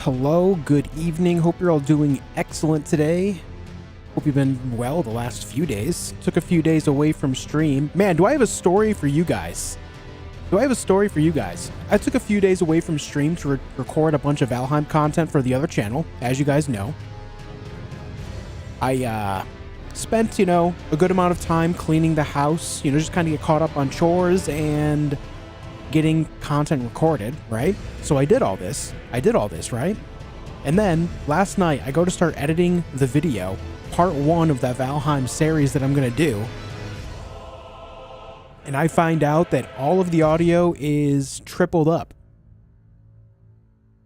Hello, good evening. Hope you're all doing excellent today. Hope you've been well the last few days. Took a few days away from stream. Man, do I have a story for you guys? I took a few days away from stream to record a bunch of Valheim content for the other channel, as you guys know. I spent, a good amount of time cleaning the house, just kind of get caught up on chores and getting content recorded, right? So I did all this, right? And then last night I go to start editing the video, part 1 of that Valheim series that I'm going to do. And I find out that all of the audio is tripled up.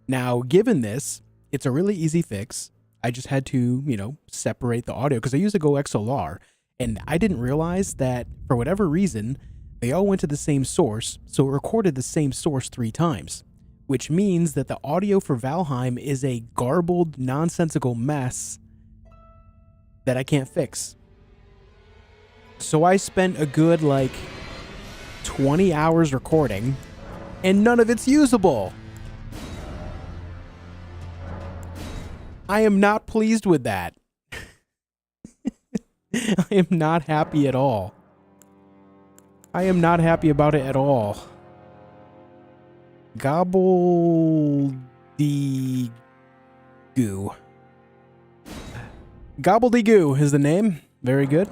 Now, given this, it's a really easy fix. I just had to, separate the audio because I use a Go XLR, and I didn't realize that for whatever reason, they all went to the same source, so it recorded the same source 3 times, which means that the audio for Valheim is a garbled, nonsensical mess that I can't fix. So I spent a good, 20 hours recording, and none of it's usable. I am not pleased with that. I am not happy at all. I am not happy about it at all. Gobbledygoo. Gobbledygoo is the name. Very good.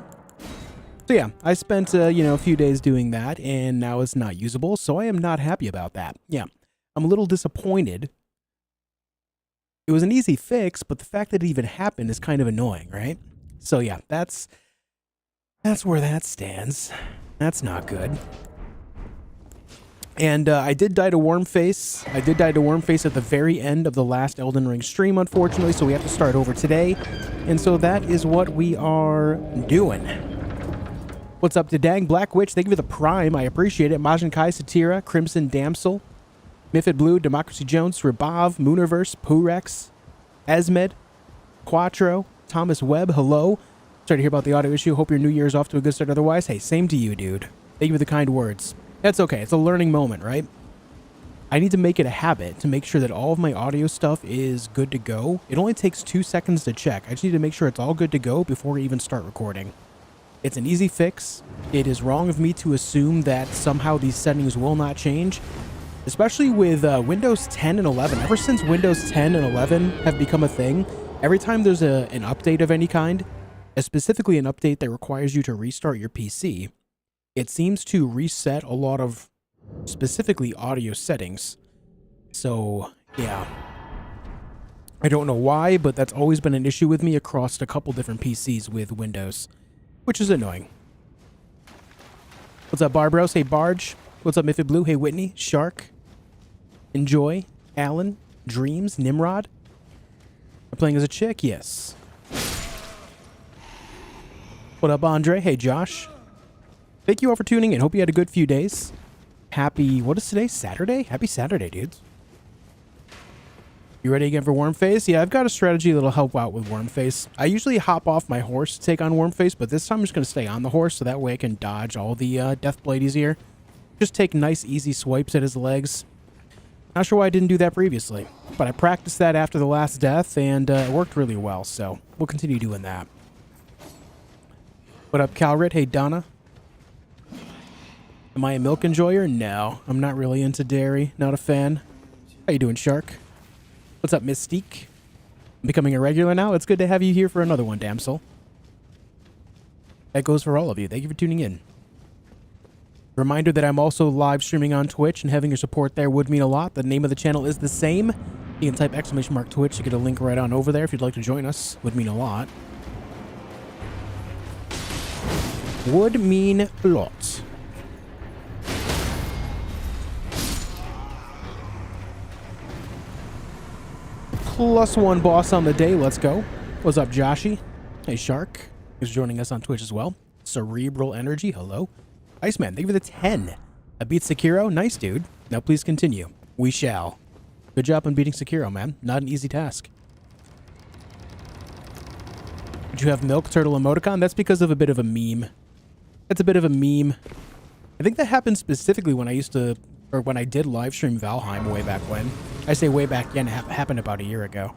So yeah, I spent, a few days doing that, and now it's not usable, so I am not happy about that. Yeah, I'm a little disappointed. It was an easy fix, but the fact that it even happened is kind of annoying, right? So yeah, that's where that stands. That's not good. And I did die to Wormface. I did die to Wormface at the very end of the last Elden Ring stream, unfortunately, so we have to start over today. And so that is what we are doing. What's up to Dang Black Witch? Thank you for the Prime. I appreciate it. Majin Kai, Satira, Crimson Damsel, Miffid Blue, Democracy Jones, Ribav, Mooniverse, Purex, Esmed, Quattro, Thomas Webb, hello. Sorry to hear about the audio issue. Hope your new year is off to a good start otherwise. Hey, same to you, dude. Thank you for the kind words. That's okay. It's a learning moment, right? I need to make it a habit to make sure that all of my audio stuff is good to go. It only takes 2 seconds to check. I just need to make sure it's all good to go before we even start recording. It's an easy fix. It is wrong of me to assume that somehow these settings will not change, especially with Windows 10 and 11. Ever since Windows 10 and 11 have become a thing, every time there's an update of any kind, specifically an update that requires you to restart your PC, it seems to reset a lot of specifically audio settings. So, yeah. I don't know why, but that's always been an issue with me across a couple different PCs with Windows, which is annoying. What's up, Barbros? Hey, Barge. What's up, Miffid Blue? Hey, Whitney. Shark. Enjoy. Alan. Dreams. Nimrod. I'm playing as a chick? Yes. What up, Andre? Hey, Josh. Thank you all for tuning in. Hope you had a good few days. Happy, what is today? Saturday? Happy Saturday, dudes. You ready again for Wormface? Yeah, I've got a strategy that'll help out with Wormface. I usually hop off my horse to take on Wormface, but this time I'm just going to stay on the horse so that way I can dodge all the Deathbladies here. Just take nice, easy swipes at his legs. Not sure why I didn't do that previously, but I practiced that after the last death, and it worked really well, so we'll continue doing that. What up, Calrit? Hey, Donna. Am I a milk enjoyer? No, I'm not really into dairy. Not a fan. How you doing, Shark? What's up, Mystique? I'm becoming a regular now. It's good to have you here for another one, Damsel. That goes for all of you. Thank you for tuning in. Reminder that I'm also live streaming on Twitch, and having your support there would mean a lot. The name of the channel is the same. You can type !Twitch to get a link right on over there if you'd like to join us. Would mean a lot. Would mean a lot. +1 boss on the day. Let's go. What's up, Joshy? Hey, Shark. Who's joining us on Twitch as well. Cerebral Energy. Hello. Iceman, thank you for the 10. I beat Sekiro. Nice, dude. Now please continue. We shall. Good job on beating Sekiro, man. Not an easy task. Did you have Milk Turtle emoticon? That's because of a bit of a meme. That's a bit of a meme. I think that happened specifically when I used to Or when I did live stream Valheim way back when. I say way back when, it happened about a year ago.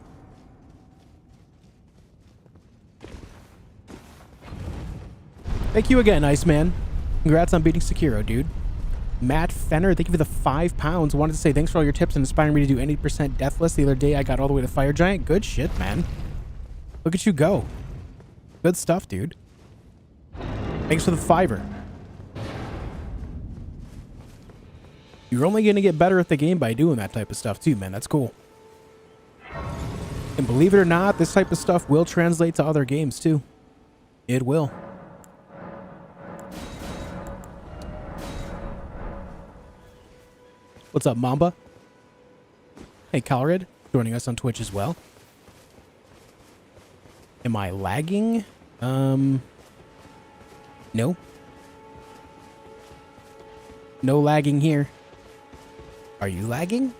Thank you again, Iceman. Congrats on beating Sekiro, dude. Matt Fenner, thank you for the £5. Wanted to say thanks for all your tips and inspiring me to do 80% Deathless. The other day I got all the way to Fire Giant. Good shit, man. Look at you go. Good stuff, dude. Thanks for the $5. You're only going to get better at the game by doing that type of stuff too, man. That's cool. And believe it or not, this type of stuff will translate to other games too. It will. What's up, Mamba? Hey, Calrid, joining us on Twitch as well. Am I lagging? No. No lagging here. Are you lagging?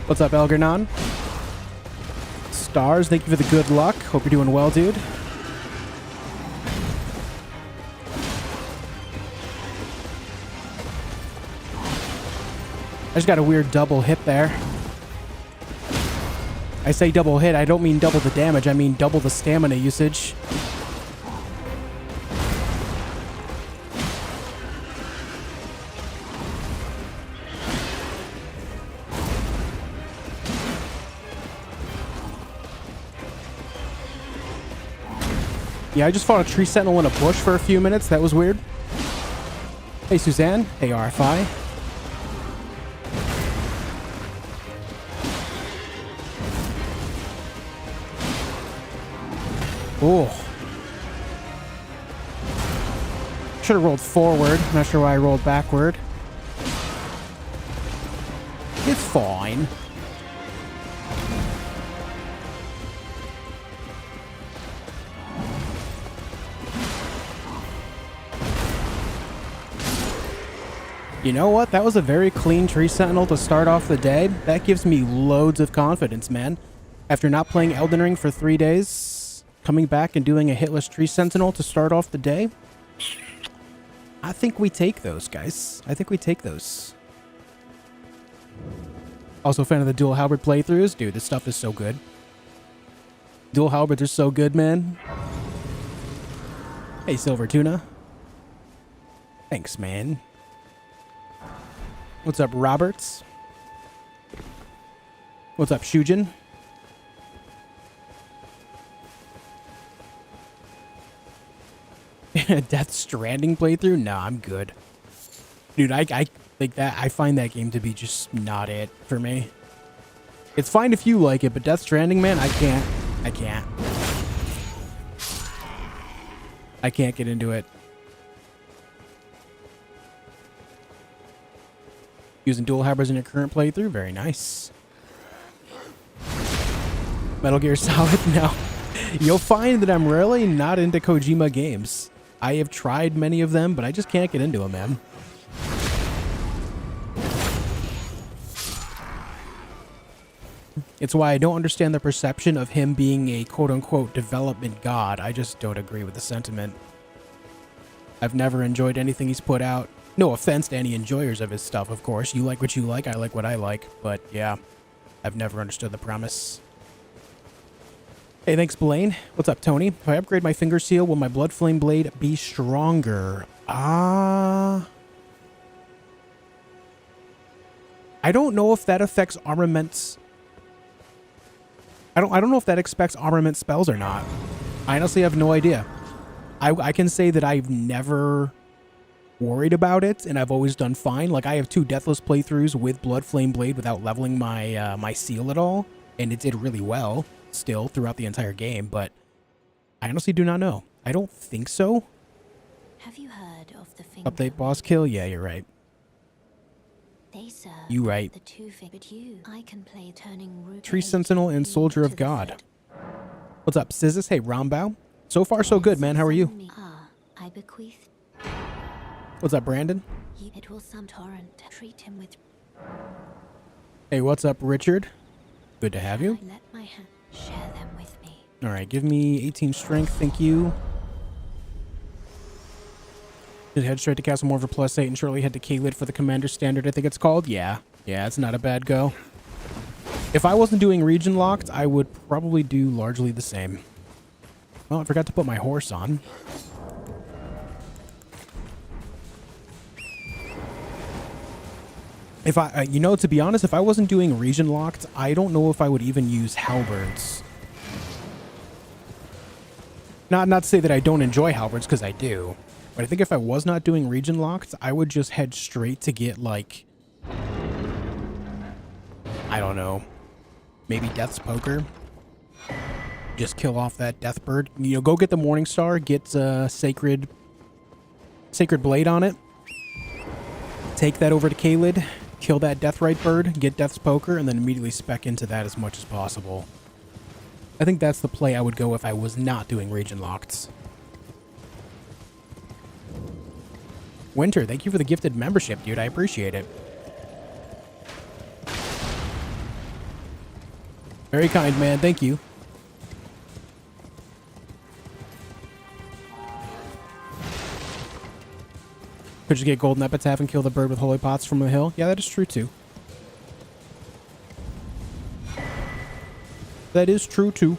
What's up, Elgernon? Stars, thank you for the good luck. Hope you're doing well, dude. I just got a weird double hit there. I say double hit, I don't mean double the damage, I mean double the stamina usage. Yeah, I just fought a tree sentinel in a bush for a few minutes. That was weird. Hey, Suzanne. Hey, RFI. Oh. Should have rolled forward. Not sure why I rolled backward. It's fine. You know what? That was a very clean tree sentinel to start off the day. That gives me loads of confidence, man. After not playing Elden Ring for 3 days, coming back and doing a hitless tree sentinel to start off the day, I think we take those, guys. I think we take those. Also a fan of the dual halberd playthroughs. Dude, this stuff is so good. Dual halberds are so good, man. Hey, Silver Tuna. Thanks, man. What's up, Roberts? What's up, Shujin? Death Stranding playthrough? No, I'm good. Dude, I think that I find that game to be just not it for me. It's fine if you like it, but Death Stranding, man, I can't. I can't get into it. Using dual halberds in your current playthrough? Very nice. Metal Gear Solid? No. You'll find that I'm really not into Kojima games. I have tried many of them, but I just can't get into them, man. It's why I don't understand the perception of him being a quote-unquote development god. I just don't agree with the sentiment. I've never enjoyed anything he's put out. No offense to any enjoyers of his stuff, of course. You like what you like, I like what I like. But yeah, I've never understood the premise. Hey, thanks, Blaine. What's up, Tony? If I upgrade my finger seal, will my blood flame blade be stronger? I don't know if that affects armaments. I don't know if that expects armament spells or not. I honestly have no idea. I can say that I've never worried about it, and I've always done fine. Like, I have 2 Deathless playthroughs with Blood Flame Blade without leveling my my seal at all, and it did really well still throughout the entire game, but I honestly do not know. I don't think so. Have you heard of the finger? Update boss kill? Yeah, you're right. They serve you right. The 2 but you, I can play turning Tree Sentinel and Soldier of God. What's up, Sizzes? Hey, Rombao. So far, so good, man. How are you? Ah, I bequeath What's up, Brandon? you. It will some torrent. Treat him with. Hey, what's up, Richard? Good to have you. I let my hand share them with me. All right, give me 18 strength. Thank you. Just head straight to Castle Morn for +8 and shortly head to Caelid for the Commander Standard, I think it's called. Yeah, it's not a bad go. If I wasn't doing region locked, I would probably do largely the same. Well, I forgot to put my horse on. If I, to be honest, if I wasn't doing region locked, I don't know if I would even use halberds. Not to say that I don't enjoy halberds, because I do. But I think if I was not doing region locked, I would just head straight to get, like, I don't know, maybe Death's Poker. Just kill off that death bird. You know, go get the Morning Star, get Sacred Blade on it. Take that over to Caelid, kill that Deathrite bird, get Death's Poker, and then immediately spec into that as much as possible. I think that's the play I would go if I was not doing region locked. Winter, thank you for the gifted membership, dude. I appreciate it. Very kind, man. Thank you. Could you get Golden Epitaph and kill the bird with holy pots from a hill? Yeah, that is true, too. That is true, too.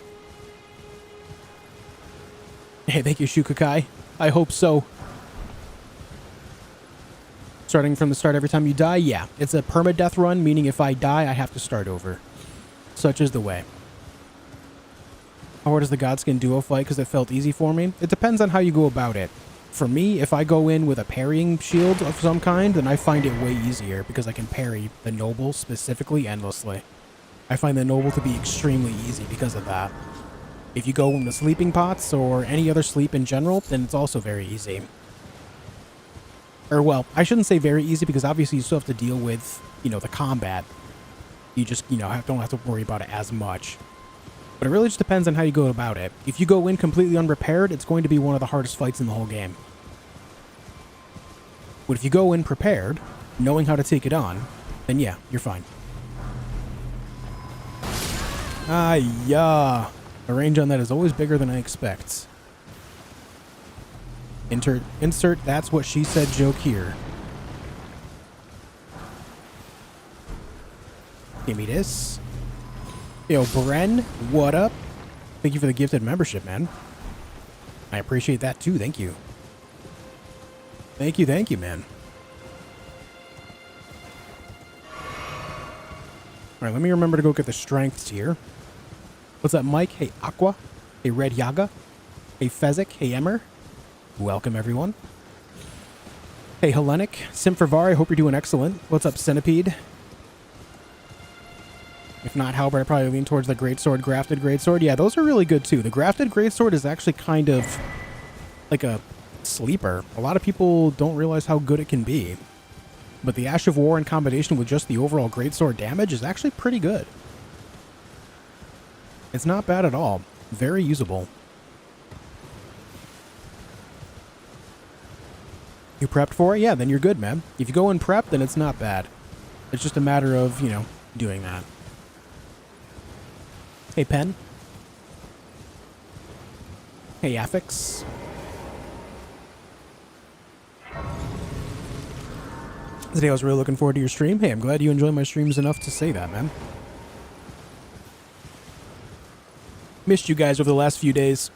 Hey, thank you, Shukakai. I hope so. Starting from the start every time you die? Yeah. It's a permadeath run, meaning if I die, I have to start over. Such is the way. How hard is the Godskin duo fight because it felt easy for me? It depends on how you go about it. For me, if I go in with a parrying shield of some kind, then I find it way easier because I can parry the Noble specifically endlessly. I find the Noble to be extremely easy because of that. If you go in with sleeping pots or any other sleep in general, then it's also very easy. Or, well, I shouldn't say very easy because obviously you still have to deal with, the combat. You just, don't have to worry about it as much. But it really just depends on how you go about it. If you go in completely unprepared, it's going to be one of the hardest fights in the whole game. But if you go in prepared, knowing how to take it on, then yeah, you're fine. Yeah. The range on that is always bigger than I expect. Insert that's what she said joke here. Give me this. Yo, Bren, what up? Thank you for the gifted membership, man. I appreciate that too. Thank you. Thank you, man. All right, let me remember to go get the strengths here. What's up, Mike? Hey, Aqua. Hey, Red Yaga. Hey, Fezzik. Hey, Emmer. Welcome, everyone. Hey, Hellenic. Simfervar, I hope you're doing excellent. What's up, Centipede? If not Halberd, I probably lean towards the Greatsword, Grafted Greatsword. Yeah, those are really good, too. The Grafted Greatsword is actually kind of like a sleeper. A lot of people don't realize how good it can be. But the Ash of War in combination with just the overall Greatsword damage is actually pretty good. It's not bad at all. Very usable. You prepped for it? Yeah, then you're good, man. If you go in prep, then it's not bad. It's just a matter of, doing that. Hey, Pen. Hey, Affix. Today I was really looking forward to your stream. Hey, I'm glad you enjoy my streams enough to say that, man. Missed you guys over the last few days.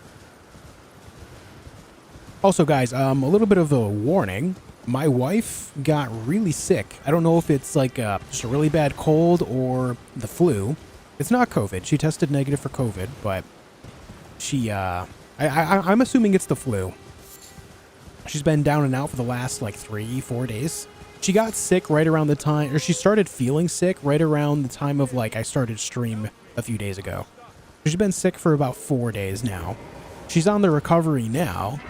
Also, guys, a little bit of a warning. My wife got really sick. I don't know if it's like just a really bad cold or the flu. It's not COVID. She tested negative for COVID, but she, I'm assuming it's the flu. She's been down and out for the last, 3-4 days. She got sick right around the time, or she started feeling sick right around the time of, I started stream a few days ago. She's been sick for about 4 days now. She's on the recovery now.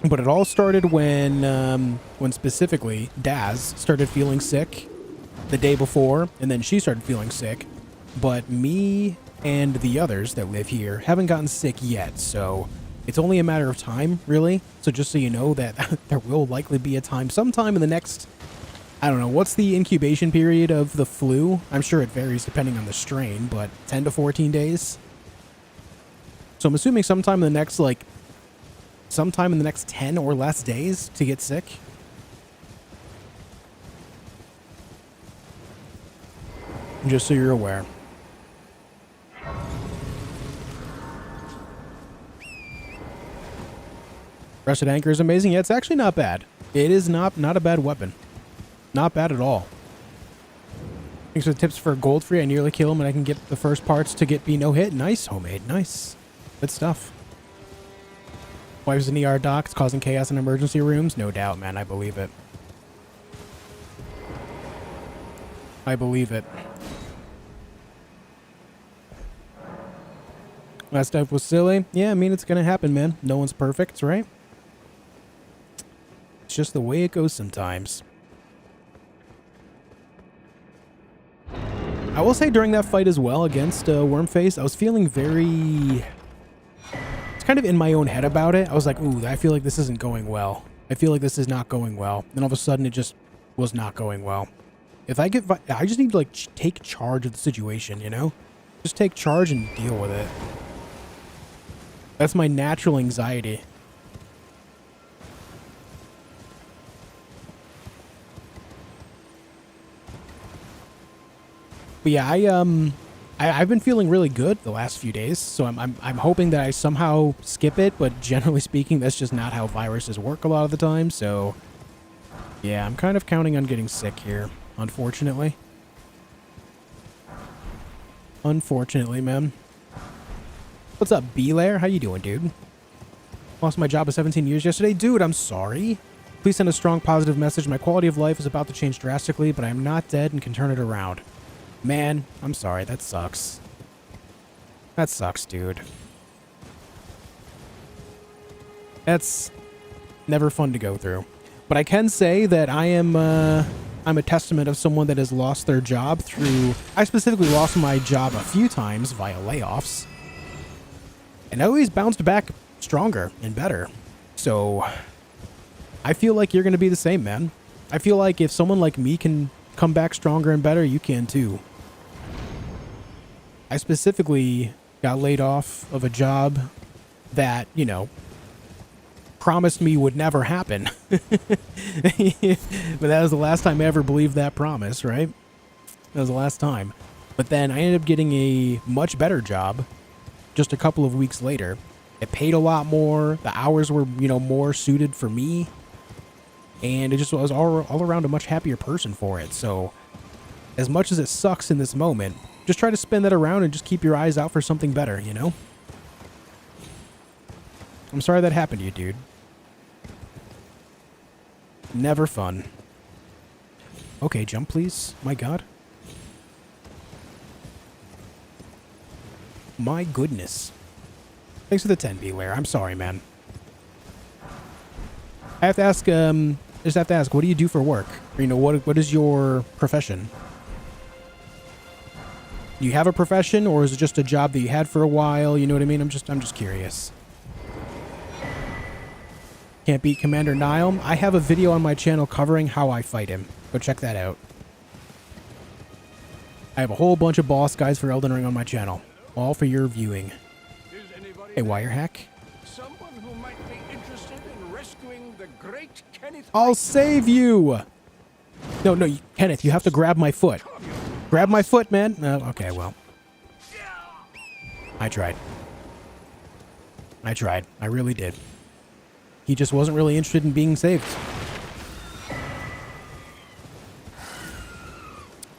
But it all started when specifically Daz started feeling sick the day before, and then she started feeling sick. but me and the others that live here haven't gotten sick yet, so it's only a matter of time, really. So just so you know that there will likely be a time sometime in the next, I don't know, what's the incubation period of the flu? I'm sure it varies depending on the strain, but 10 to 14 days. So I'm assuming sometime in the next, like, sometime in the next 10 or less days to get sick. Just so you're aware. Rusted Anchor is amazing. Yeah, it's actually not bad. It is not a bad weapon. Not bad at all. Thanks for the tips for gold free. I nearly kill him and I can get the first parts to be no hit. Nice, homemade. Nice. Good stuff. Wife's an ER doc. It's causing chaos in emergency rooms. No doubt, man. I believe it. I believe it. That stuff was silly. Yeah, I mean, it's going to happen, man. No one's perfect, right? It's just the way it goes sometimes. I will say during that fight as well against Wormface, I was feeling very... It's kind of in my own head about it. I was like, ooh, I feel like this isn't going well. I feel like this is not going well. Then all of a sudden, it just was not going well. I just need to, like, take charge of the situation, you know? Just take charge and deal with it. That's my natural anxiety. But yeah, I've been feeling really good the last few days, so I'm hoping that I somehow skip it, but generally speaking, that's just not how viruses work a lot of the time, so yeah, I'm kind of counting on getting sick here, unfortunately. Unfortunately, man. What's up, B-Lair? How you doing, dude? Lost my job of 17 years yesterday. Dude, I'm sorry. Please send a strong positive message. My quality of life is about to change drastically, but I am not dead and can turn it around. Man, I'm sorry. That sucks. That sucks, dude. That's never fun to go through. But I can say that I'm a testament of someone that has lost their job through... I specifically lost my job a few times via layoffs. And I always bounced back stronger and better. So I feel like you're going to be the same, man. I feel like if someone like me can come back stronger and better, you can too. I specifically got laid off of a job that, you know, promised me would never happen. But that was the last time I ever believed that promise, right? That was the last time. But then I ended up getting a much better job just a couple of weeks later. It paid a lot more. The hours were, you know, more suited for me. And it just was all around a much happier person for it. So as much as it sucks in this moment, just try to spin that around and just keep your eyes out for something better, you know? I'm sorry that happened to you, dude. Never fun. Okay, jump, please. My God. My goodness. Thanks for the 10, Beware. I'm sorry, man. I have to ask, just have to ask, what do you do for work? Or, you know, what is your profession? Do you have a profession, or is it just a job that you had for a while? You know what I mean? I'm just curious. Can't beat Commander Nile. I have a video on my channel covering how I fight him. Go check that out. I have a whole bunch of boss guides for Elden Ring on my channel. All for your viewing. Hey, Wirehack. Someone who might be interested in rescuing the great Kenneth. I'll save you! No, Kenneth, you have to grab my foot. Grab my foot, man. Okay, well. I tried. I really did. He just wasn't really interested in being saved.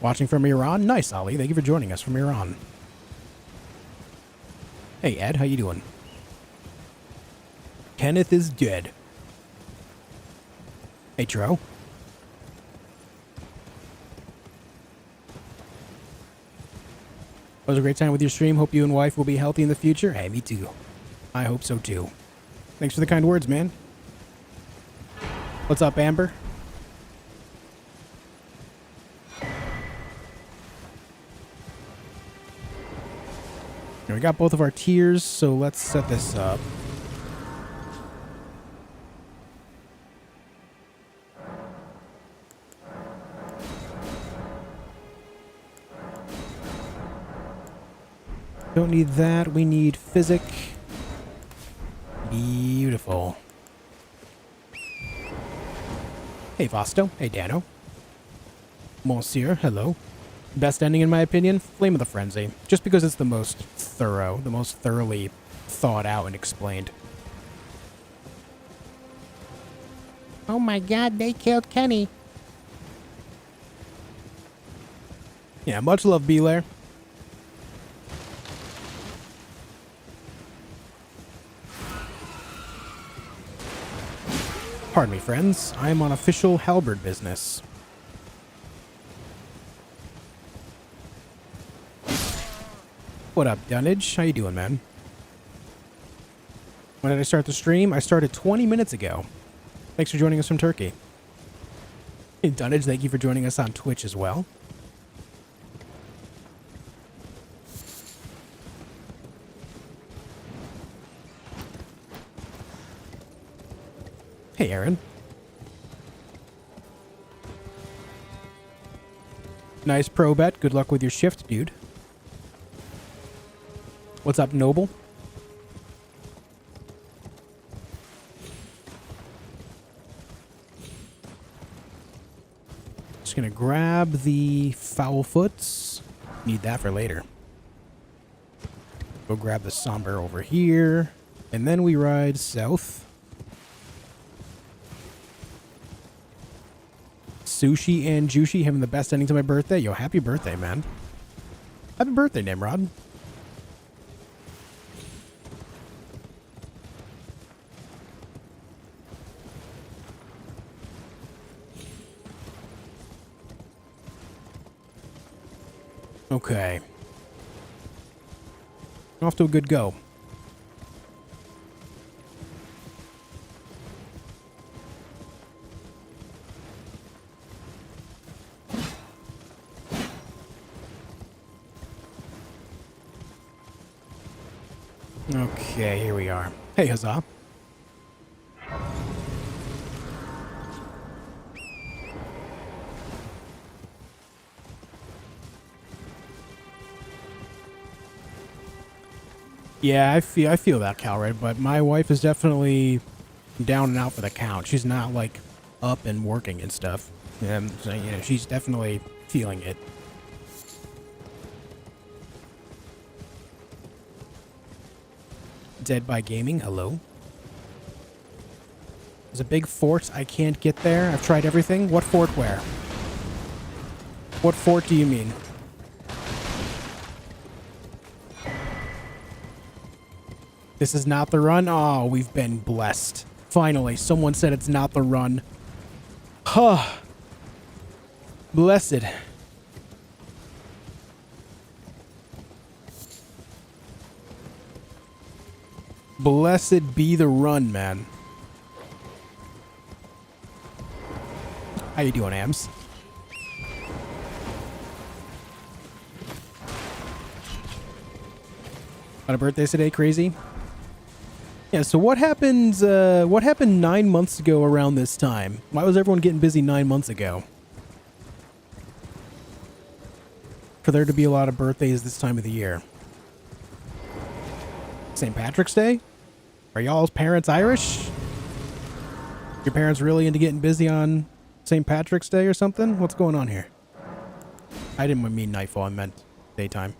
Watching from Iran? Nice, Ali. Thank you for joining us from Iran. Hey, Ed. How you doing? Kenneth is dead. Hey, Tro. It was a great time with your stream. Hope you and wife will be healthy in the future. Hey, me too. I hope so, too. Thanks for the kind words, man. What's up, Amber? We got both of our tiers, so let's set this up. Don't need that. We need physic. Beautiful. Hey, Vosto. Hey, Dano. Monsieur, hello. Best ending, in my opinion, Flame of the Frenzy. Just because it's the most thorough, the most thoroughly thought out and explained. Oh my god, they killed Kenny. Yeah, much love, Belair. Pardon me, friends. I am on official halberd business. What up, Dunnage? How you doing, man? When did I start the stream? I started 20 minutes ago. Thanks for joining us from Turkey. Hey, Dunnage, thank you for joining us on Twitch as well. Hey, Aaron. Nice pro bet. Good luck with your shift, dude. What's up, Noble? Just gonna grab the foul foots. Need that for later. Go grab the somber over here. And then we ride south. Sushi and Jushi having the best ending to my birthday. Yo, happy birthday, man. Happy birthday, Nimrod. Okay. Off to a good go. Okay, here we are. Hey, huzzah. Yeah, I feel that, Calred, but my wife is definitely down and out for the count. She's not like up and working and stuff. So, you know, she's definitely feeling it. Dead by Gaming, hello. There's a big fort. I can't get there. I've tried everything. What fort where? What fort do you mean? This is not the run? Oh, we've been blessed. Finally, someone said it's not the run. Huh. Blessed. Blessed be the run, man. How you doing, Ams? On a birthday today, crazy? Yeah, so what happened 9 months ago around this time? Why was everyone getting busy 9 months ago? For there to be a lot of birthdays this time of the year. St. Patrick's Day? Are y'all's parents Irish? Your parents really into getting busy on St. Patrick's Day or something? What's going on here? I didn't mean nightfall, I meant daytime.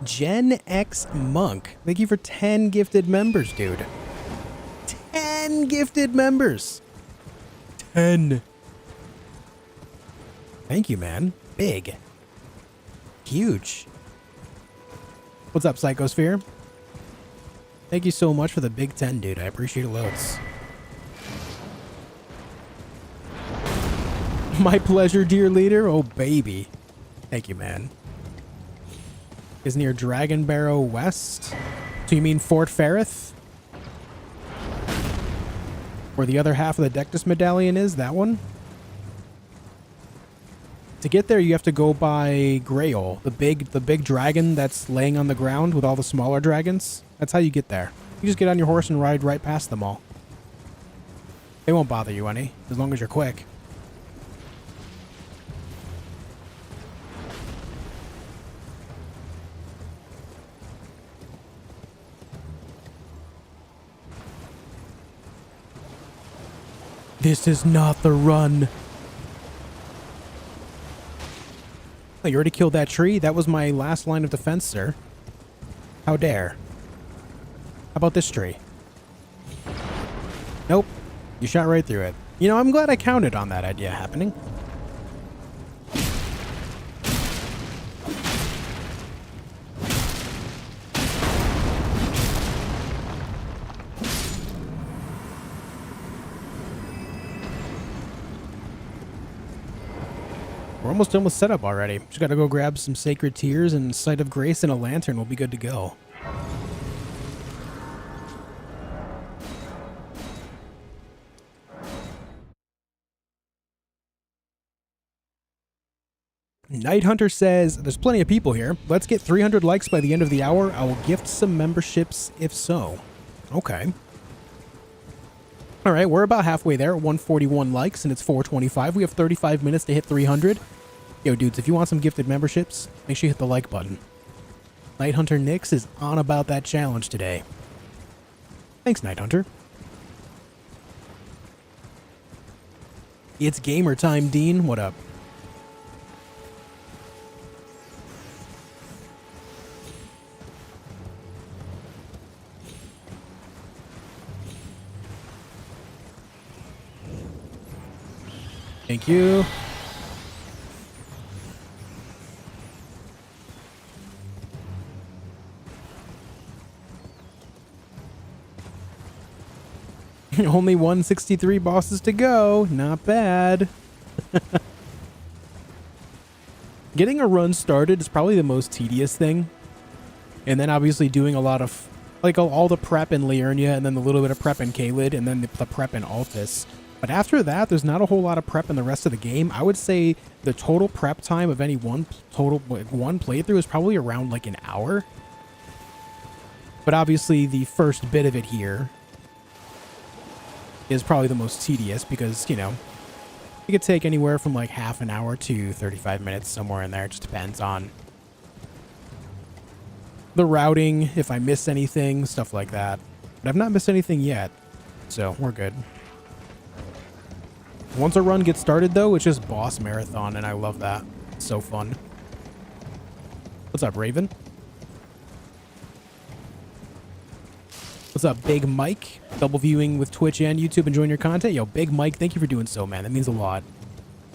Gen X Monk. Thank you for 10 gifted members, dude. 10 gifted members. 10. Thank you, man. Big. Huge. What's up, Psychosphere? Thank you so much for the big 10, dude. I appreciate it loads. My pleasure, dear leader. Oh, baby. Thank you, man. Is near Dragon Barrow West. So you mean Fort Ferrith? Where the other half of the Dectus Medallion is? That one? To get there, you have to go by Grail, the big dragon that's laying on the ground with all the smaller dragons. That's how you get there. You just get on your horse and ride right past them all. They won't bother you any, as long as you're quick. This is not the run. Oh, you already killed that tree? That was my last line of defense, sir. How dare. How about this tree? Nope. You shot right through it. You know, I'm glad I counted on that idea happening. We're almost done with setup already. Just gotta go grab some sacred tears and sight of grace and a lantern. We'll be good to go. Night Hunter says, there's plenty of people here. Let's get 300 likes by the end of the hour. I will gift some memberships if so. Okay. All right, we're about halfway there. 141 likes and it's 4:25. We have 35 minutes to hit 300. Yo, dudes, if you want some gifted memberships, make sure you hit the like button. Night Hunter Nix is on about that challenge today. Thanks, Night Hunter. It's gamer time, Dean. What up? Thank you. Only 163 bosses to go. Not bad. Getting a run started is probably the most tedious thing. And then obviously doing a lot of, like, all the prep in Liurnia, and then the little bit of prep in Caelid, and then the prep in Altus. But after that, there's not a whole lot of prep in the rest of the game. I would say the total prep time of any one playthrough is probably around like an hour. But obviously the first bit of it here is probably the most tedious because, you know, it could take anywhere from like half an hour to 35 minutes, somewhere in there. It just depends on the routing, if I miss anything, stuff like that. But I've not missed anything yet, so we're good. Once a run gets started, though, it's just boss marathon, and I love that. It's so fun. What's up, Raven? What's up, Big Mike? Double viewing with Twitch and YouTube, enjoying your content? Yo, Big Mike, thank you for doing so, man. That means a lot.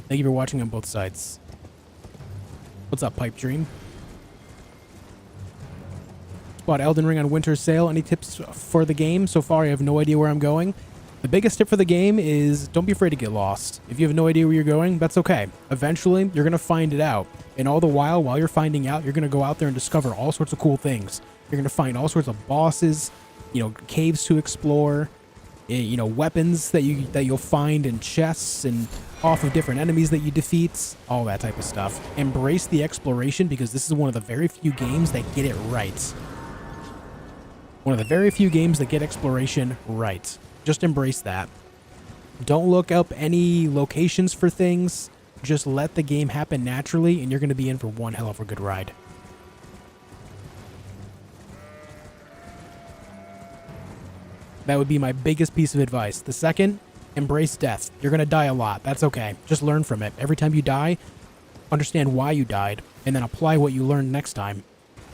Thank you for watching on both sides. What's up, Pipe Dream? Bought Elden Ring on winter sale. Any tips for the game? So far, I have no idea where I'm going. The biggest tip for the game is don't be afraid to get lost. If you have no idea where you're going, that's okay. Eventually, you're going to find it out. And all the while you're finding out, you're going to go out there and discover all sorts of cool things. You're going to find all sorts of bosses, you know, caves to explore, you know, weapons that you'll find in chests and off of different enemies that you defeat, all that type of stuff. Embrace the exploration because this is one of the very few games that get it right. One of the very few games that get exploration right. Just embrace that. Don't look up any locations for things. Just let the game happen naturally, and you're going to be in for one hell of a good ride. That would be my biggest piece of advice. The second, embrace death. You're going to die a lot. That's okay. Just learn from it. Every time you die, understand why you died, and then apply what you learned next time.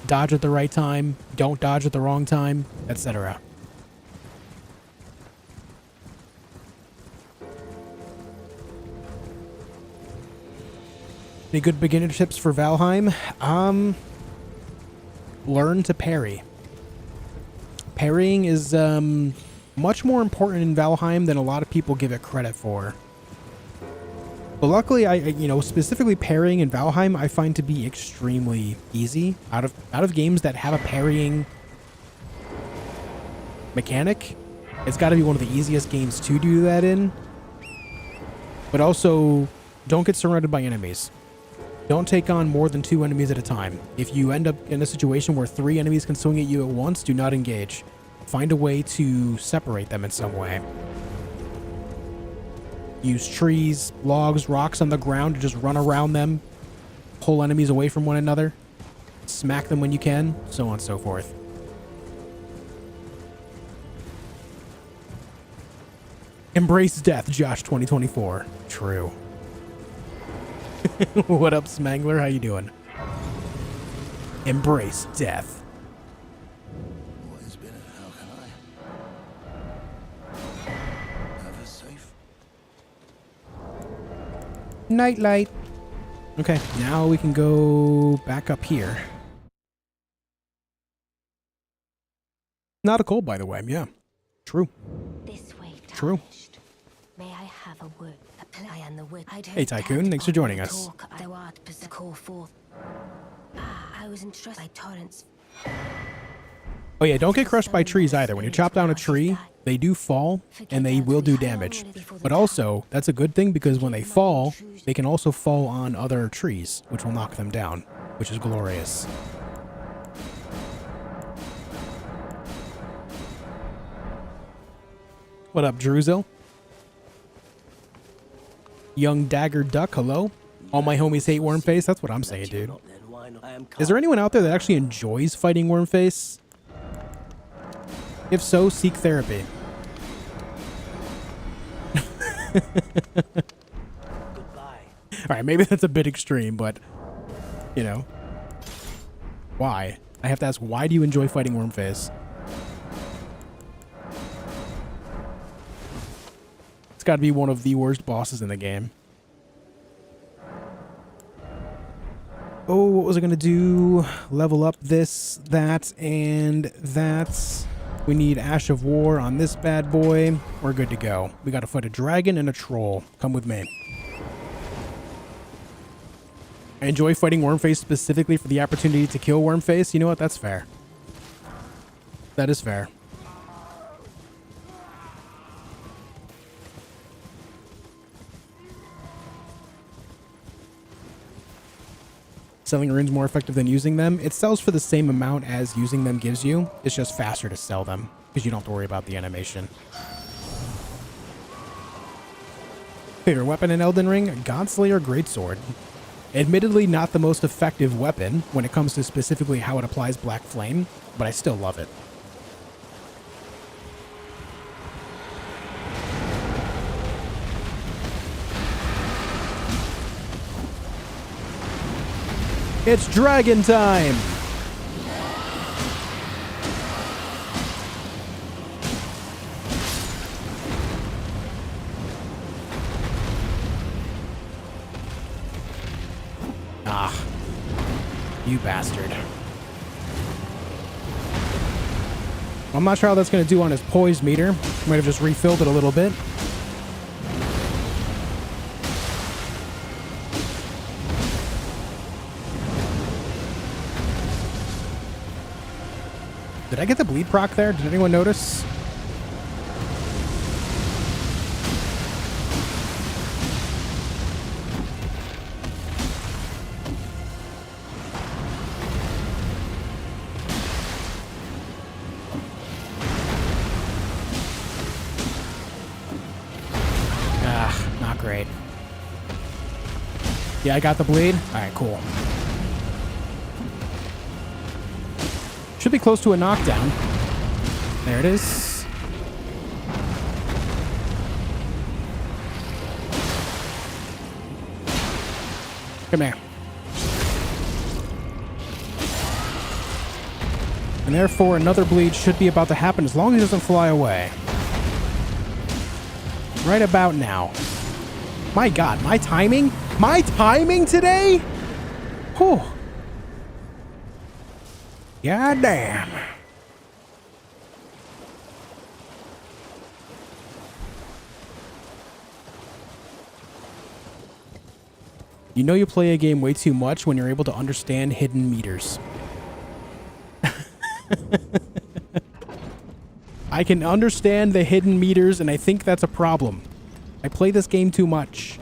Dodge at the right time. Don't dodge at the wrong time, etc. Any good beginner tips for Valheim? Learn to parry. Parrying is much more important in Valheim than a lot of people give it credit for. But luckily, you know, specifically parrying in Valheim, I find to be extremely easy. Out of games that have a parrying mechanic, it's got to be one of the easiest games to do that in. But also, don't get surrounded by enemies. Don't take on more than 2 enemies at a time. If you end up in a situation where 3 enemies can swing at you at once, do not engage. Find a way to separate them in some way. Use trees, logs, rocks on the ground to just run around them. Pull enemies away from one another. Smack them when you can, so on and so forth. Embrace death, Josh 2024. True. What up, Smangler? How you doing? Embrace death. What has been and how can I? Have her safe? Nightlight. Okay, now we can go back up here. Not a cold, by the way. Yeah. True. This way, True. tarnished. May I have a word? A play and the word. Hey, Tycoon. Thanks for joining us. Thou art call forth. I was entrusted by torrents. Oh yeah, don't get crushed by trees either. When you chop down a tree, they do fall and they will do damage. But also, that's a good thing because when they fall, they can also fall on other trees, which will knock them down, which is glorious. What up, Druzil? Young Dagger Duck, hello? All my homies hate Wormface. That's what I'm saying, dude. Is there anyone out there that actually enjoys fighting Wormface? If so, seek therapy. Alright, maybe that's a bit extreme, but, you know. Why? I have to ask, why do you enjoy fighting Wormface? It's got to be one of the worst bosses in the game. Oh, what was I going to do? Level up this, that, and that. We need Ash of War on this bad boy. We're good to go. We got to fight a dragon and a troll. Come with me. I enjoy fighting Wormface specifically for the opportunity to kill Wormface. You know what? That's fair. That is fair. Selling runes more effective than using them. It sells for the same amount as using them gives you. It's just faster to sell them because you don't have to worry about the animation. Favorite weapon in Elden Ring? Godslayer Greatsword. Admittedly not the most effective weapon when it comes to specifically how it applies Black Flame, but I still love it. It's dragon time! Ah, you bastard. I'm not sure how that's going to do on his poise meter. Might have just refilled it a little bit. Did I get the bleed proc there? Did anyone notice? Ah, not great. Yeah, I got the bleed. All right, cool. Should be close to a knockdown. There it is. Come here. And therefore, another bleed should be about to happen as long as it doesn't fly away. Right about now. My God, my timing? My timing today? Whew. God damn. You know you play a game way too much when you're able to understand hidden meters. I can understand the hidden meters, and I think that's a problem. I play this game too much.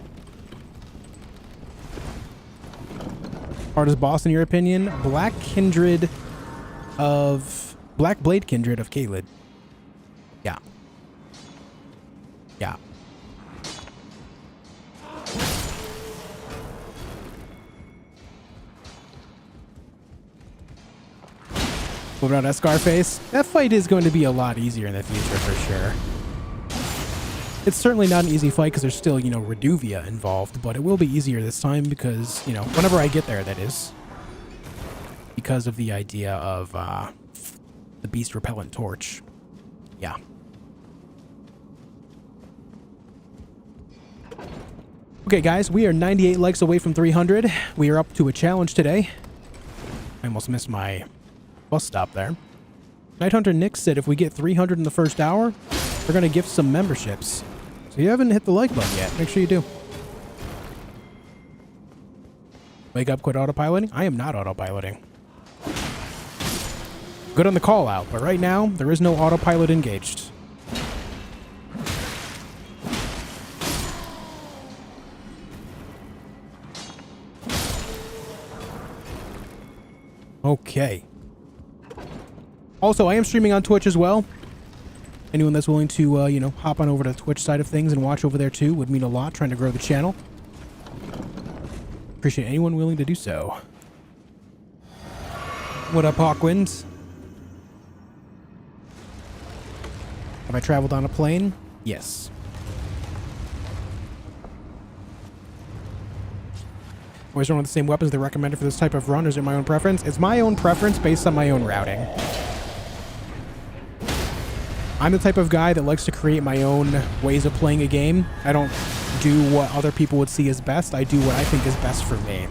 Hardest boss in your opinion? Black Blade Kindred of Caelid. Yeah. Yeah. Moving on to Scarface. That fight is going to be a lot easier in the future for sure. It's certainly not an easy fight because there's still, you know, Reduvia involved, but it will be easier this time because, you know, whenever I get there, that is. Because of the idea of the Beast Repellent Torch. Yeah. Okay, guys, we are 98 likes away from 300. We are up to a challenge today. I almost missed my bus stop there. Night Hunter Nick said if we get 300 in the first hour, we're going to gift some memberships. So if you haven't hit the like button yet, make sure you do. Wake up, quit autopiloting? I am not autopiloting. Good on the call out, but right now, there is no autopilot engaged. Okay. Also, I am streaming on Twitch as well. Anyone that's willing to, you know, hop on over to the Twitch side of things and watch over there too would mean a lot, trying to grow the channel. Appreciate anyone willing to do so. What up, Hawkwind? Have I traveled on a plane? Yes. Always run with the same weapons they're recommended for this type of run, or is it my own preference? It's my own preference based on my own routing. I'm the type of guy that likes to create my own ways of playing a game. I don't do what other people would see as best. I do what I think is best for me.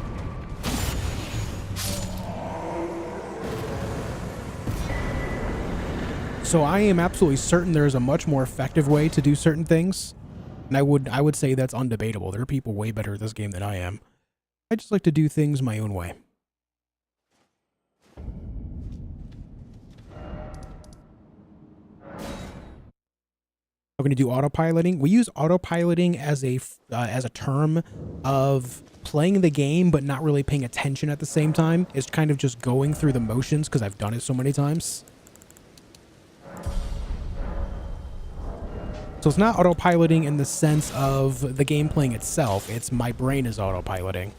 So I am absolutely certain there is a much more effective way to do certain things. And I would say that's undebatable. There are people way better at this game than I am. I just like to do things my own way. We're going to do autopiloting. We use autopiloting as a term of playing the game but not really paying attention at the same time. It's kind of just going through the motions because I've done it so many times. So it's not autopiloting in the sense of the game playing itself. It's my brain is autopiloting.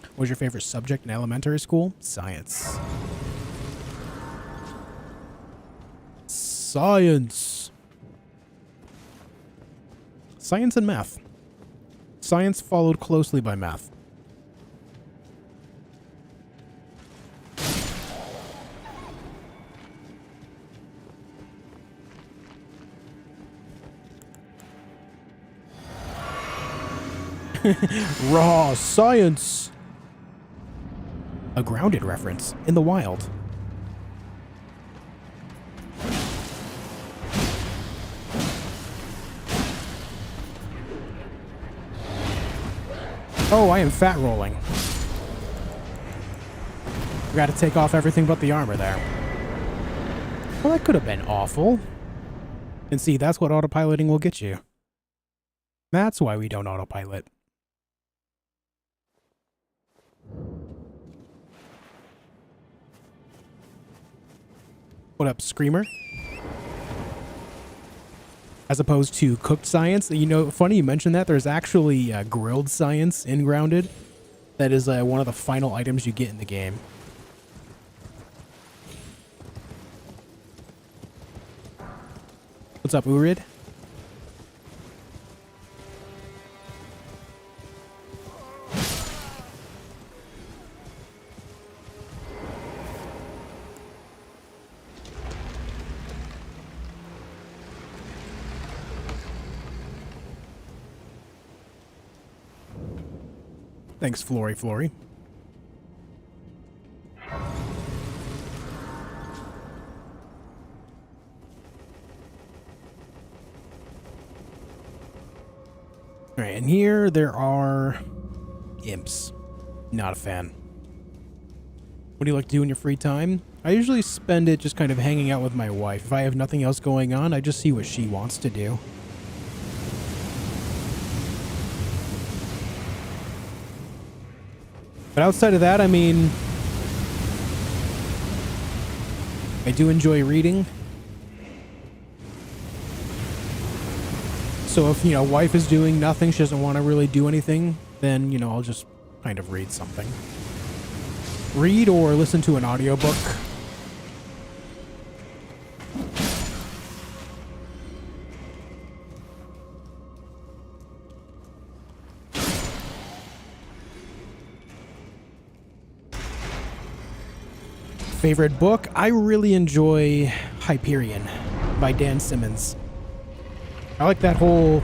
What was your favorite subject in elementary school? Science. Science. Science and math. Science followed closely by math. Raw science. A grounded reference in the wild. Oh, I am fat rolling. We got to take off everything but the armor there. Well, that could have been awful. And see, that's what autopiloting will get you. That's why we don't autopilot. What up, Screamer? As opposed to cooked science. You know, funny you mentioned that. There's actually grilled science in Grounded. That is one of the final items you get in the game. What's up, Urid? Thanks, Flory Flory. Alright, and here there are imps. Not a fan. What do you like to do in your free time? I usually spend it just kind of hanging out with my wife. If I have nothing else going on, I just see what she wants to do. But outside of that, I mean, I do enjoy reading. So if, you know, wife is doing nothing, she doesn't want to really do anything, then, you know, I'll just kind of read something. Read or listen to an audiobook. Favorite book? I really enjoy Hyperion by Dan Simmons. I like that whole...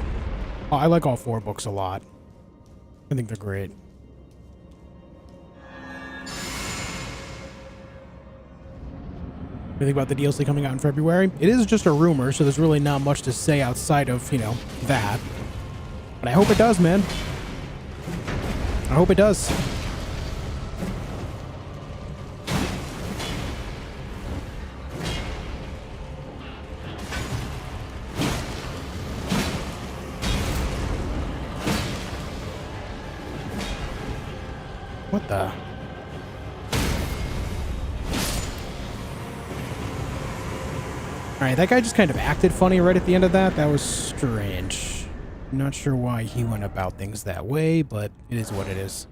I like all 4 books a lot. I think they're great. What do you think about the DLC coming out in February? It is just a rumor, so there's really not much to say outside of, you know, that. But I hope it does, man. I hope it does. What the? Alright, that guy just kind of acted funny right at the end of that. That was strange. Not sure why he went about things that way, but it is what it is.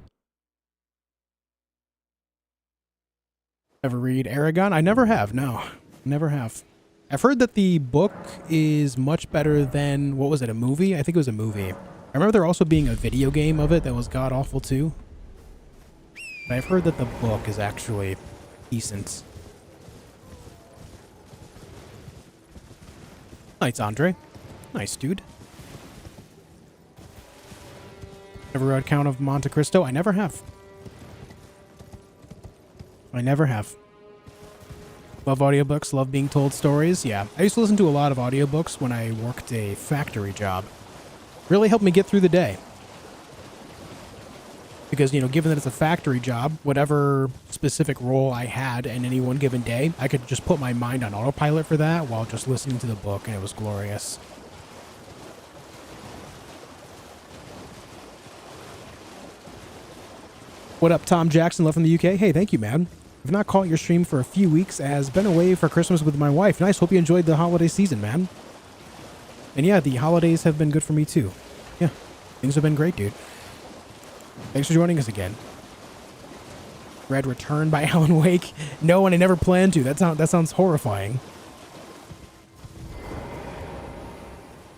Ever read Aragon? I never have, no. Never have. I've heard that the book is much better than, what was it, a movie? I think it was a movie. I remember there also being a video game of it that was god-awful too. But I've heard that the book is actually decent. Nice, Andre. Nice, dude. Ever read Count of Monte Cristo? I never have. I never have. Love audiobooks, love being told stories. Yeah, I used to listen to a lot of audiobooks when I worked a factory job. Really helped me get through the day. Because, you know, given that it's a factory job, whatever specific role I had in any one given day, I could just put my mind on autopilot for that while just listening to the book, and it was glorious. What up, Tom Jackson, love from the UK? Hey, thank you, man. I've not caught your stream for a few weeks, as been away for Christmas with my wife. Nice, hope you enjoyed the holiday season, man. And yeah, the holidays have been good for me too. Yeah, things have been great, dude. Thanks for joining us again. Read Return by Alan Wake? No, and I never planned to. That sounds horrifying.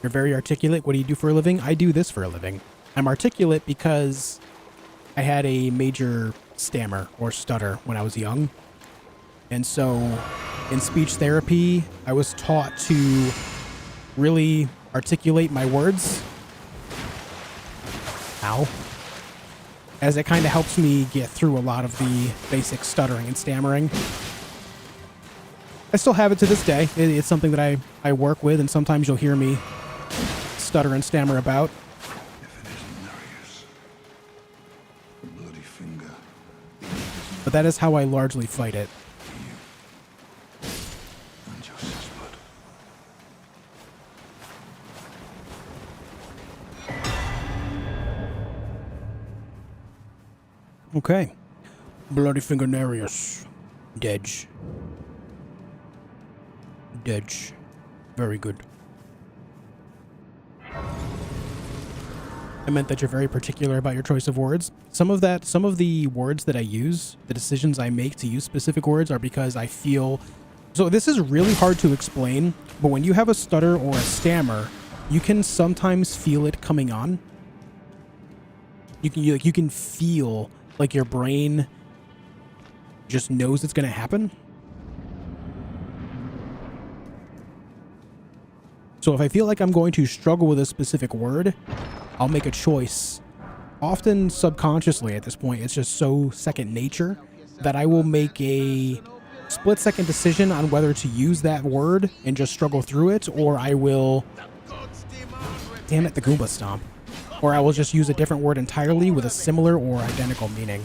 You're very articulate. What do you do for a living? I do this for a living. I'm articulate because I had a major stammer or stutter when I was young. And so in speech therapy, I was taught to really articulate my words. Ow. As it kind of helps me get through a lot of the basic stuttering and stammering. I still have it to this day. It's something that I work with, and sometimes you'll hear me stutter and stammer about. If it isn't Nereus, the bloody finger. But that is how I largely fight it. And Joseph's blood. Okay. Bloody finger Nereus. Dedge. Dedge. Very good. I meant that you're very particular about your choice of words. Some of the words that I use, the decisions I make to use specific words are because I feel... So this is really hard to explain, but when you have a stutter or a stammer, you can sometimes feel it coming on. You can feel like your brain just knows it's going to happen. So if I feel like I'm going to struggle with a specific word, I'll make a choice. Often subconsciously at this point, it's just so second nature that I will make a split-second decision on whether to use that word and just struggle through it, or I will... Damn it, the Goomba Stomp. Or I will just use a different word entirely with a similar or identical meaning.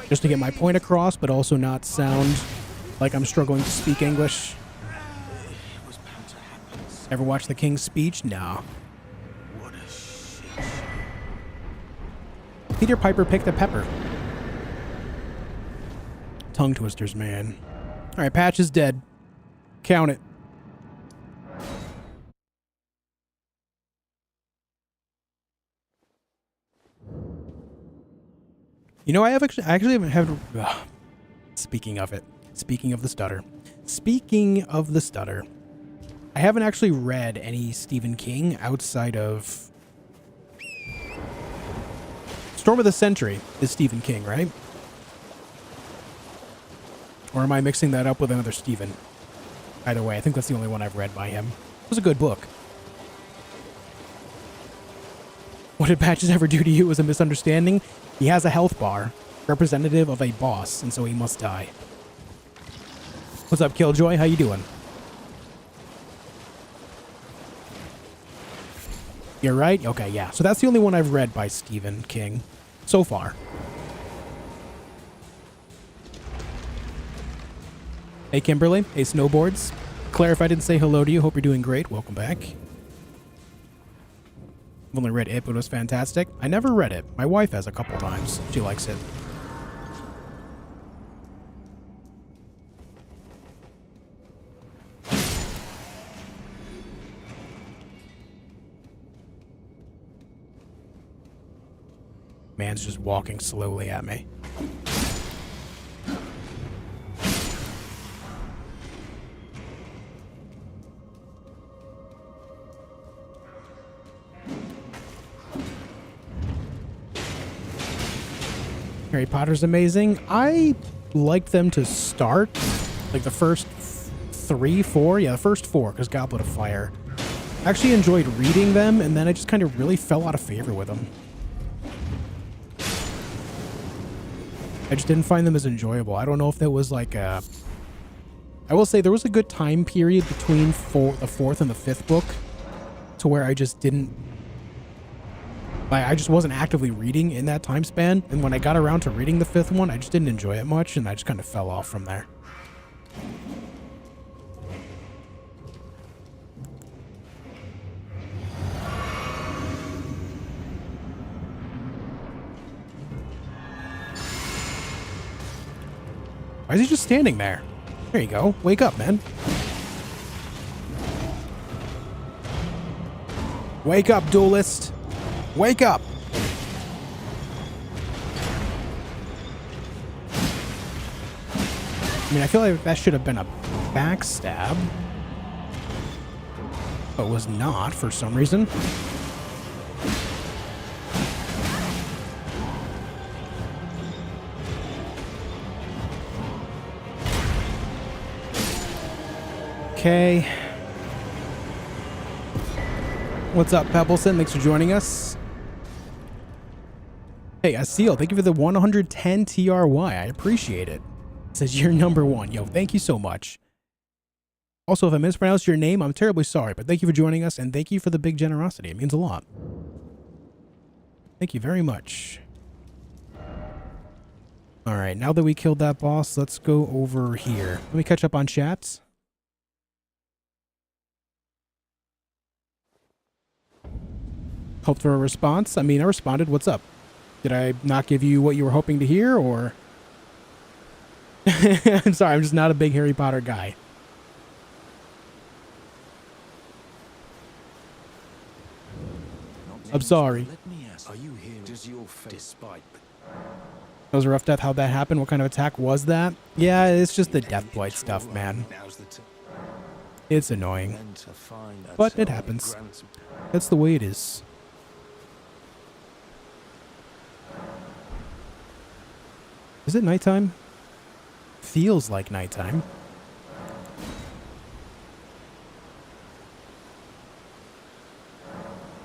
Just to get my point across, but also not sound like I'm struggling to speak English. Ever watch The King's Speech? No. What a shit show. Peter Piper picked a pepper. Tongue twisters, man. Alright, Patch is dead. Count it. You know, I actually haven't had... Speaking of it. Speaking of the stutter. Speaking of the stutter. I haven't actually read any Stephen King outside of... Storm of the Century is Stephen King, right? Or am I mixing that up with another Stephen? Either way, I think that's the only one I've read by him. It was a good book. What did Patches ever do to you was a misunderstanding. He has a health bar, representative of a boss, and so he must die. What's up, Killjoy? How you doing? You're right? Okay, yeah. So that's the only one I've read by Stephen King so far. Hey, Kimberly. Hey, Snowboards. Claire, if I didn't say hello to you, hope you're doing great. Welcome back. I've only read it, but it was fantastic. I never read it. My wife has a couple times. She likes it. Man's just walking slowly at me. Harry Potter's amazing. I liked them to start, like the first 3, 4. Yeah, the first 4, because Goblet of Fire. I actually enjoyed reading them, and then I just kind of really fell out of favor with them. I just didn't find them as enjoyable. I don't know if that was like a... I will say there was a good time period between the 4th and the 5th book to where I just didn't... I just wasn't actively reading in that time span, and when I got around to reading the 5th one, I just didn't enjoy it much, and I just kind of fell off from there. Why is he just standing there? There you go. Wake up, man. Wake up, duelist. Wake up! I mean, I feel like that should have been a backstab. But was not for some reason. Okay. What's up, Pebbleson? Thanks for joining us. Hey, Asil, thank you for the 110 TRY. I appreciate it. It says you're number 1. Yo, thank you so much. Also, if I mispronounced your name, I'm terribly sorry, but thank you for joining us, and thank you for the big generosity. It means a lot. Thank you very much. Alright, now that we killed that boss, let's go over here. Let me catch up on chats. Hope for a response. I mean, I responded. What's up? Did I not give you what you were hoping to hear, or... I'm sorry, I'm just not a big Harry Potter guy. I'm sorry. Let me ask, are you here? Does your despite? That was a rough death. How'd that happen? What kind of attack was that? Yeah, it's just the death blight stuff, man. It's annoying. But it happens. That's the way it is. Is it nighttime? Feels like nighttime.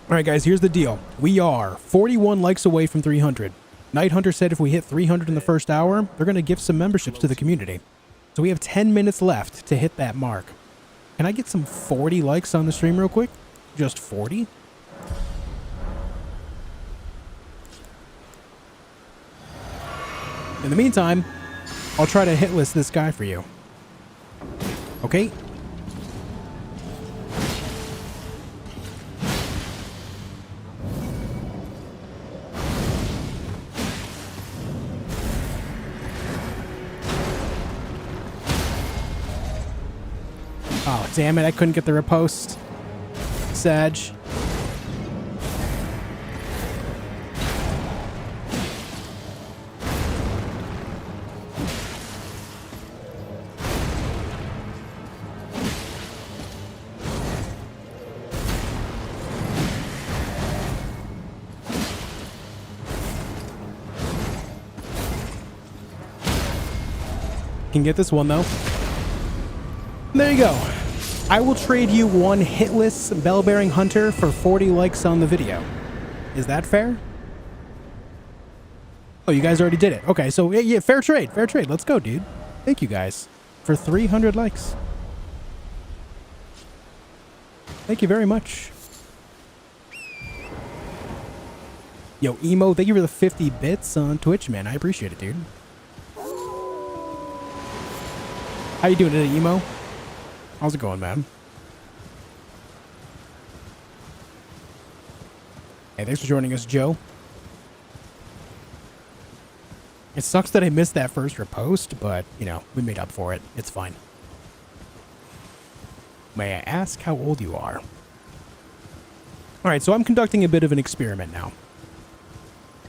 Alright guys, here's the deal. We are 41 likes away from 300. Night Hunter said if we hit 300 in the first hour, they're going to give some memberships to the community. So we have 10 minutes left to hit that mark. Can I get some 40 likes on the stream real quick? just 40? In the meantime, I'll try to hit list this guy for you. Okay? Oh, damn it, I couldn't get the riposte. Sag. Can get this one though. There you go. I will trade you one hitless bell-bearing hunter for 40 likes on the video. Is that fair? Oh, you guys already did it. Okay, so yeah, fair trade. Fair trade. Let's go, dude. Thank you guys for 300 likes. Thank you very much. Yo, Emo, thank you for the 50 bits on Twitch, man. I appreciate it, dude. How you doing today, Emo? How's it going, man? Hey, thanks for joining us, Joe. It sucks that I missed that first riposte, but, you know, we made up for it. It's fine. May I ask how old you are? Alright, so I'm conducting a bit of an experiment now.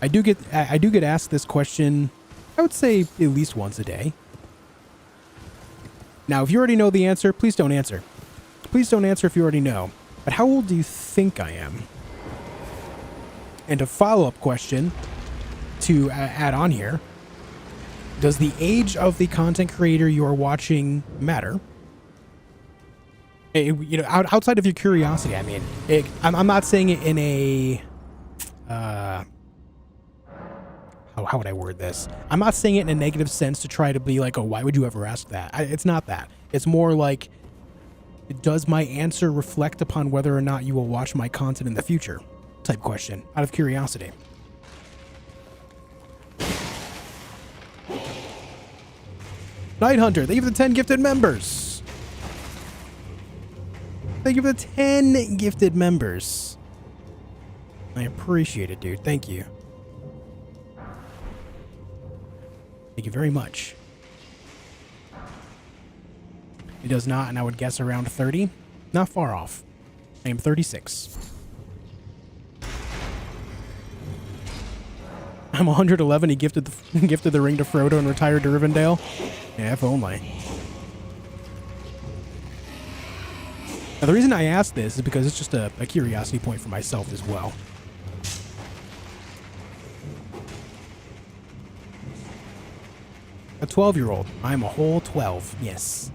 I do get asked this question, I would say, at least once a day. Now, if you already know the answer, please don't answer. Please don't answer if you already know. But how old do you think I am? And a follow-up question to add on here. Does the age of the content creator you are watching matter? You know, outside of your curiosity, I mean. I'm not saying it in a... how would I word this? I'm not saying it in a negative sense to try to be like, oh, why would you ever ask that? It's not that. It's more like, does my answer reflect upon whether or not you will watch my content in the future? Type question, out of curiosity. Night Hunter, thank you for the 10 gifted members. Thank you for the 10 gifted members. I appreciate it, dude. Thank you. Thank you very much. It does not, and I would guess around 30. Not far off. I am 36. I'm 111. He gifted the ring to Frodo and retired to Rivendell. Yeah, if only. Now, the reason I asked this is because it's just a curiosity point for myself as well. A 12-year-old. I'm a whole 12. Yes.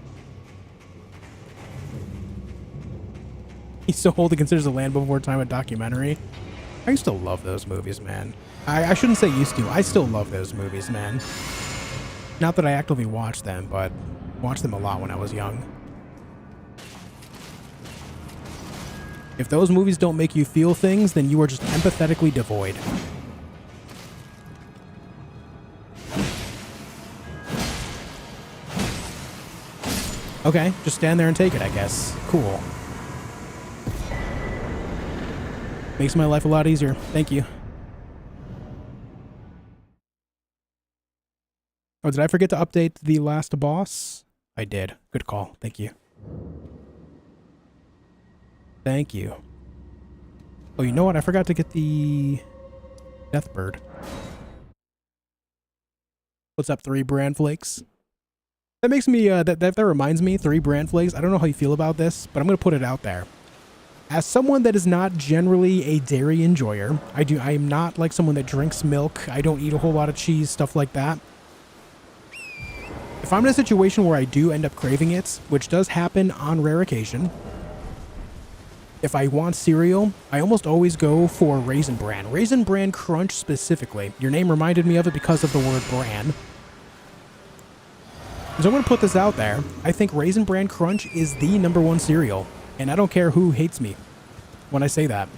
He's so old he considers The Land Before Time a documentary. I used to love those movies, man. I shouldn't say used to. I still love those movies, man. Not that I actively watch them, but watched them a lot when I was young. If those movies don't make you feel things, then you are just empathetically devoid. Okay, just stand there and take it, I guess. Cool. Makes my life a lot easier. Thank you. Oh, did I forget to update the last boss? I did. Good call. Thank you. Thank you. Oh, you know what? I forgot to get the Deathbird. What's up, 3 bran flakes? That makes me, that reminds me, 3 bran flakes. I don't know how you feel about this, but I'm going to put it out there. As someone that is not generally a dairy enjoyer, I am not like someone that drinks milk. I don't eat a whole lot of cheese, stuff like that. If I'm in a situation where I do end up craving it, which does happen on rare occasion, if I want cereal, I almost always go for Raisin Bran. Raisin Bran Crunch specifically. Your name reminded me of it because of the word bran. So I'm going to put this out there. I think Raisin Bran Crunch is the #1 cereal. And I don't care who hates me. when I say that.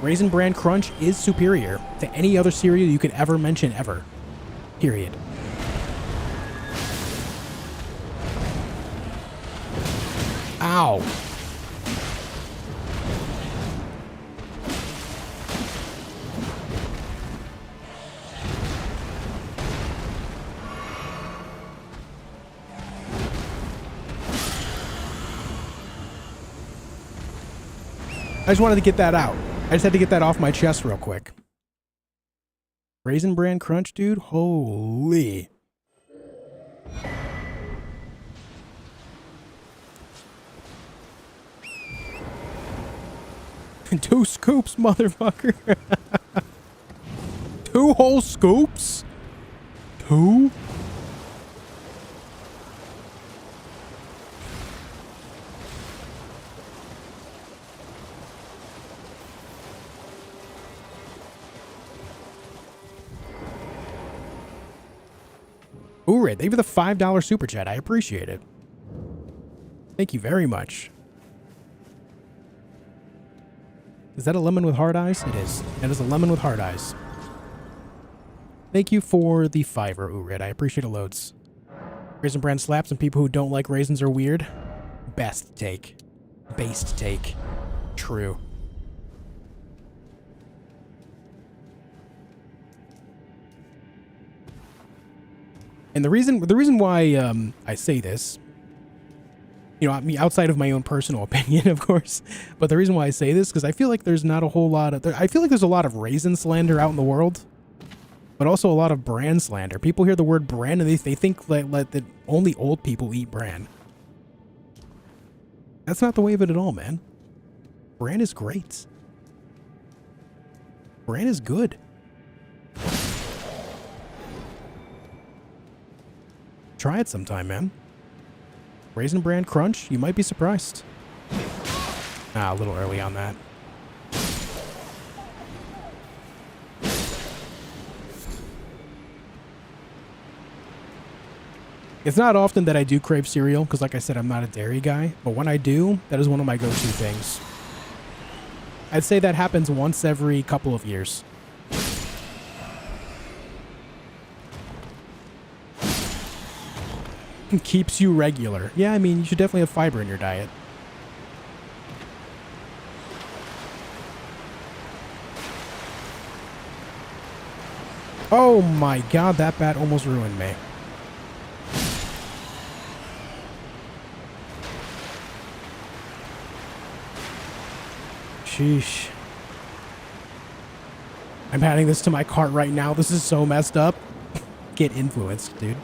Raisin Bran Crunch is superior to any other cereal you could ever mention ever. Period. Ow. I just wanted to get that out. I just had to get that off my chest real quick. Raisin Bran Crunch, dude? Holy. Two scoops, motherfucker. 2 whole scoops? 2? Ooh, thank you for the $5 super chat. I appreciate it. Thank you very much. Is that a lemon with hard eyes? It is. That is a lemon with hard eyes. Thank you for the $5, Urid. I appreciate it loads. Raisin Bran slaps and people who don't like raisins are weird. Best take. Based take. True. And the reason why I say this, you know, I mean, outside of my own personal opinion, of course, but the reason why I say this, because I feel like there's not a whole lot of, I feel like there's a lot of raisin slander out in the world, but also a lot of bran slander. People hear the word bran and they think that only old people eat bran. That's not the way of it at all, man. Bran is great. Bran is good. Try it sometime, man. Raisin Bran Crunch, you might be surprised. Ah, a little early on that. It's not often that I do crave cereal, because like I said, I'm not a dairy guy. But when I do, that is one of my go-to things. I'd say that happens once every couple of years. Keeps you regular. Yeah, I mean, you should definitely have fiber in your diet. Oh my god, that bat almost ruined me. Sheesh. I'm adding this to my cart right now. This is so messed up. Get influenced, dude.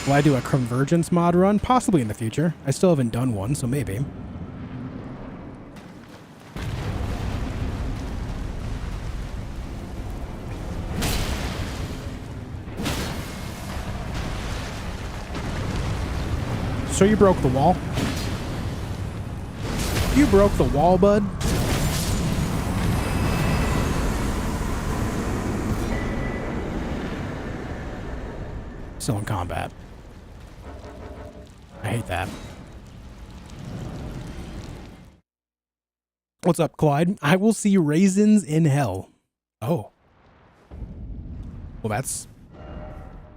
Will I do a convergence mod run? Possibly in the future. I still haven't done one, so maybe. So you broke the wall? You broke the wall, bud? Still in combat. I hate that. What's up, Clyde? I will see raisins in hell. Oh. Well, that's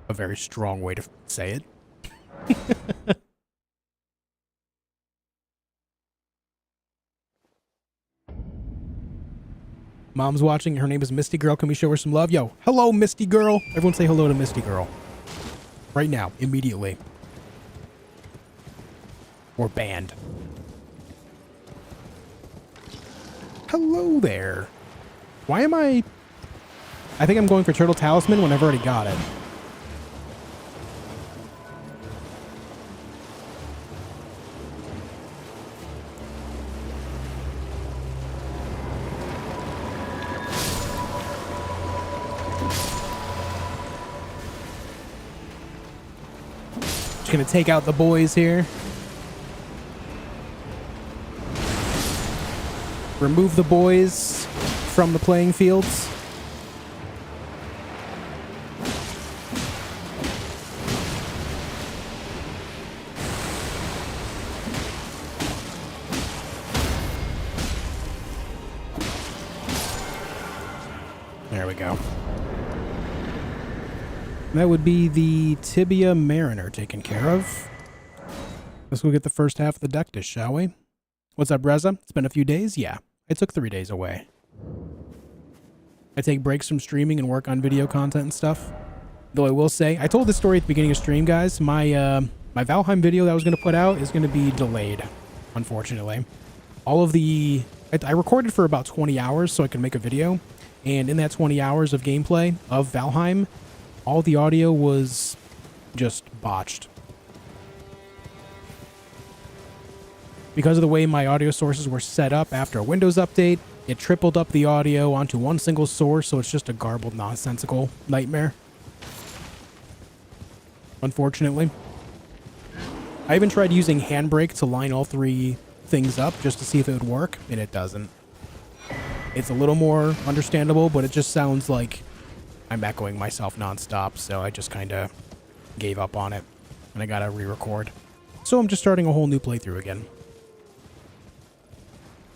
a very strong way to say it. Mom's watching. Her name is Misty Girl. Can we show her some love? Yo, hello, Misty Girl. Everyone say hello to Misty Girl. Right now, immediately. Or banned. Hello there. Why am I think I'm going for Turtle Talisman when I've already got it. Just gonna take out the boys here. Remove the boys from the playing fields. There we go. That would be the Tibia Mariner taken care of. Let's go get the first half of the deck dish, shall we? What's up, Reza? It's been a few days? Yeah, I took 3 days away. I take breaks from streaming and work on video content and stuff. Though I will say, I told this story at the beginning of stream, guys. My my Valheim video that I was going to put out is going to be delayed, unfortunately. All of the... I recorded for about 20 hours so I could make a video. And in that 20 hours of gameplay of Valheim, all the audio was just botched. Because of the way my audio sources were set up after a Windows update, it tripled up the audio onto one single source, so it's just a garbled, nonsensical nightmare. Unfortunately. I even tried using Handbrake to line all 3 things up just to see if it would work, and it doesn't. It's a little more understandable, but it just sounds like I'm echoing myself nonstop, so I just kind of gave up on it, and I gotta re-record. So I'm just starting a whole new playthrough again.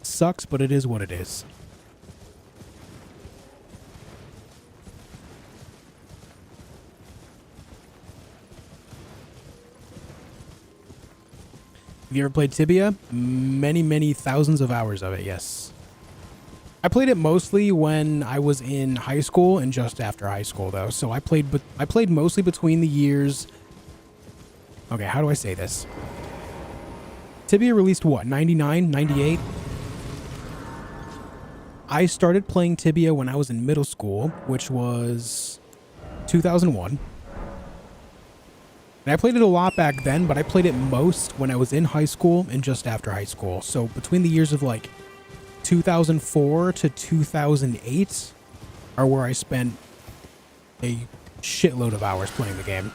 Sucks, but it is what it is. Have you ever played Tibia? Many, many thousands of hours of it, yes. I played it mostly when I was in high school and just after high school, though. So I played mostly between the years... Okay, how do I say this? Tibia released what, 99, 98? I started playing Tibia when I was in middle school, which was 2001. And I played it a lot back then, but I played it most when I was in high school and just after high school. So between the years of like 2004 to 2008 are where I spent a shitload of hours playing the game.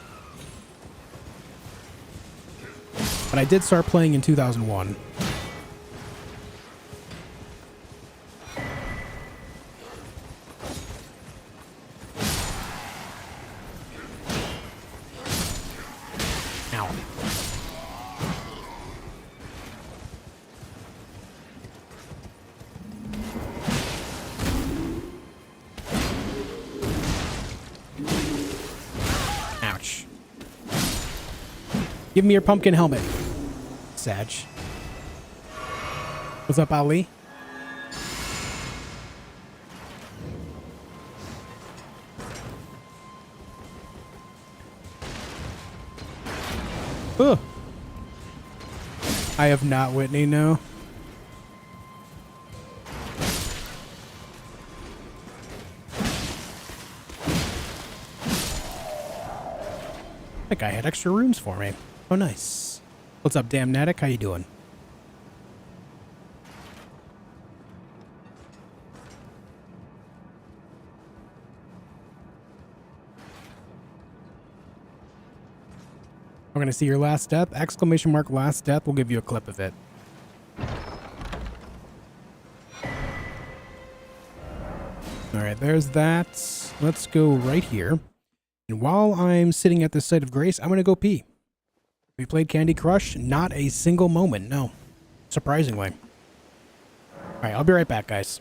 But I did start playing in 2001. Ow. Ouch. Give me your pumpkin helmet, Sag. What's up, Ali? Ugh. I have not, Whitney, no. That guy had extra rooms for me. Oh, nice. What's up, Damnatic? How you doing? We're going to see your last death. Exclamation mark last death. We'll give you a clip of it. All right, there's that. Let's go right here. And while I'm sitting at this site of grace, I'm going to go pee. We played Candy Crush. Not a single moment, no. Surprisingly. All right, I'll be right back, guys.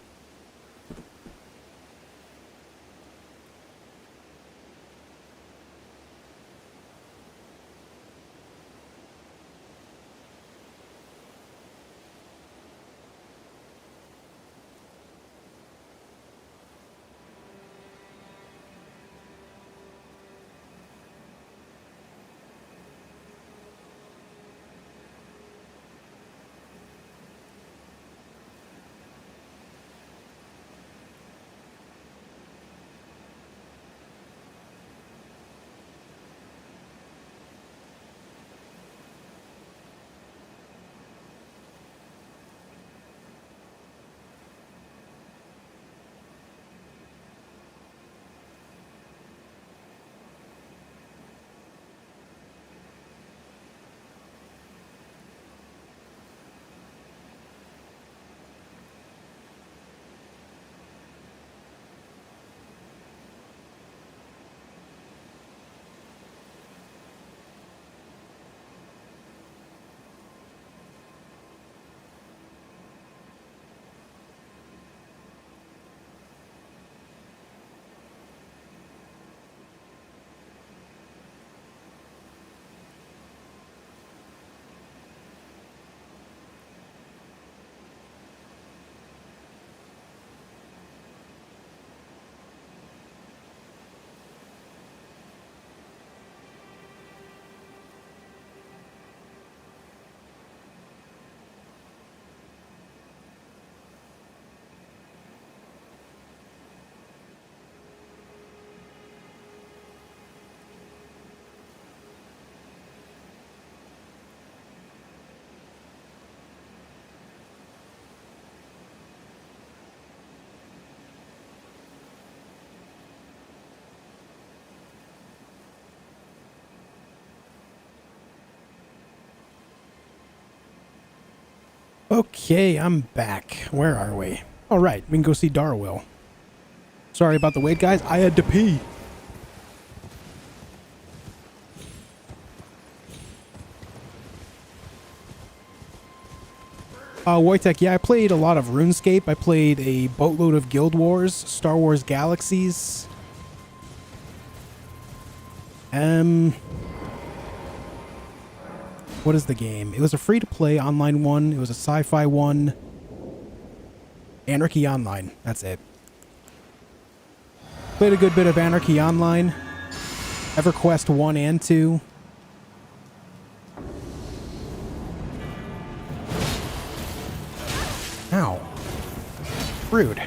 Okay, I'm back. Where are we? All right, we can go see Darwill. Sorry about the wait, guys. I had to pee. Wojtek, yeah, I played a lot of RuneScape. I played a boatload of Guild Wars, Star Wars Galaxies. What is the game? It was a free-to-play online one. It was a sci-fi one. Anarchy Online. That's it. Played a good bit of Anarchy Online. EverQuest 1 and 2. Ow. Rude.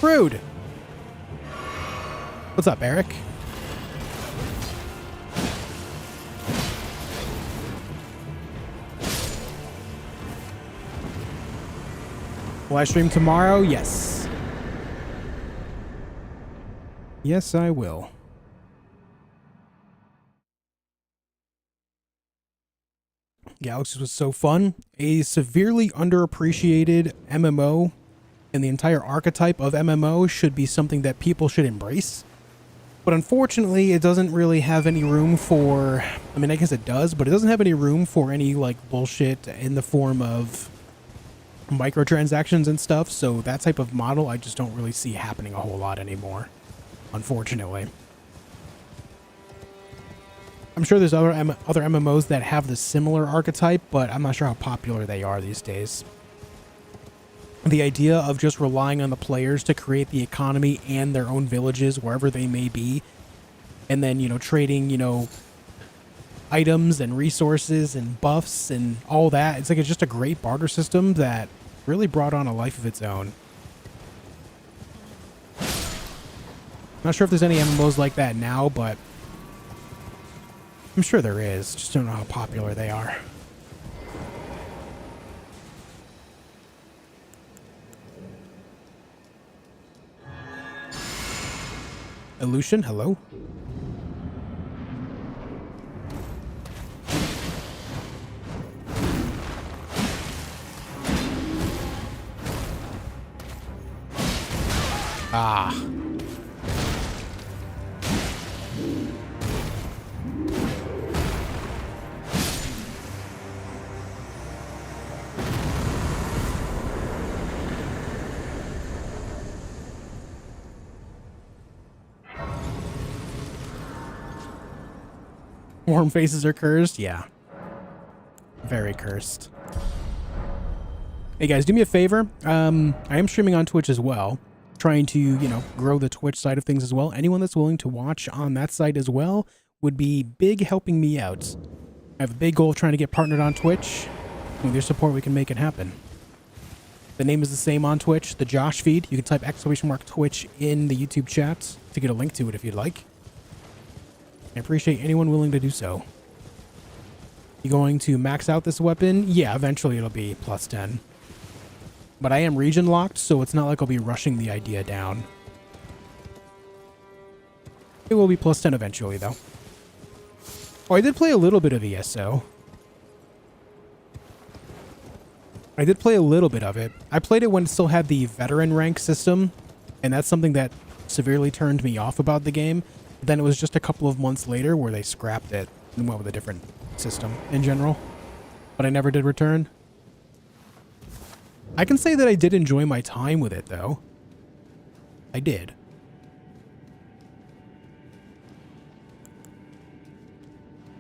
Rude! What's up, Eric? Will I stream tomorrow? Yes. Yes, I will. Galaxies was so fun. A severely underappreciated MMO, and the entire archetype of MMO should be something that people should embrace. But unfortunately, it doesn't really have any room for... I mean, I guess it does, but it doesn't have any room for any, like, bullshit in the form of microtransactions and stuff. So that type of model, I just don't really see happening a whole lot anymore, unfortunately. I'm sure there's other MMOs that have the similar archetype, but I'm not sure how popular they are these days. The idea of just relying on the players to create the economy and their own villages wherever they may be, and then, you know, trading, you know, items and resources and buffs and all that. It's like it's just a great barter system that really brought on a life of its own. Not sure if there's any MMOs like that now, but I'm sure there is. Just don't know how popular they are. Illusion, hello? Ah. Warm faces are cursed? Yeah. Very cursed. Hey guys, do me a favor. I am streaming on Twitch as well. Trying to, you know, grow the Twitch side of things as well. Anyone that's willing to watch on that side as well would be big helping me out. I have a big goal of trying to get partnered on Twitch. With your support, we can make it happen. The name is the same on Twitch, theJOSHfeed. You can type !Twitch in the YouTube chat to get a link to it if you'd like. I appreciate anyone willing to do so. You going to max out this weapon? Yeah, eventually it'll be plus 10. But I am region locked, so it's not like I'll be rushing the idea down. It will be plus 10 eventually, though. Oh, I did play a little bit of ESO. I did play a little bit of it. I played it when it still had the veteran rank system, and that's something that severely turned me off about the game. Then it was just a couple of months later where they scrapped it and went with a different system in general. But I never did return. I can say that I did enjoy my time with it, though. I did.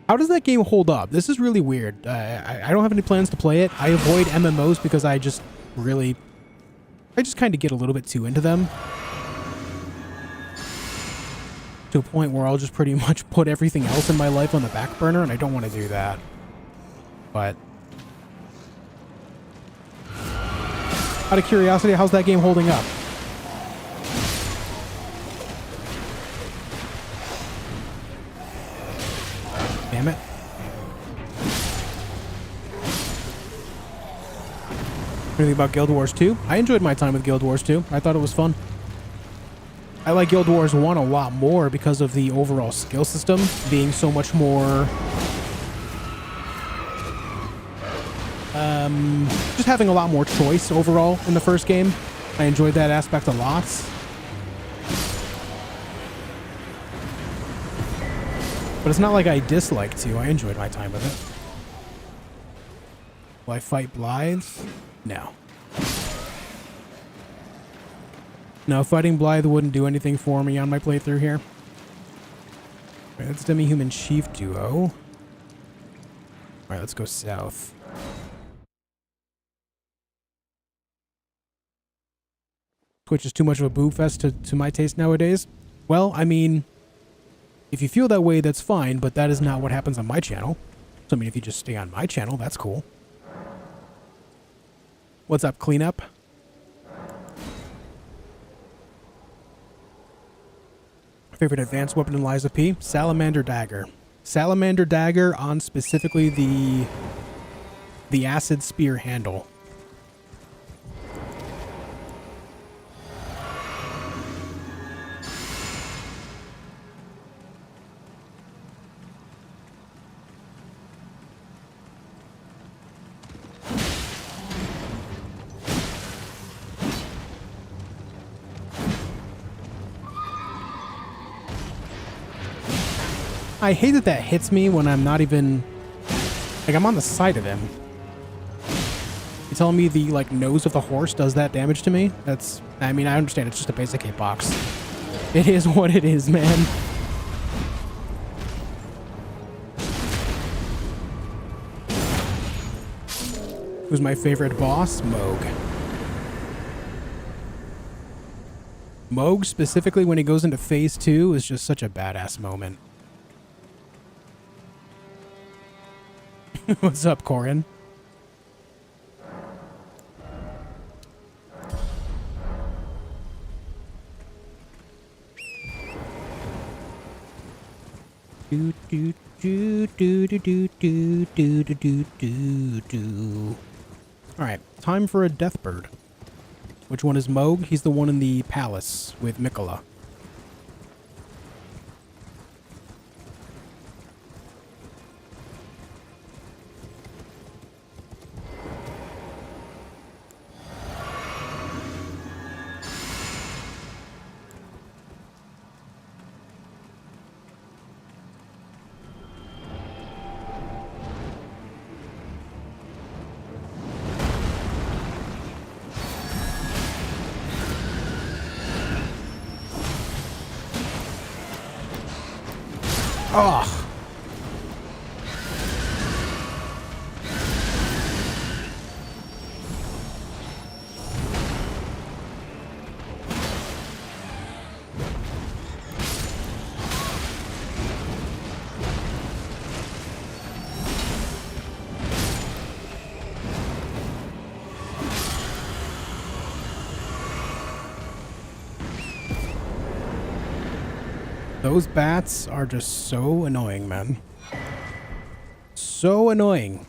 How does that game hold up? This is really weird. I don't have any plans to play it. I avoid MMOs because I just kind of get a little bit too into them. To a point where I'll just pretty much put everything else in my life on the back burner, and I don't want to do that. But out of curiosity, how's that game holding up? Damn it. Anything about Guild Wars 2? I enjoyed my time with Guild Wars 2. I thought it was fun. I like Guild Wars 1 a lot more because of the overall skill system being so much more just having a lot more choice overall in the first game. I enjoyed that aspect a lot. But it's not like I dislike to. I enjoyed my time with it. Will I fight Blythe? No. No, fighting Blythe wouldn't do anything for me on my playthrough here. Alright, that's Demi-Human Chief Duo. Alright, let's go south. Twitch is too much of a boob fest to my taste nowadays. Well, I mean, if you feel that way, that's fine, but that is not what happens on my channel. So, I mean, if you just stay on my channel, that's cool. What's up, cleanup? Favorite advanced weapon in Lies of P? Salamander Dagger. Salamander Dagger on specifically the acid spear handle. I hate that that hits me when I'm not even... Like, I'm on the side of him. You telling me the, like, nose of the horse does that damage to me? That's... I mean, I understand it's just a basic hitbox. It is what it is, man. Who's my favorite boss? Moog. Moog, specifically when he goes into phase 2, is just such a badass moment. What's up, Corin? Do do do do do do do do do do do. All right, time for a Deathbird. Which one is Moog? He's the one in the palace with Mikola. Oh. Those bats are just so annoying, man. So annoying.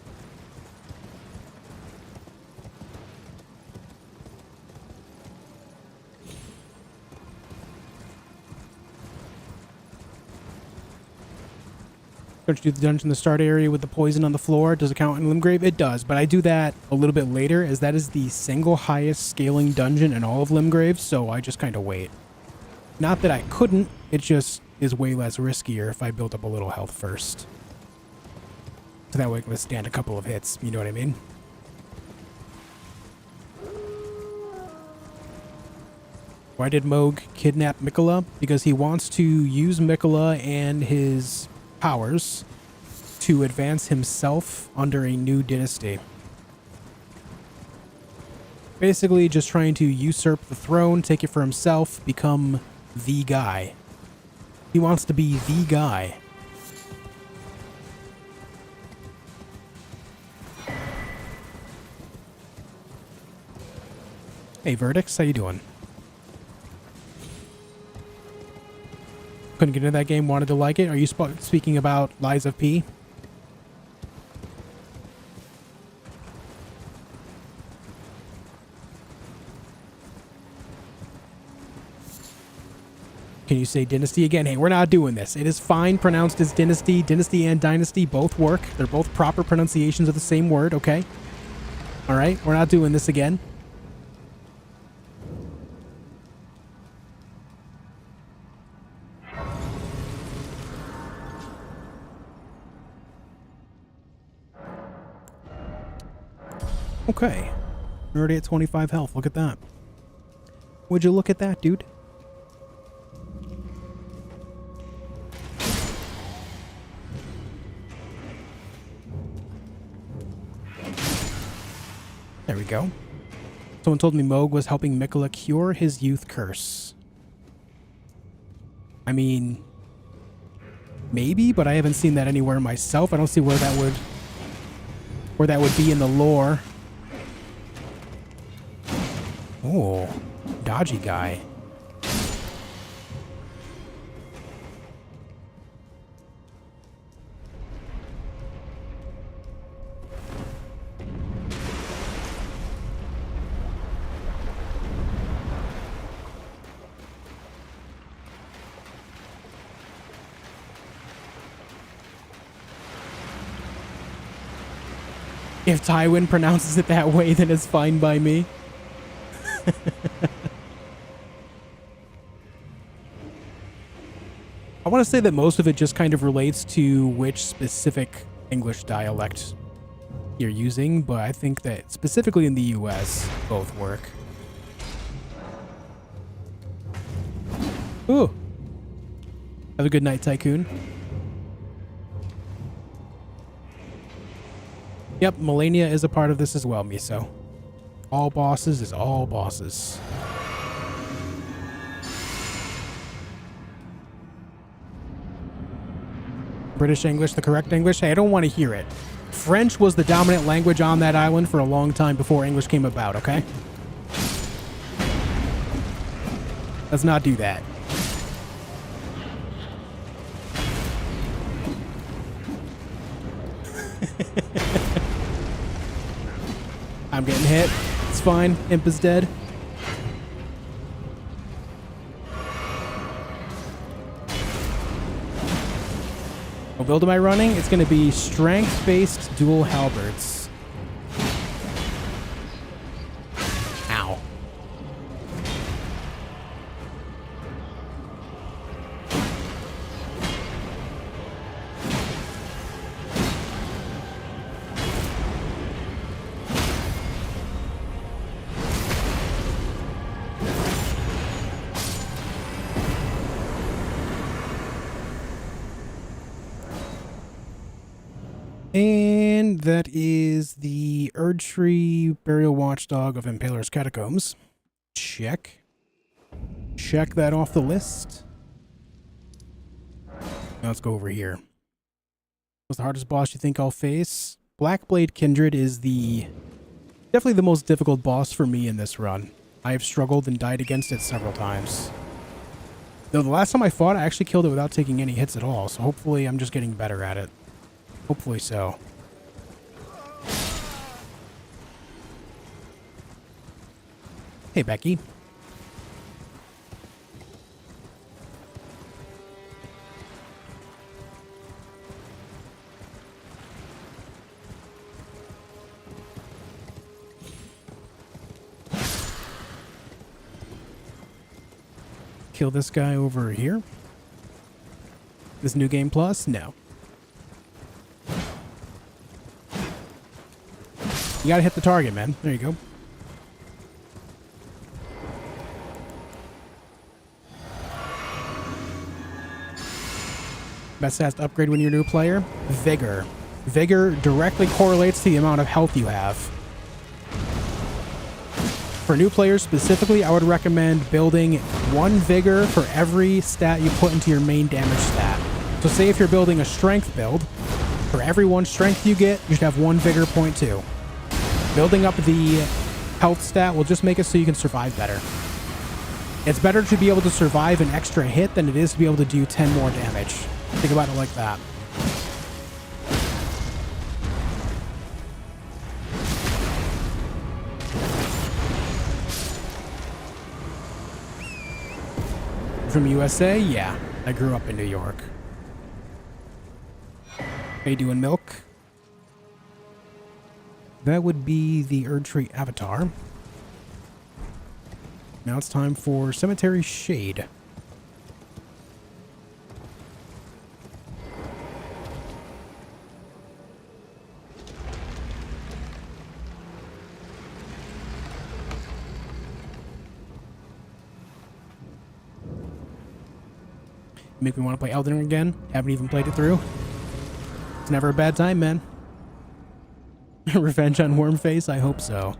Don't you do the dungeon in the start area with the poison on the floor? Does it count in Limgrave? It does, but I do that a little bit later, as that is the single highest scaling dungeon in all of Limgrave, so I just kind of wait. Not that I couldn't, it just is way less riskier if I build up a little health first. So that way I can withstand a couple of hits, you know what I mean? Why did Moog kidnap Mikola? Because he wants to use Mikola and his powers to advance himself under a new dynasty. Basically just trying to usurp the throne, take it for himself, become the guy. He wants to be the guy. Hey, Verdicts, how you doing? Couldn't get into that game, wanted to like it. Are you speaking about Lies of P? Can you say Dynasty again? Hey, we're not doing this. It is fine pronounced as Dynasty. Dynasty and Dynasty both work. They're both proper pronunciations of the same word, okay? All right, we're not doing this again. Okay. Already at 25 health. Look at that. Would you look at that, dude? There we go. Someone told me Moog was helping Mikola cure his youth curse. I mean, maybe, but I haven't seen that anywhere myself. I don't see where that would be in the lore. Oh, dodgy guy. If Tywin pronounces it that way, then it's fine by me. I want to say that most of it just kind of relates to which specific English dialect you're using, but I think that specifically in the US, both work. Ooh. Have a good night, Tycoon. Yep, Melania is a part of this as well, Miso. All bosses is all bosses. British English, the correct English? Hey, I don't want to hear it. French was the dominant language on that island for a long time before English came about, okay? Let's not do that. I'm getting hit. It's fine. Imp is dead. What build am I running? It's going to be strength-based dual halberds. Ow. And that is the Erdtree Burial Watchdog of Impaler's Catacombs. Check. Check that off the list. Now let's go over here. What's the hardest boss you think I'll face? Blackblade Kindred is definitely the most difficult boss for me in this run. I have struggled and died against it several times. Though the last time I fought, I actually killed it without taking any hits at all, so hopefully I'm just getting better at it. Hopefully so. Hey, Becky. Kill this guy over here. This New Game Plus? No. You gotta hit the target, man. There you go. Best stats to upgrade when you're a new player? Vigor. Vigor directly correlates to the amount of health you have. For new players specifically, I would recommend building 1 Vigor for every stat you put into your main damage stat. So say if you're building a strength build, for every 1 strength you get, you should have 1 Vigor point 2. Building up the health stat will just make it so you can survive better. It's better to be able to survive an extra hit than it is to be able to do 10 more damage. Think about it like that. From USA? Yeah. I grew up in New York. How you doing, Milk? That would be the Erdtree Avatar. Now it's time for Cemetery Shade. Make me want to play Elden Ring again. Haven't even played it through. It's never a bad time, man. Revenge on Wormface? I hope so.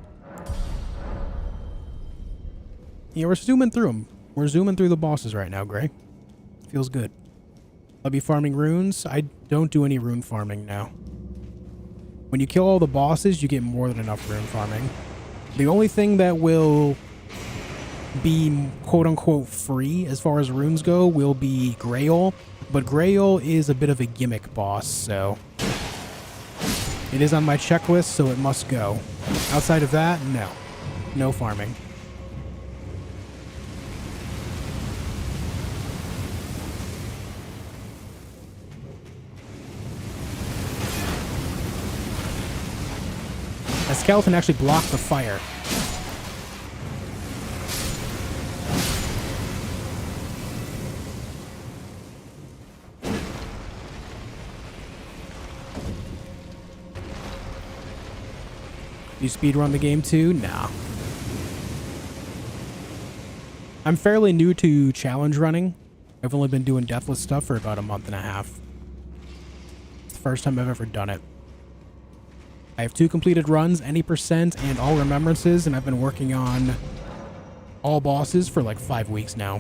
Yeah, we're zooming through them. We're zooming through the bosses right now, Gray. Feels good. I'll be farming runes. I don't do any rune farming now. When you kill all the bosses, you get more than enough rune farming. The only thing that will be quote-unquote free as far as runes go will be Grail, but Grail is a bit of a gimmick boss, so it is on my checklist, so it must go. Outside of that, no. No farming. A skeleton actually blocked the fire. You speedrun the game too? Nah. I'm fairly new to challenge running. I've only been doing Deathless stuff for about a month and a half. It's the first time I've ever done it. I have 2 completed runs, any percent, and All Remembrances, and I've been working on all bosses for like 5 weeks now.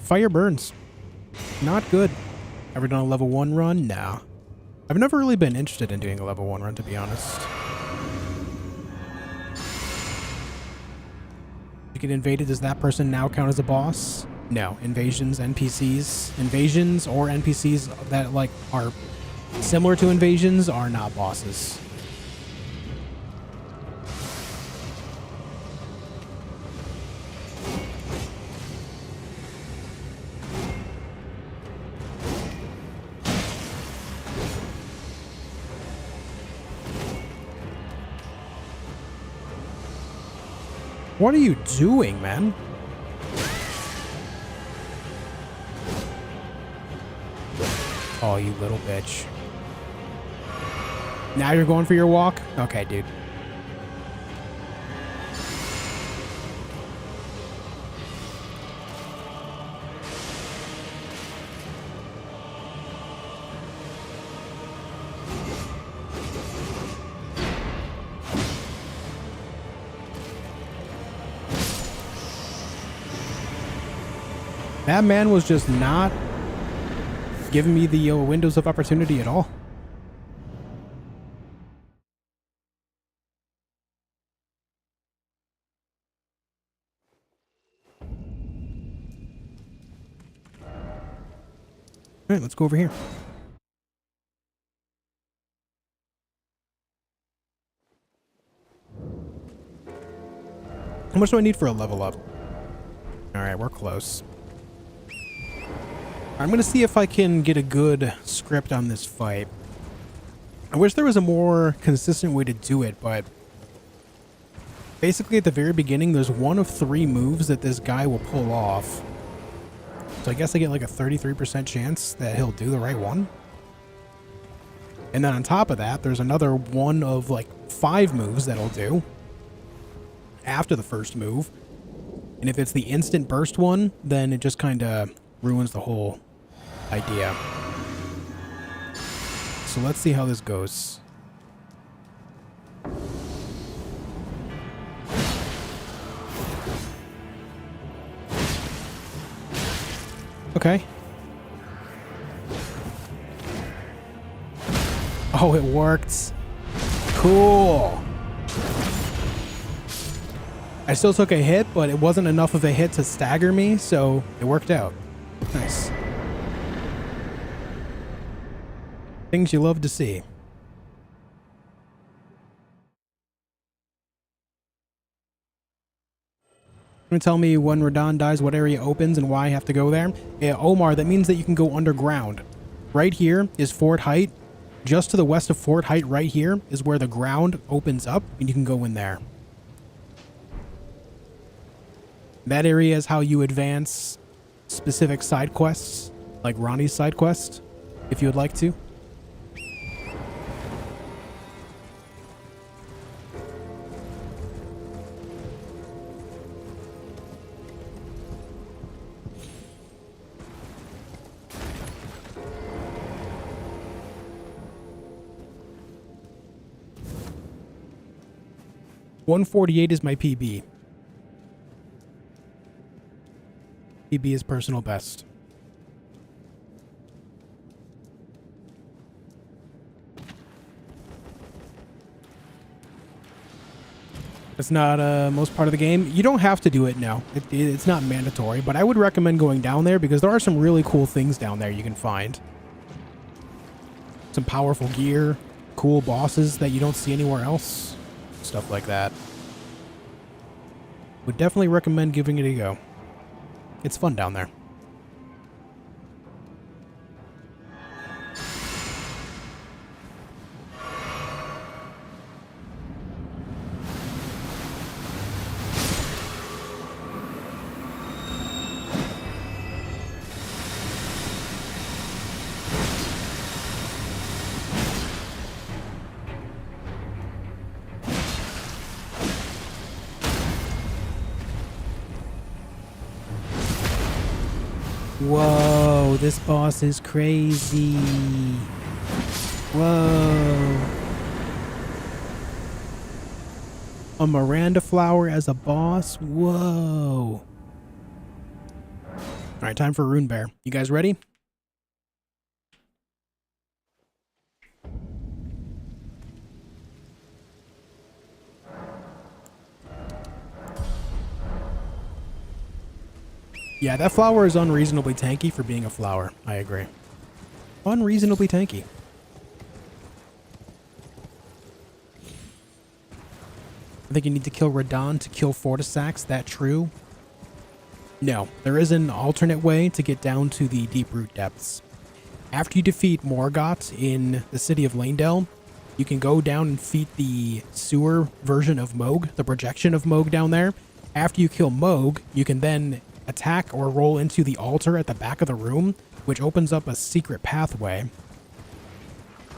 Fire burns. Not good. Ever done a level 1 run? No. I've never really been interested in doing a level 1 run, to be honest. You get invaded, does that person now count as a boss? No. Invasions, NPCs. Invasions or NPCs that like are similar to invasions are not bosses. What are you doing, man? Oh, you little bitch. Now you're going for your walk? Okay, dude. That man was just not giving me the windows of opportunity at all. All right, let's go over here. How much do I need for a level up? All right, we're close. I'm going to see if I can get a good script on this fight. I wish there was a more consistent way to do it, but basically at the very beginning, there's 1 of 3 moves that this guy will pull off. So I guess I get like a 33% chance that he'll do the right one. And then on top of that, there's another 1 of like 5 moves that he'll do after the first move. And if it's the instant burst one, then it just kind of ruins the whole idea. So let's see how this goes. Okay. Oh, it worked. Cool. I still took a hit, but it wasn't enough of a hit to stagger me, so it worked out. Nice. Things you love to see. Gonna tell me when Radon dies, what area opens and why I have to go there? Yeah, Omar, that means that you can go underground. Right here is Fort Height. Just to the west of Fort Height right here is where the ground opens up and you can go in there. That area is how you advance specific side quests, like Ronnie's side quest, if you would like to. .148 is my PB. PB is personal best. It's not most part of the game. You don't have to do it now. It's not mandatory, but I would recommend going down there because there are some really cool things down there you can find. Some powerful gear, cool bosses that you don't see anywhere else. Stuff like that. Would definitely recommend giving it a go. It's fun down there. Whoa, this boss is crazy. Whoa. A Miranda flower as a boss? Whoa. Alright, time for Rune Bear. You guys ready? Yeah, that flower is unreasonably tanky for being a flower. I agree. Unreasonably tanky. I think you need to kill Radon to kill Fortisax. That true? No, there is an alternate way to get down to the deep root depths. After you defeat Morgott in the city of Lanedale, you can go down and defeat the sewer version of Moog, the projection of Moog down there. After you kill Moog, you can then attack or roll into the altar at the back of the room, which opens up a secret pathway.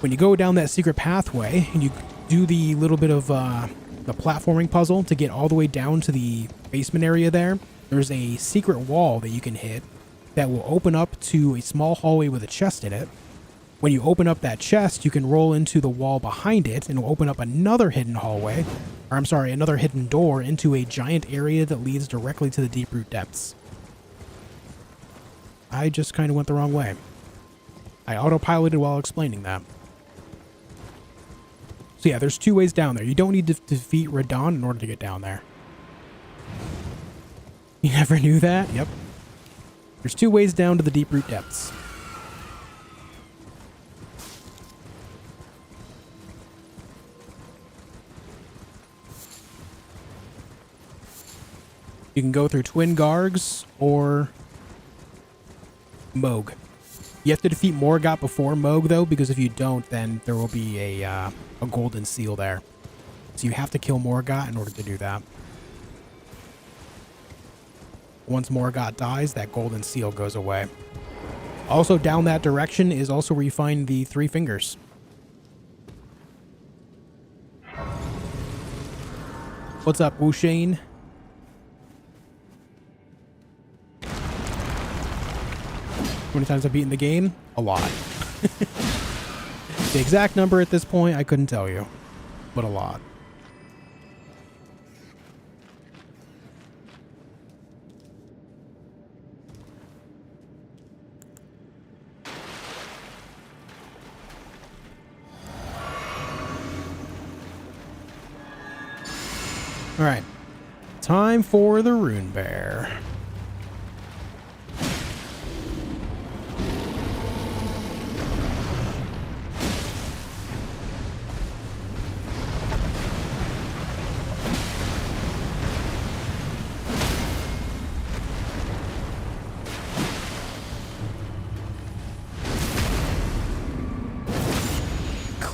When you go down that secret pathway and you do the little bit of the platforming puzzle to get all the way down to the basement area there, there's a secret wall that you can hit that will open up to a small hallway with a chest in it. When you open up that chest, you can roll into the wall behind it and it'll open up another hidden hallway, or I'm sorry, another hidden door into a giant area that leads directly to the deep root depths. I just kind of went the wrong way. I autopiloted while explaining that. So yeah, there's two ways down there. You don't need to defeat Radon in order to get down there. You never knew that? Yep. There's two ways down to the deep root depths. You can go through Twin Gargs or Moog. You have to defeat Morgott before Moog, though, because if you don't, then there will be a golden seal there. So you have to kill Morgott in order to do that. Once Morgott dies, that golden seal goes away. Also, down that direction is also where you find the three fingers. What's up, Wu Shane? How many times I've beaten the game? A lot. The exact number at this point, I couldn't tell you, but a lot. All right, time for the Rune Bear.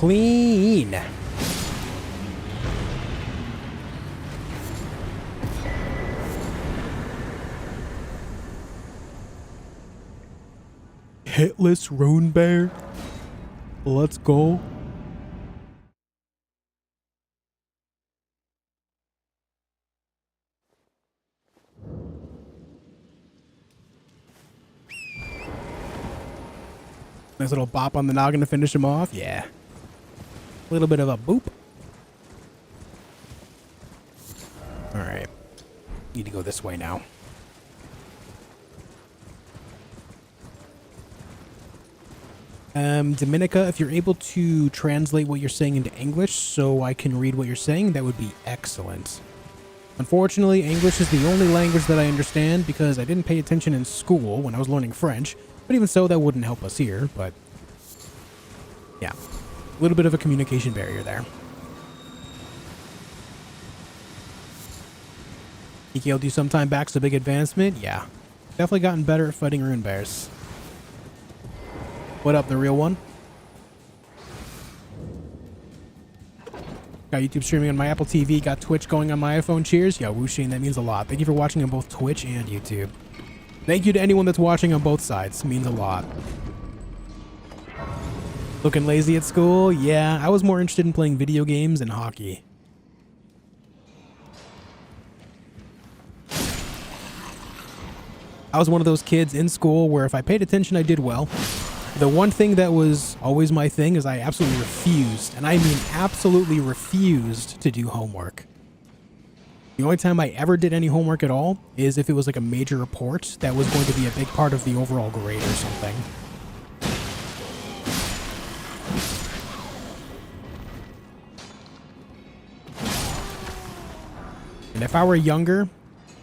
clean. Hitless Rune Bear. Let's go. Nice little bop on the noggin to finish him off. Yeah. A little bit of a boop. All right. Need to go this way now. Dominica, if you're able to translate what you're saying into English so I can read what you're saying, that would be excellent. Unfortunately, English is the only language that I understand because I didn't pay attention in school when I was learning French. But even so, that wouldn't help us here, but yeah, a little bit of a communication barrier there. EKLD sometime back's a big advancement. Yeah, definitely gotten better at fighting rune bears. What up, the real one? Got YouTube streaming on my Apple TV, got Twitch going on my iPhone. Cheers. Yeah, Wuxing, that means a lot. Thank you for watching on both Twitch and YouTube. Thank you to anyone that's watching on both sides. It means a lot. Looking lazy at school? Yeah, I was more interested in playing video games and hockey. I was one of those kids in school where if I paid attention, I did well. The one thing that was always my thing is I absolutely refused, and I mean absolutely refused to do homework. The only time I ever did any homework at all is if it was like a major report that was going to be a big part of the overall grade or something. And if I were younger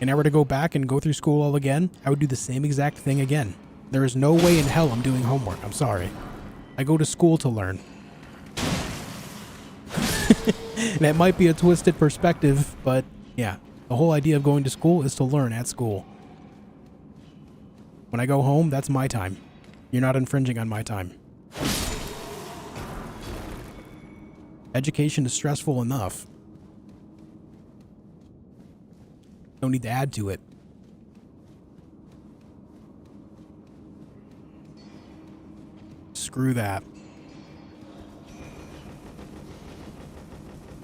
and I were to go back and go through school all again, I would do the same exact thing again. There is no way in hell I'm doing homework. I'm sorry. I go to school to learn. That might be a twisted perspective, but yeah, the whole idea of going to school is to learn at school. When I go home, that's my time. You're not infringing on my time. Education is stressful enough. No need to add to it. Screw that.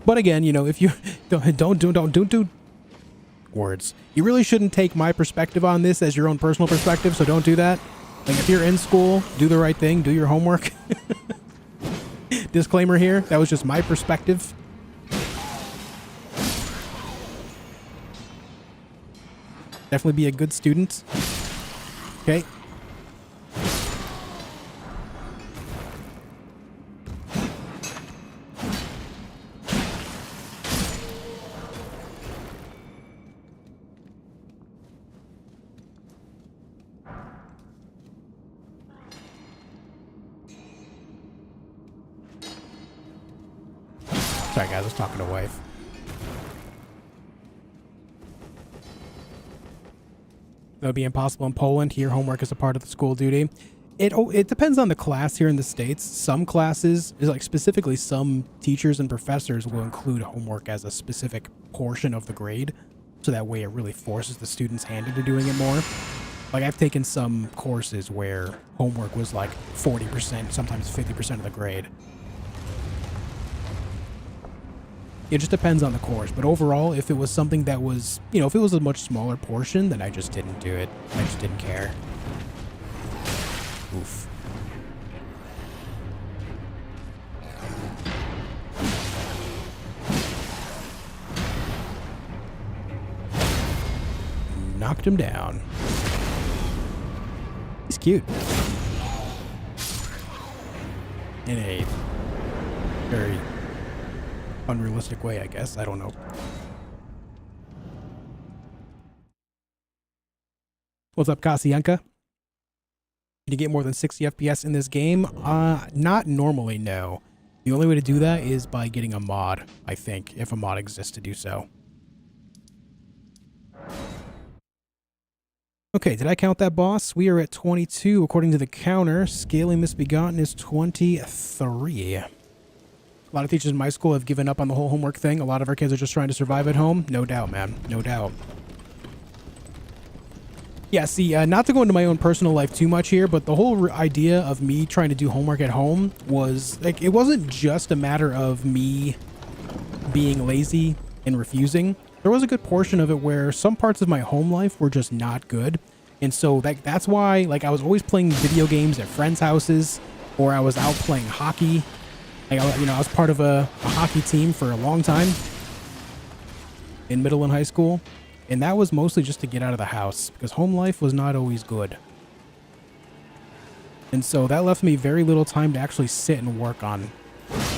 But again, you know, if you don't do words. You really shouldn't take my perspective on this as your own personal perspective, so don't do that. Like, if you're in school, do the right thing, do your homework. Disclaimer here, that was just my perspective. Definitely be a good student. Okay. Sorry guys, I was talking to wife. That would be impossible in Poland. Here, homework is a part of the school duty. It depends on the class here in the States. Some classes, like specifically some teachers and professors will include homework as a specific portion of the grade. So that way it really forces the student's hand into doing it more. Like, I've taken some courses where homework was like 40%, sometimes 50% of the grade. It just depends on the course, but overall, if it was something that was, you know, if it was a much smaller portion, then I just didn't do it. I just didn't care. Oof. Knocked him down. He's cute. In a very unrealistic way, I guess. I don't know. What's up, Kasianka? Can you get more than 60 FPS in this game? Not normally, no. The only way to do that is by getting a mod, I think, if a mod exists to do so. Okay, did I count that boss? We are at 22 according to the counter. Scaling Misbegotten is 23. A lot of teachers in my school have given up on the whole homework thing. A lot of our kids are just trying to survive at home. No doubt, man. No doubt. Yeah, see, not to go into my own personal life too much here, but the whole idea of me trying to do homework at home was, like, it wasn't just a matter of me being lazy and refusing. There was a good portion of it where some parts of my home life were just not good. And so that's why, like, I was always playing video games at friends' houses, or I was out playing hockey. Like, I was part of a hockey team for a long time in middle and high school. And that was mostly just to get out of the house because home life was not always good. And so that left me very little time to actually sit and work on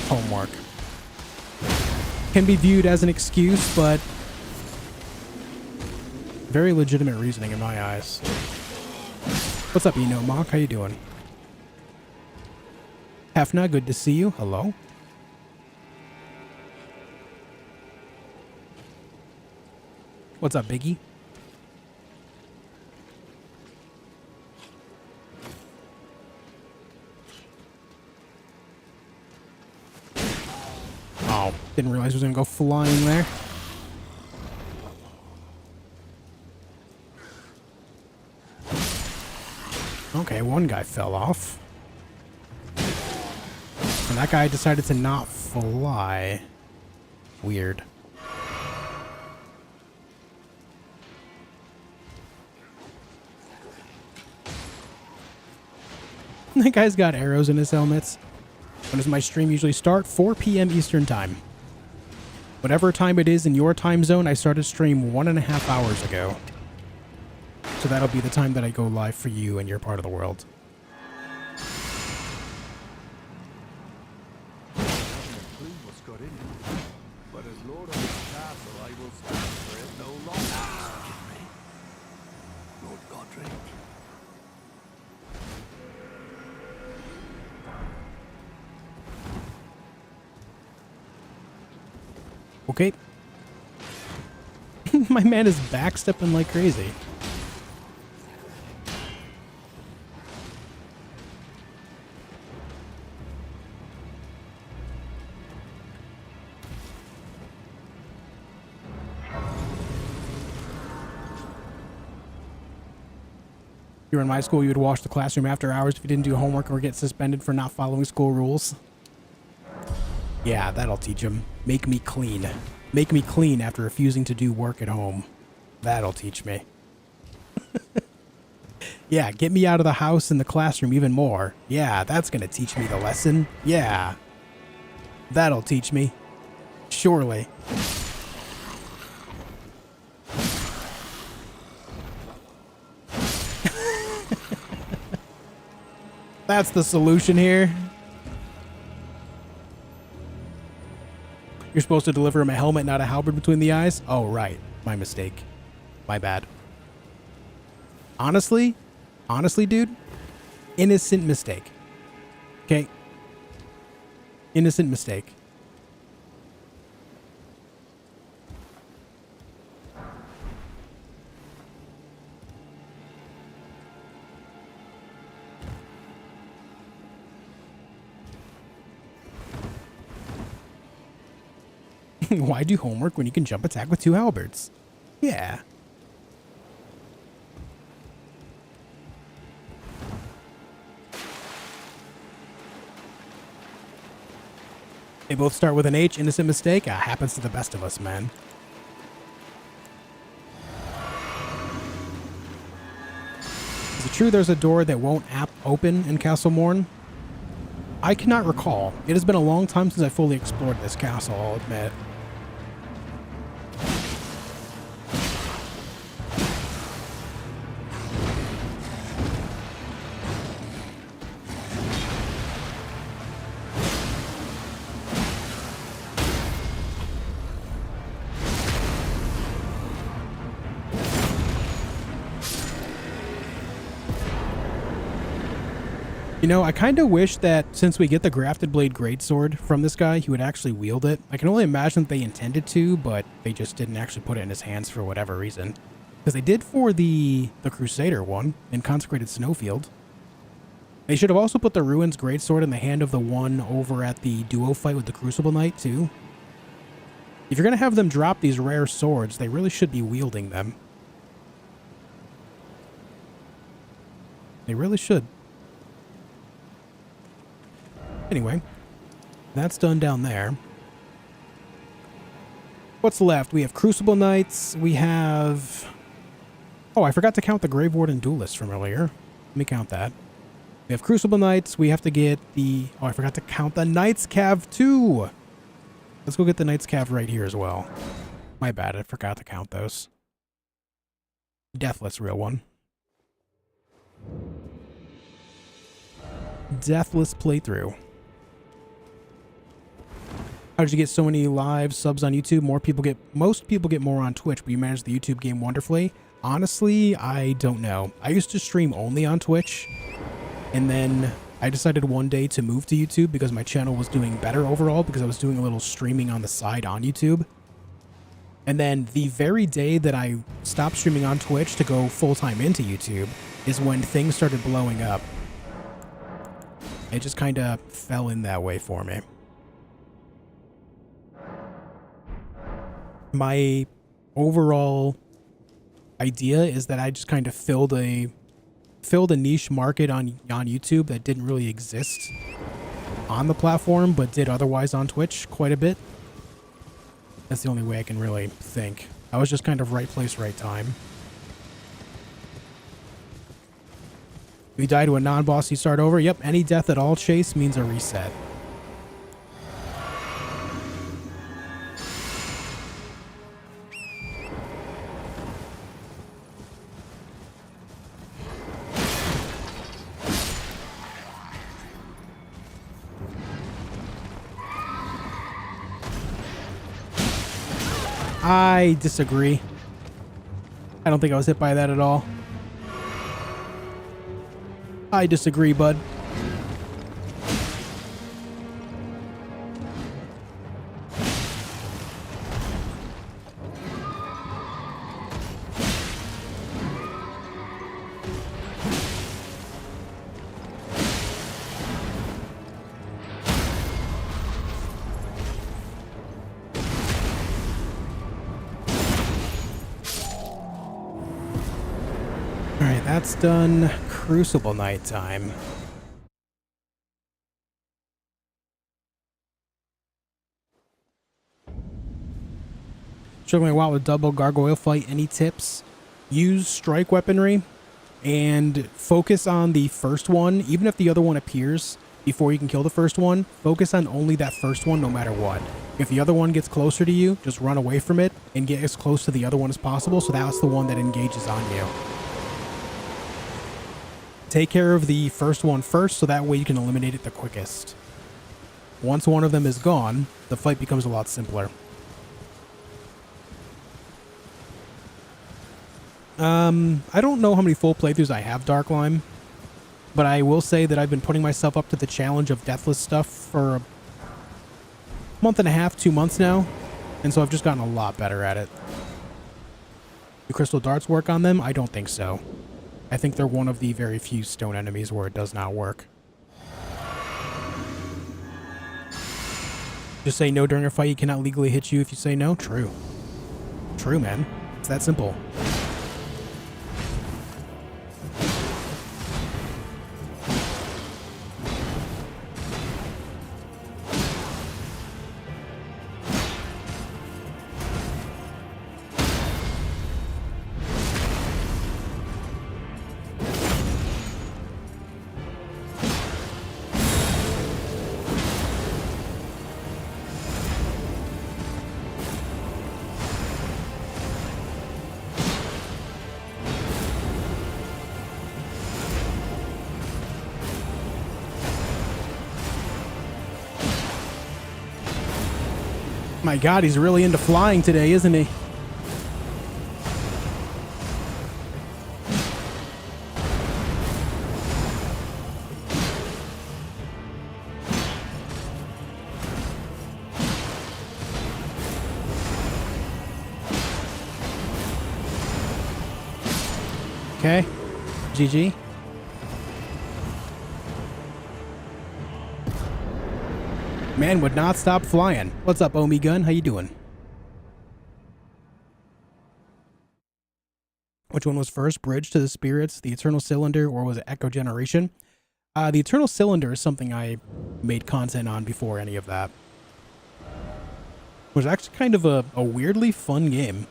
homework. Can be viewed as an excuse, but very legitimate reasoning in my eyes. What's up, Mock? How you doing? Hefna, good to see you. Hello. What's up, Biggie? Oh, didn't realize I was gonna go flying there. Okay, one guy fell off. And that guy decided to not fly. Weird. That guy's got arrows in his helmets. When does my stream usually start? 4 p.m. Eastern time. Whatever time it is in your time zone, I started stream 1.5 hours ago. So that'll be the time that I go live for you in your part of the world. But as Lord of this castle, I will stand for it no longer. Lord Godric. Okay. My man is backstepping like crazy. You were in my school, you would wash the classroom after hours if you didn't do homework or get suspended for not following school rules. Yeah, that'll teach him. Make me clean. Make me clean after refusing to do work at home. That'll teach me. Yeah, get me out of the house and the classroom even more. Yeah, that's gonna teach me the lesson. Yeah. That'll teach me. Surely. That's the solution here. You're supposed to deliver him a helmet, not a halberd between the eyes? Oh, right. My mistake. My bad. Honestly, dude, innocent mistake. Okay? Innocent mistake. Why do homework when you can jump attack with 2 halberds? Yeah. They both start with an H. Innocent mistake. Happens to the best of us, man. Is it true there's a door that won't open in Castle Morn? I cannot recall. It has been a long time since I fully explored this castle, I'll admit. You know, I kind of wish that since we get the Grafted Blade Greatsword from this guy, he would actually wield it. I can only imagine that they intended to, but they just didn't actually put it in his hands for whatever reason. Because they did for the Crusader one in Consecrated Snowfield. They should have also put the Ruins Greatsword in the hand of the one over at the duo fight with the Crucible Knight, too. If you're going to have them drop these rare swords, they really should be wielding them. They really should. Anyway, that's done down there. What's left? We have Crucible Knights. We have... Oh, I forgot to count the Grave Warden Duelist from earlier. Let me count that. We have Crucible Knights. We have to get the... Oh, I forgot to count the Knights Cav too. Let's go get the Knights Cav right here as well. My bad, I forgot to count those. Deathless, real one. Deathless playthrough. How did you get so many live subs on YouTube? Most people get more on Twitch, but you manage the YouTube game wonderfully. Honestly, I don't know. I used to stream only on Twitch, and then I decided one day to move to YouTube because my channel was doing better overall because I was doing a little streaming on the side on YouTube. And then the very day that I stopped streaming on Twitch to go full-time into YouTube is when things started blowing up. It just kind of fell in that way for me. My overall idea is that I just kind of filled a niche market on YouTube that didn't really exist on the platform, but did otherwise on Twitch quite a bit. That's the only way I can really think. I was just kind of right place, right time. We die to a non-boss, you start over. Yep, any death at all, Chase, means a reset. I disagree. I don't think I was hit by that at all. I disagree, bud. Alright, that's done. Crucible Knight time. Struggling a while with double gargoyle fight. Any tips? Use strike weaponry and focus on the first one. Even if the other one appears before you can kill the first one, focus on only that first one no matter what. If the other one gets closer to you, just run away from it and get as close to the other one as possible, so that's the one that engages on you. Take care of the first one first, so that way you can eliminate it the quickest. Once one of them is gone, the fight becomes a lot simpler. I don't know how many full playthroughs I have Darklime, but I will say that I've been putting myself up to the challenge of Deathless stuff for a month and a half, 2 months now, and so I've just gotten a lot better at it. Do crystal darts work on them? I don't think so. I think they're one of the very few stone enemies where it does not work. Just say no during a fight. You cannot legally hit you if you say no. True. True, man. It's that simple. My God, he's really into flying today, isn't he? Okay. GG. Man would not stop flying. What's up, Omi Gun? How you doing? Which one was first? Bridge to the Spirits, the Eternal Cylinder, or was it Echo Generation? The Eternal Cylinder is something I made content on before any of that. It was actually kind of a weirdly fun game.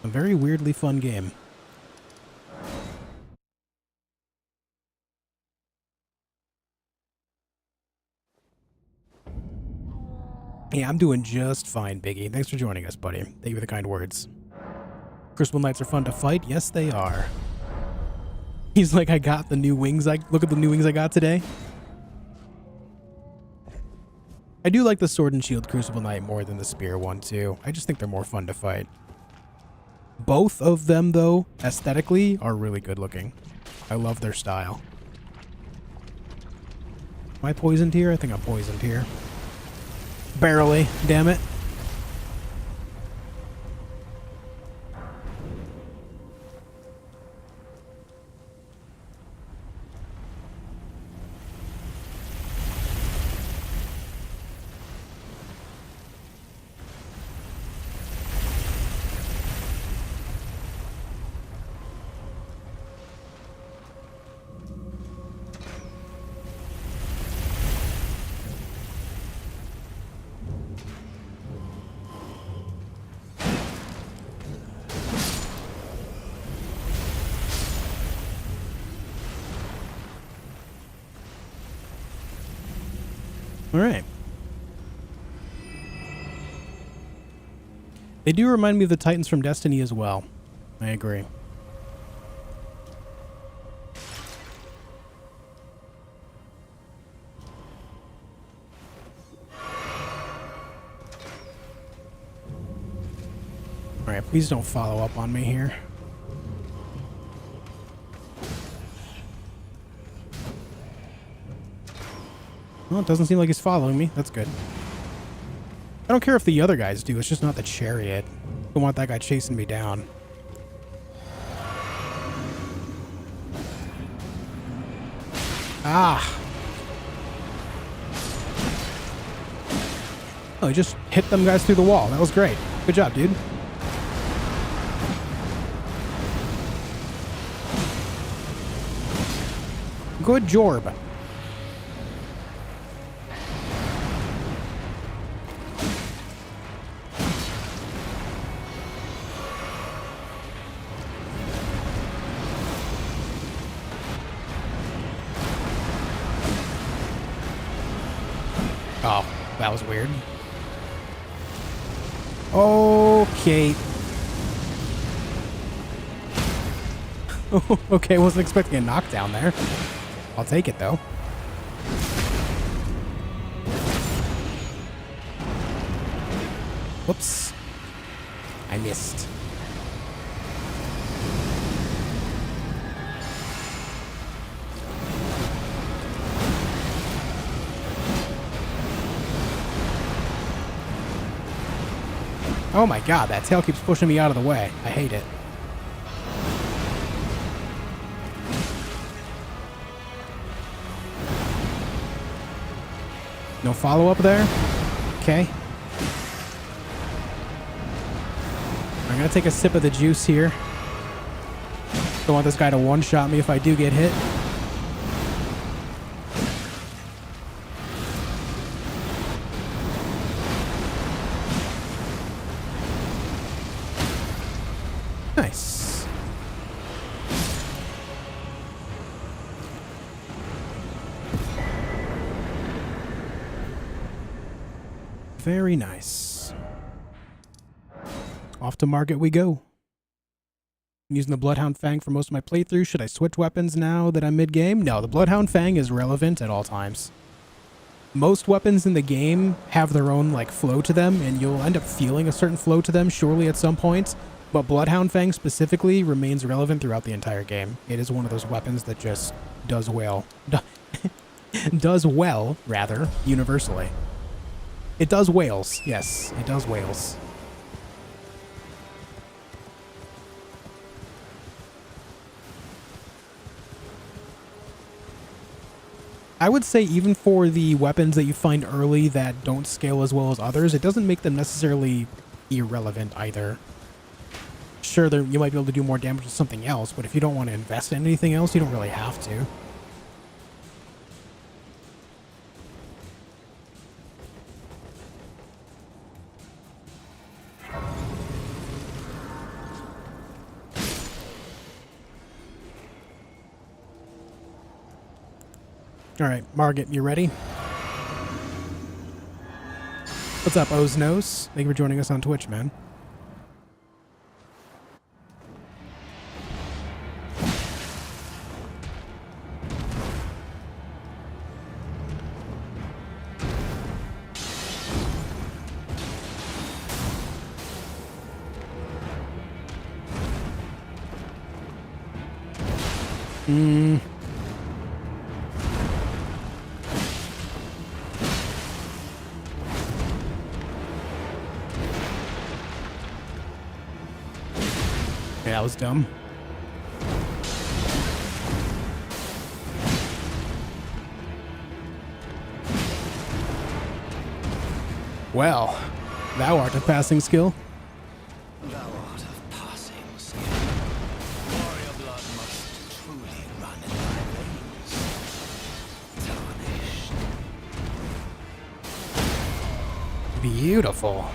A very weirdly fun game. Yeah, I'm doing just fine, Biggie. Thanks for joining us, buddy. Thank you for the kind words. Crucible Knights are fun to fight. Yes, they are. He's like, I got the new wings. Look at the new wings I got today. I do like the Sword and Shield Crucible Knight more than the Spear one, too. I just think they're more fun to fight. Both of them, though, aesthetically, are really good looking. I love their style. Am I poisoned here? I think I'm poisoned here. Barely, damn it. All right. They do remind me of the Titans from Destiny as well. I agree. All right, please don't follow up on me here. Well, it doesn't seem like he's following me. That's good. I don't care if the other guys do. It's just not the chariot. I don't want that guy chasing me down. Ah. Oh, he just hit them guys through the wall. That was great. Good job, dude. Good job. Oh, that was weird. Okay. Okay, wasn't expecting a knockdown there. I'll take it, though. Whoops. I missed. Oh my god, that tail keeps pushing me out of the way. I hate it. No follow-up there? Okay. I'm gonna take a sip of the juice here. Don't want this guy to one-shot me if I do get hit. Nice. Very nice. Off to market we go. I'm using the Bloodhound Fang for most of my playthrough. Should I switch weapons now that I'm mid-game? No, the Bloodhound Fang is relevant at all times. Most weapons in the game have their own, like, flow to them, and you'll end up feeling a certain flow to them surely at some point. But Bloodhound Fang specifically remains relevant throughout the entire game. It is one of those weapons that just does well. Does well, rather, universally. It does whales. Yes, it does whales. I would say even for the weapons that you find early that don't scale as well as others, it doesn't make them necessarily irrelevant either. Sure, you might be able to do more damage with something else, but if you don't want to invest in anything else, you don't really have to. All right, Margit, you ready? What's up, O's Nose? Thank you for joining us on Twitch, man. Yeah, that was dumb. Well, thou art a passing skill. Thou art of passing skill. Warrior blood must truly run in thy veins. Tarnished. Beautiful.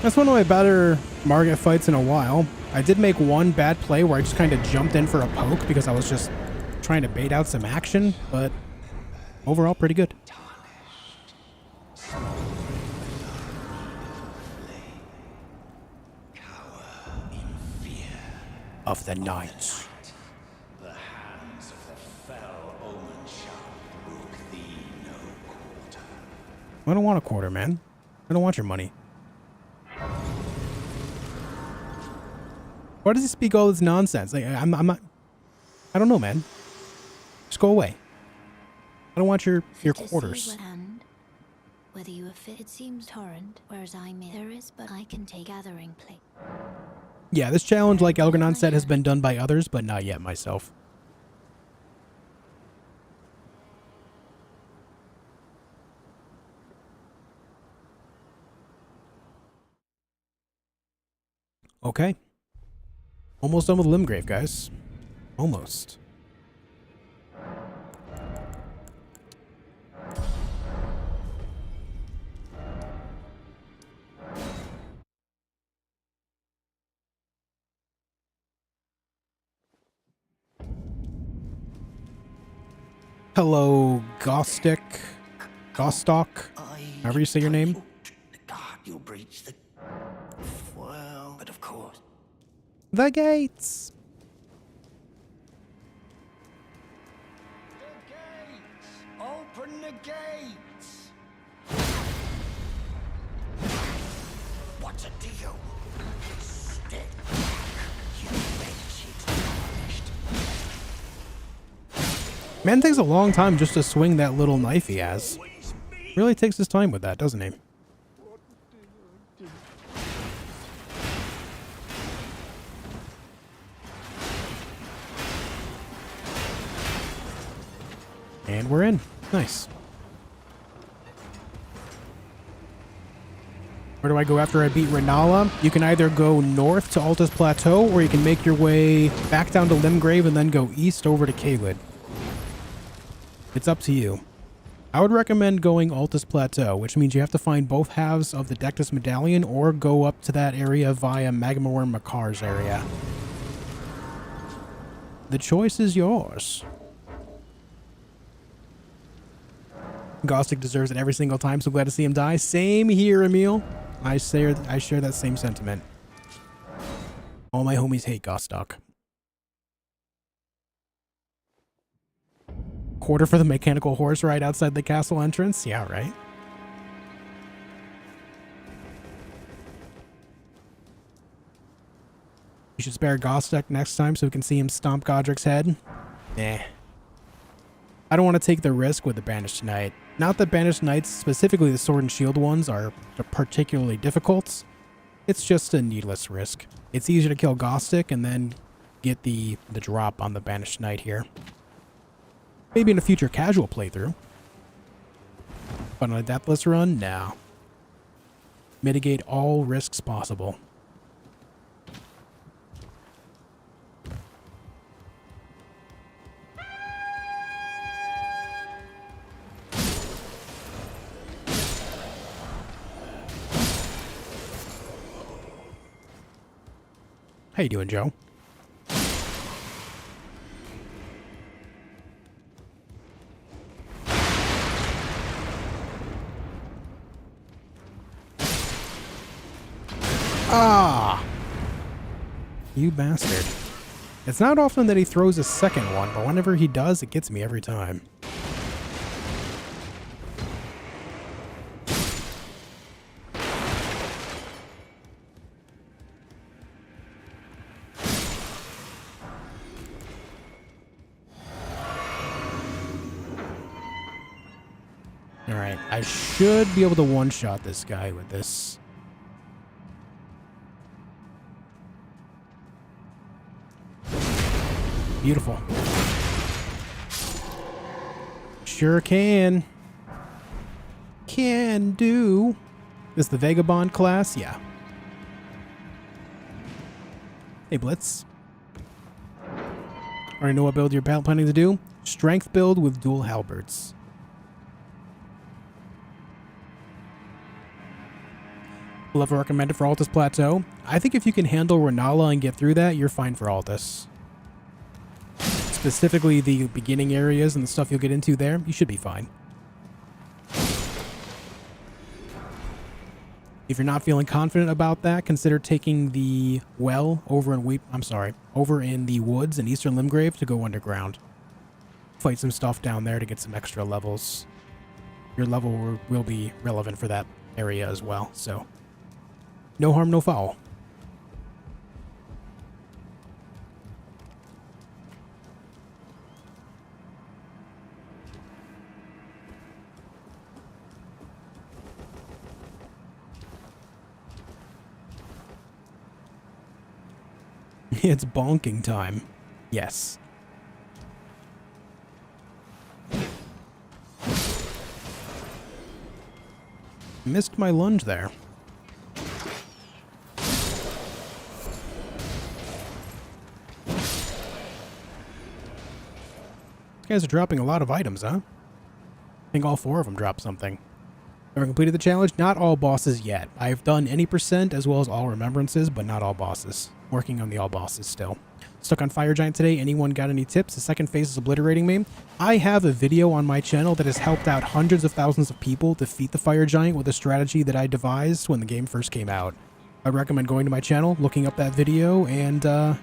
That's one of my better Margit fights in a while. I did make one bad play where I just kind of jumped in for a poke because I was just trying to bait out some action, but overall pretty good. Of the night. The hands of the fell omen shall brook thee no quarter. I don't want a quarter, man. I don't want your money. Why does he speak all this nonsense? Like, I'm not... I don't know, man. Just go away. I don't want your quarters. Whether you are fit, it seems torrent, whereas I may. There is, but I can take gathering place. Yeah, this challenge, like Algernon said, has been done by others, but not yet myself. Okay. Almost done with Limgrave, guys. Almost. Hello, Gostic. Gostock. However you say your name. God, you'll breach the... Well, but of course. The gates. The gates! Open the gates! What's a deal? Step back, you wretched tarnished. Man takes a long time just to swing that little knife he has. Really takes his time with that, doesn't he? And we're in. Nice. Where do I go after I beat Renala? You can either go north to Altus Plateau, or you can make your way back down to Limgrave and then go east over to Caelid. It's up to you. I would recommend going Altus Plateau, which means you have to find both halves of the Dectus Medallion or go up to that area via Magmaworm Makar's area. The choice is yours. Gostic deserves it every single time, so glad to see him die. Same here, Emil. I share that same sentiment. All my homies hate Gostok. Quarter for the mechanical horse ride outside the castle entrance? Yeah, right. You should spare Gostok next time so we can see him stomp Godric's head. Nah. I don't want to take the risk with the Banished tonight. Not that Banished Knights, specifically the Sword and Shield ones, are particularly difficult. It's just a needless risk. It's easier to kill Gothic and then get the drop on the Banished Knight here. Maybe in a future casual playthrough. But on a Deathless run, no. Mitigate all risks possible. How you doing, Joe? Ah! You bastard. It's not often that he throws a second one, but whenever he does, it gets me every time. Alright, I should be able to one-shot this guy with this. Beautiful. Sure can. Can do. This the Vagabond class? Yeah. Hey, Blitz. Already know what build you're planning to do? Strength build with dual halberds. Level recommended for Altus Plateau. I think if you can handle Renala and get through that, you're fine for Altus. Specifically the beginning areas and the stuff you'll get into there, you should be fine. If you're not feeling confident about that, consider taking the well over in over in the woods in Eastern Limgrave to go underground. Fight some stuff down there to get some extra levels. Your level will be relevant for that area as well, so no harm, no foul. It's bonking time. Yes. Missed my lunge there. These guys are dropping a lot of items, huh? I think all 4 of them dropped something. Ever completed the challenge? Not all bosses yet. I've done any percent as well as all remembrances, but not all bosses. Working on the all bosses still. Stuck on Fire Giant today. Anyone got any tips? The second phase is obliterating me. I have a video on my channel that has helped out hundreds of thousands of people defeat the Fire Giant with a strategy that I devised when the game first came out. I recommend going to my channel, looking up that video, and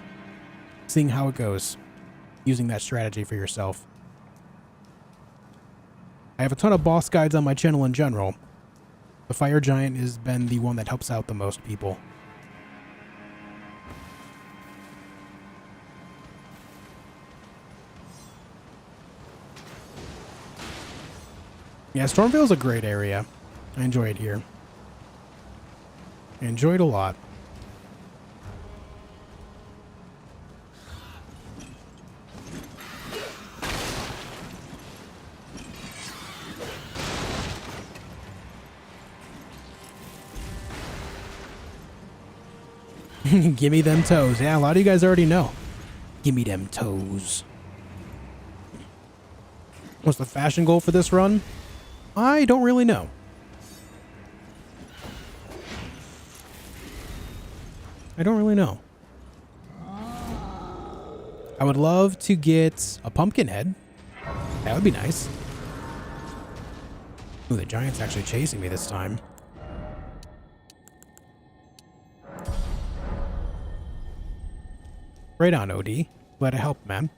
seeing how it goes. Using that strategy for yourself. I have a ton of boss guides on my channel in general. The Fire Giant has been the one that helps out the most people. Yeah, Stormvale's a great area. I enjoy it here. I enjoy it a lot. Gimme them toes. Yeah, a lot of you guys already know. Gimme them toes. What's the fashion goal for this run? I don't really know. I don't really know. I would love to get a pumpkin head. That would be nice. Ooh, the giant's actually chasing me this time. Right on, OD. Glad to help, man.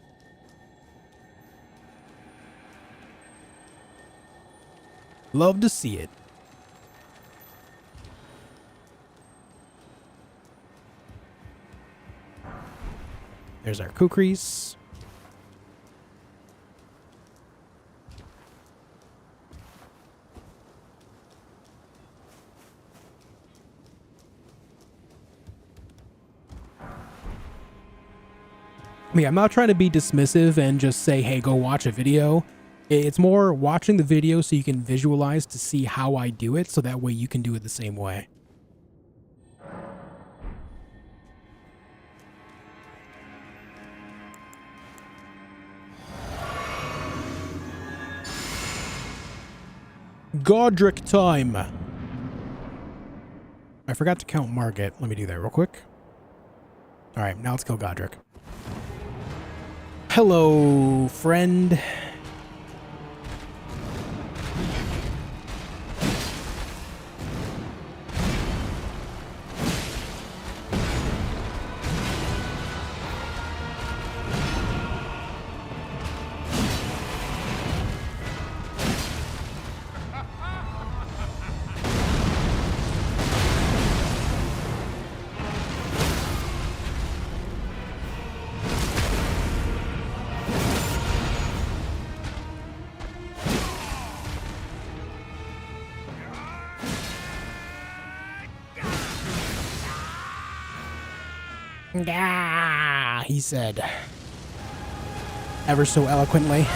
Love to see it. There's our kukris. I mean, I'm not trying to be dismissive and just say, hey, go watch a video. It's more watching the video so you can visualize to see how I do it, so that way you can do it the same way. Godric time. I forgot to count Margit. Let me do that real quick. All right, now let's kill Godric. Hello, friend. Ah, he said, ever so eloquently.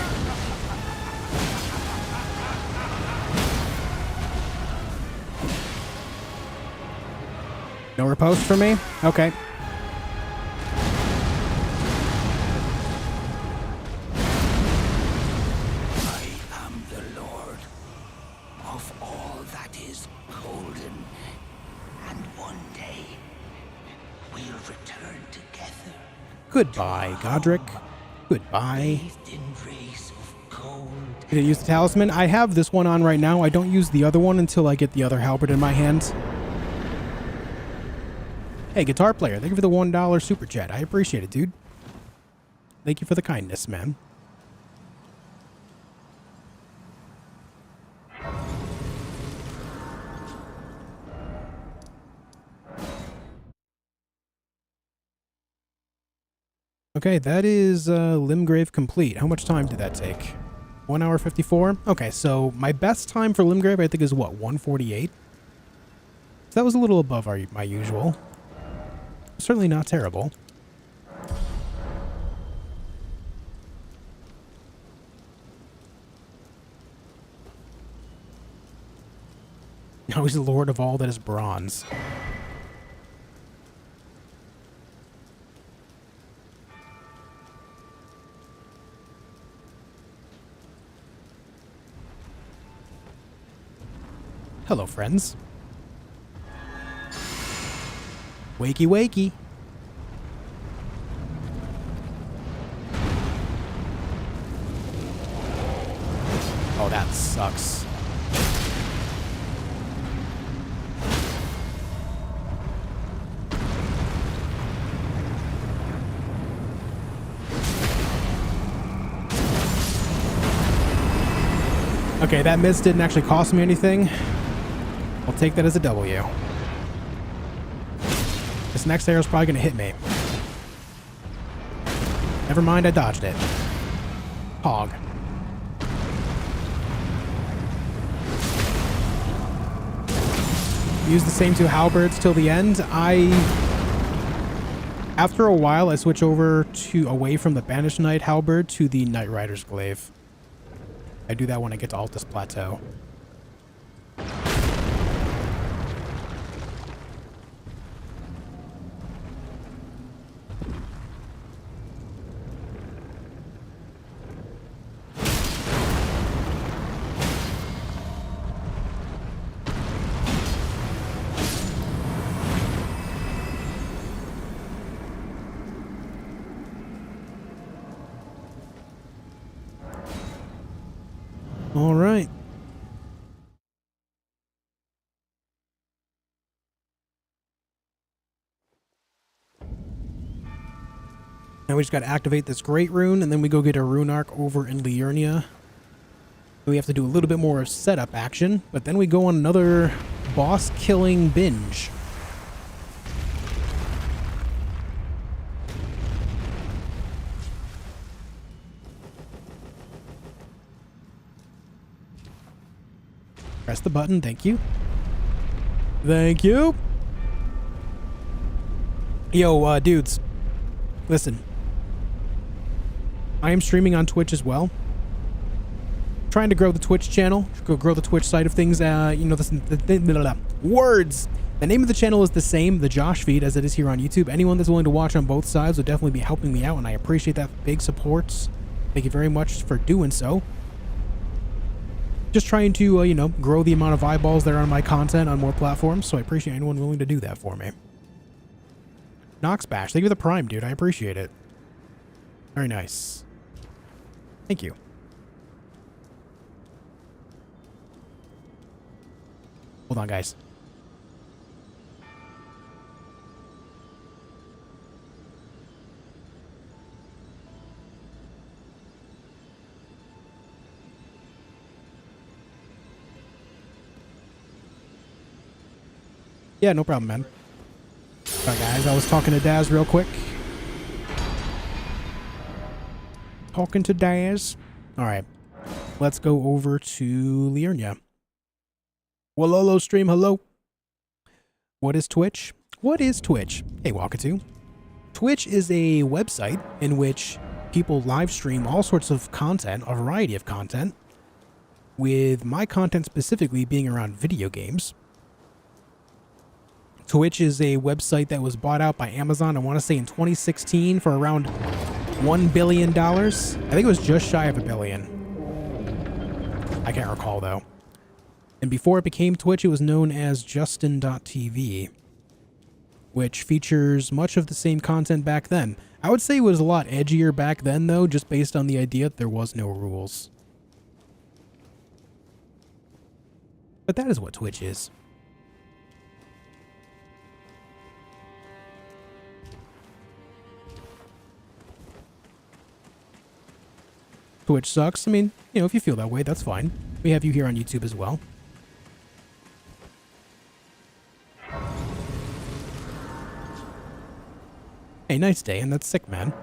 No riposte for me? Okay. I am the Lord of all that is golden, and one day we'll return together. Goodbye, Godric. Goodbye. Bathed in rays of gold. Did I use the talisman? I have this one on right now. I don't use the other one until I get the other halberd in my hands. Hey, guitar player, thank you for the $1 super chat. I appreciate it, dude. Thank you for the kindness, man. Okay, that is Limgrave complete. How much time did that take? 1 hour 54? Okay, so my best time for Limgrave, I think, is what, 148? So that was a little above my usual. Certainly not terrible. Now he's the lord of all that is bronze. Hello, friends. Wakey, wakey. Oh, that sucks. Okay, that miss didn't actually cost me anything. I'll take that as a W. This next arrow is probably going to hit me. Never mind, I dodged it. Hog. Use the same two halberds till the end. After a while, I switch over away from the Banished Knight halberd to the Knight Rider's glaive. I do that when I get to Altus Plateau. All right. Now we just got to activate this Great Rune, and then we go get a Rune Arc over in Liurnia. We have to do a little bit more setup action, but then we go on another boss-killing binge. Press the button, thank you. Thank you. Yo, dudes, listen. I am streaming on Twitch as well. Trying to grow the Twitch channel, grow the Twitch side of things. You know, words. The name of the channel is the same, theJOSHfeed, as it is here on YouTube. Anyone that's willing to watch on both sides would definitely be helping me out, and I appreciate that big support. Thank you very much for doing so. Just trying to, you know, grow the amount of eyeballs that are on my content on more platforms, so I appreciate anyone willing to do that for me. Nox Bash, thank you for the Prime, dude. I appreciate it. Very nice. Thank you. Hold on, guys. Yeah, no problem, man. Alright, guys, I was talking to Daz real quick. Talking to Daz. Alright. Let's go over to Liurnia. Wololo stream, hello. What is Twitch? What is Twitch? Hey, Walkatoo. Twitch is a website in which people live stream all sorts of content, a variety of content, with my content specifically being around video games. Twitch is a website that was bought out by Amazon, I want to say in 2016 for around $1 billion. I think it was just shy of $1 billion. I can't recall though. And before it became Twitch, it was known as Justin.tv, which features much of the same content back then. I would say it was a lot edgier back then though, just based on the idea that there was no rules. But that is what Twitch is. Twitch sucks. I mean, you know, if you feel that way, that's fine. We have you here on YouTube as well. Hey, nice day, and that's sick, man.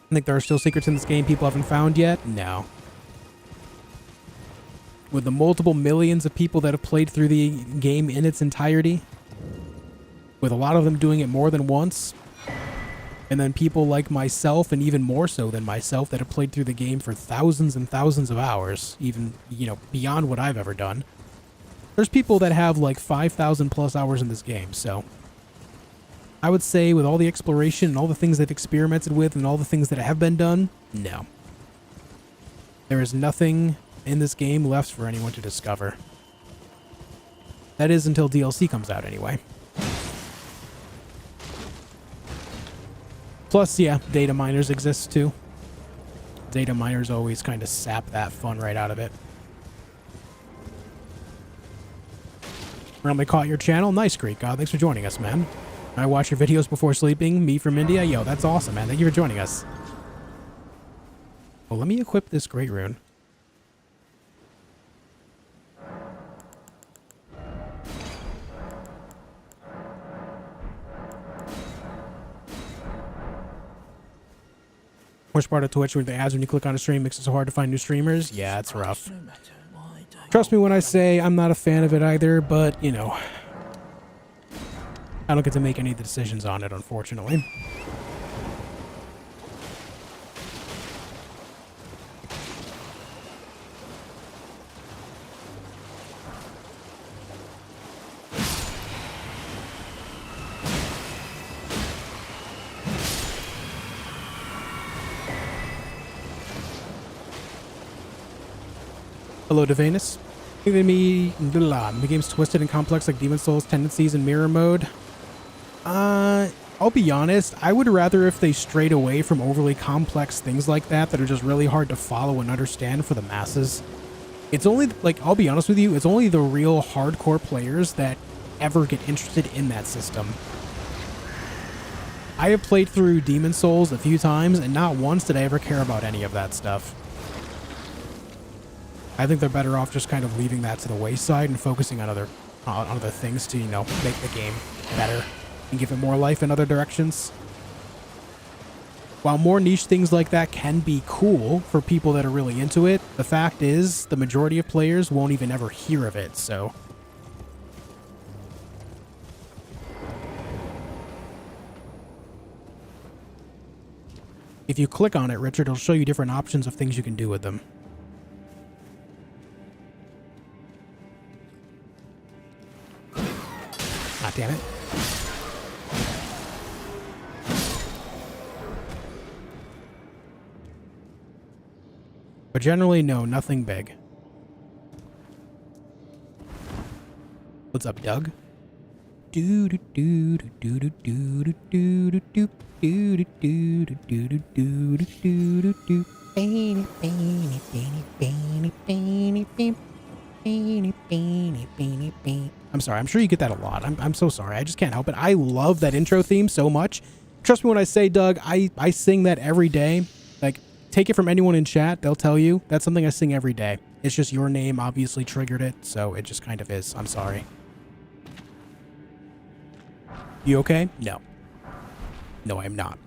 I think there are still secrets in this game people haven't found yet? No. With the multiple millions of people that have played through the game in its entirety, with a lot of them doing it more than once, and then people like myself, and even more so than myself, that have played through the game for thousands and thousands of hours, even, you know, beyond what I've ever done. There's people that have like 5,000 plus hours in this game, so I would say with all the exploration and all the things they've experimented with and all the things that have been done, no. There is nothing in this game left for anyone to discover. That is until DLC comes out anyway. Plus, yeah, data miners exist too. Data miners always kind of sap that fun right out of it. Randomly caught your channel. Nice, Greek God. Thanks for joining us, man. I watch your videos before sleeping. Me from India. Yo, that's awesome, man. Thank you for joining us. Well, let me equip this Great Rune. Worst part of Twitch with the ads when you click on a stream makes it so hard to find new streamers. Yeah, it's rough. Trust me when I say I'm not a fan of it either, but, you know, I don't get to make any of the decisions on it, unfortunately. Hello, Devanus. The game's twisted and complex like Demon Souls tendencies in mirror mode. I'll be honest, I would rather if they strayed away from overly complex things like that that are just really hard to follow and understand for the masses. It's only, like, I'll be honest with you, it's only the real hardcore players that ever get interested in that system. I have played through Demon Souls a few times, and not once did I ever care about any of that stuff. I think they're better off just kind of leaving that to the wayside and focusing on other things to, you know, make the game better and give it more life in other directions. While more niche things like that can be cool for people that are really into it, the fact is the majority of players won't even ever hear of it, so. If you click on it, Richard, it'll show you different options of things you can do with them. Ah, damn it. But generally, no, nothing big. What's up, Doug? Do do do do do do do do do do do do do do do do do. I'm sorry. I'm sure you get that a lot. I'm so sorry. I just can't help it. I love that intro theme so much. Trust me when I say, Doug, I sing that every day. Like, take it from anyone in chat. They'll tell you. That's something I sing every day. It's just your name obviously triggered it, so it just kind of is. I'm sorry. You okay? No. No, I'm not.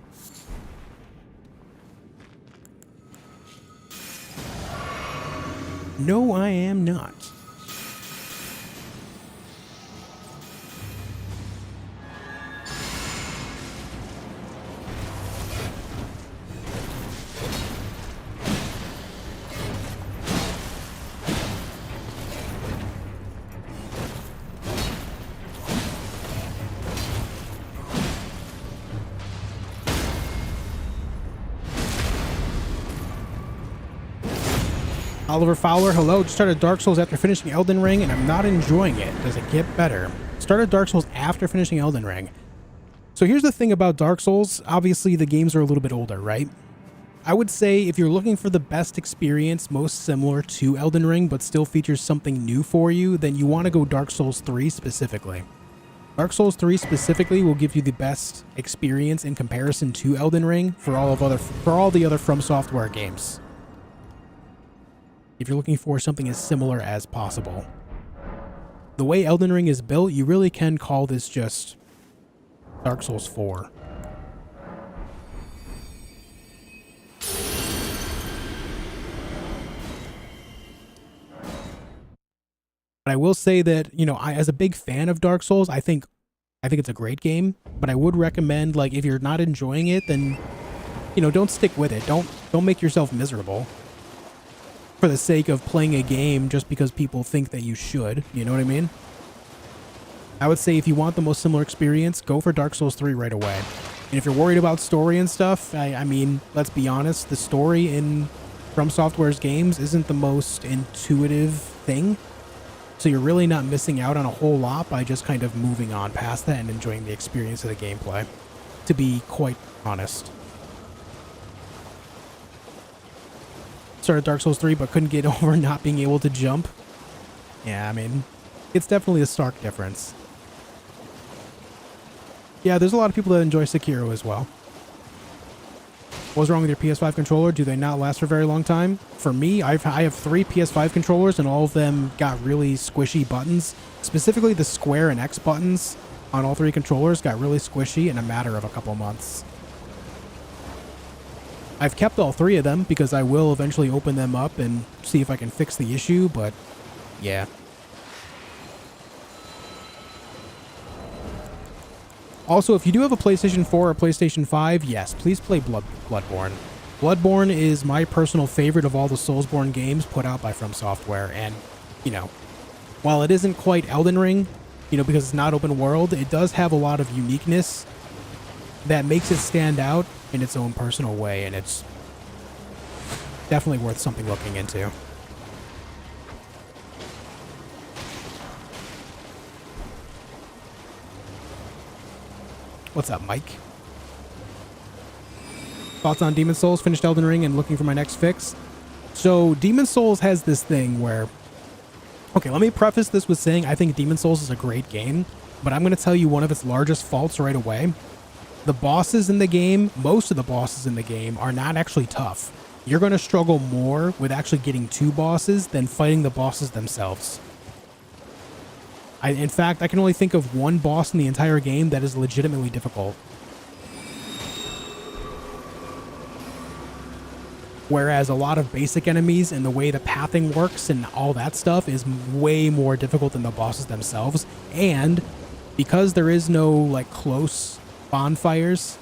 No, I am not. Oliver Fowler, hello. Just started Dark Souls after finishing Elden Ring, and I'm not enjoying it. Does it get better? Started Dark Souls after finishing Elden Ring. So here's the thing about Dark Souls. Obviously, the games are a little bit older, right? I would say if you're looking for the best experience, most similar to Elden Ring, but still features something new for you, then you want to go Dark Souls 3 specifically. Dark Souls 3 specifically will give you the best experience in comparison to Elden Ring for all the other From Software games. If you're looking for something as similar as possible. The way Elden Ring is built, you really can call this just Dark Souls 4. But I will say that, you know, as a big fan of Dark Souls, I think it's a great game, but I would recommend, like, if you're not enjoying it, then, you know, don't stick with it. Don't make yourself miserable for the sake of playing a game just because people think that you should. You know what I mean? I would say if you want the most similar experience, go for Dark Souls 3 right away. And if you're worried about story and stuff, I mean, let's be honest, the story in From Software's games isn't the most intuitive thing. So you're really not missing out on a whole lot by just kind of moving on past that and enjoying the experience of the gameplay, to be quite honest. Started Dark Souls 3 but couldn't get over not being able to jump. Yeah, I mean, it's definitely a stark difference. Yeah, there's a lot of people that enjoy Sekiro as well. What's wrong with your PS5 controller? Do they not last for a very long time? For me, I have 3 PS5 controllers and all of them got really squishy buttons. Specifically the square and X buttons on all 3 controllers got really squishy in a matter of a couple months. I've kept all 3 of them because I will eventually open them up and see if I can fix the issue, but yeah. Also, if you do have a PlayStation 4 or PlayStation 5, yes, please play Bloodborne. Bloodborne is my personal favorite of all the Soulsborne games put out by From Software, and, you know, while it isn't quite Elden Ring, you know, because it's not open world, it does have a lot of uniqueness that makes it stand out in its own personal way, and it's definitely worth something looking into. What's up, Mike? Thoughts on Demon Souls? Finished Elden Ring and looking for my next fix. So Demon Souls has this thing where, okay, let me preface this with saying I think Demon Souls is a great game, but I'm going to tell you one of its largest faults right away. The bosses in the game, most of the bosses in the game, are not actually tough. You're going to struggle more with actually getting to bosses than fighting the bosses themselves. In fact, I can only think of one boss in the entire game that is legitimately difficult. Whereas a lot of basic enemies and the way the pathing works and all that stuff is way more difficult than the bosses themselves. And because there is no, like, close bonfires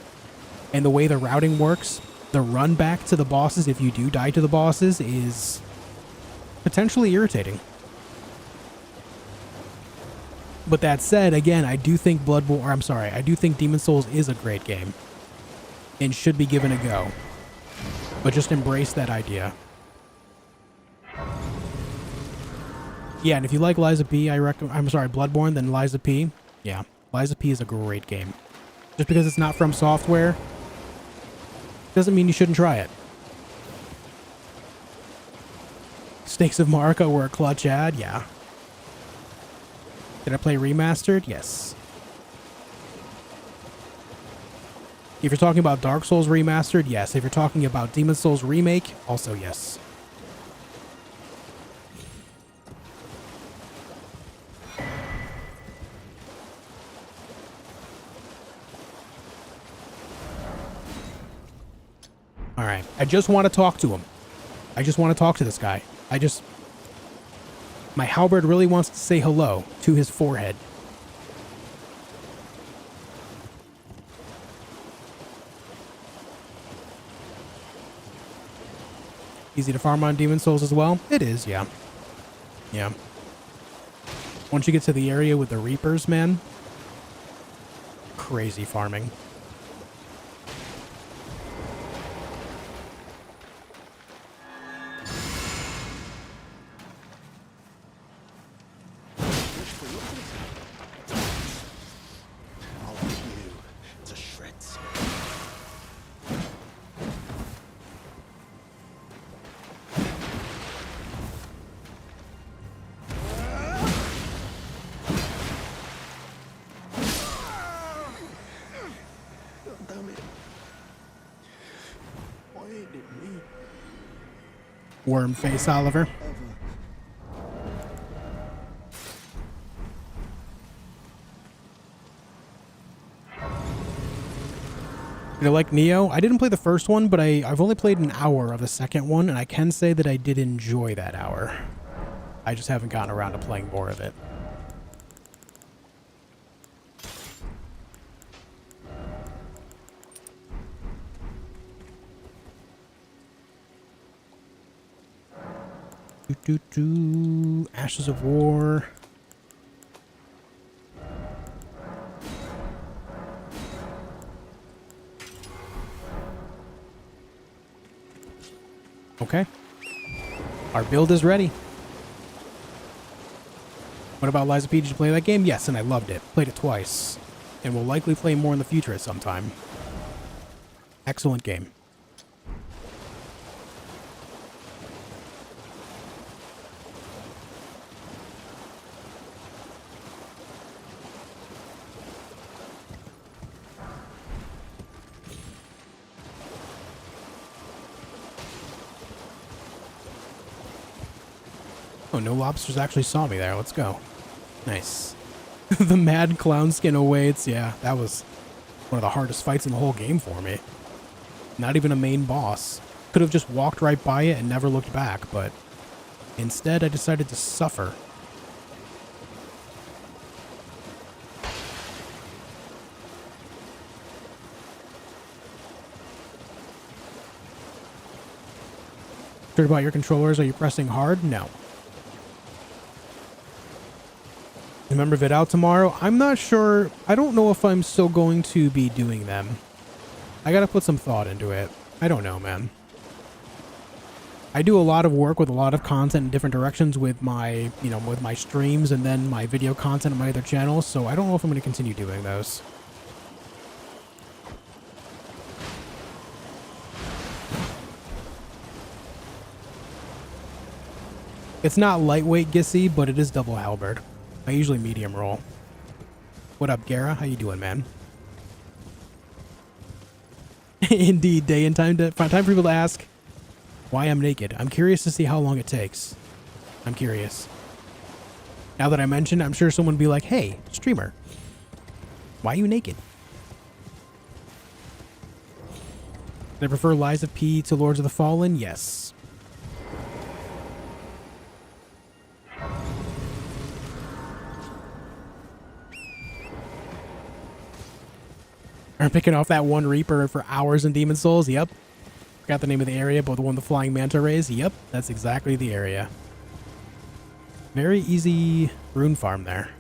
and the way the routing works, the run back to the bosses, if you do die to the bosses, is potentially irritating. But that said, again, I do think I do think Demon Souls is a great game and should be given a go. But just embrace that idea. Yeah, and if you like Liza P, Bloodborne, then Liza P. Yeah, Liza P is a great game. Just because it's not from Software doesn't mean you shouldn't try it. Stakes of Marika were a clutch ad, yeah. Did I play remastered? Yes. If you're talking about Dark Souls remastered, yes. If you're talking about Demon Souls remake, also yes. Alright, I just want to talk to him. I just want to talk to this guy. My halberd really wants to say hello to his forehead. Easy to farm on Demon Souls as well? It is, yeah. Yeah. Once you get to the area with the Reapers, man, crazy farming. Worm face, Oliver. Did I like Neo? I didn't play the first one, but I've only played an hour of the second one, and I can say that I did enjoy that hour. I just haven't gotten around to playing more of it. Ashes of War. Okay. Our build is ready. What about Liza P? Did you play that game? Yes, and I loved it. Played it twice. And will likely play more in the future at some time. Excellent game. Oh, no lobsters actually saw me there. Let's go. Nice. The mad clown skin awaits. Yeah, that was one of the hardest fights in the whole game for me. Not even a main boss. Could have just walked right by it and never looked back, but instead I decided to suffer. Sure about your controllers? Are you pressing hard? No. Remember vid out tomorrow? I'm not sure. I don't know if I'm still going to be doing them. I gotta put some thought into it. I don't know, man. I do a lot of work with a lot of content in different directions with my, with my streams and then my video content on my other channels, so I don't know if I'm going to continue doing those. It's not lightweight Gissy, but it is double halberd. I usually medium roll. What up, Gara? How you doing, man? Indeed, day and time for people to ask why I'm naked. I'm curious to see how long it takes. I'm curious. Now that I mentioned, I'm sure someone would be like, hey, streamer, why are you naked? Did I prefer Lies of P to Lords of the Fallen? Yes. I'm picking off that one Reaper for hours in Demon Souls. Yep. forgot the name of the area, but the one with the flying manta rays. Yep, that's exactly the area. Very easy rune farm there.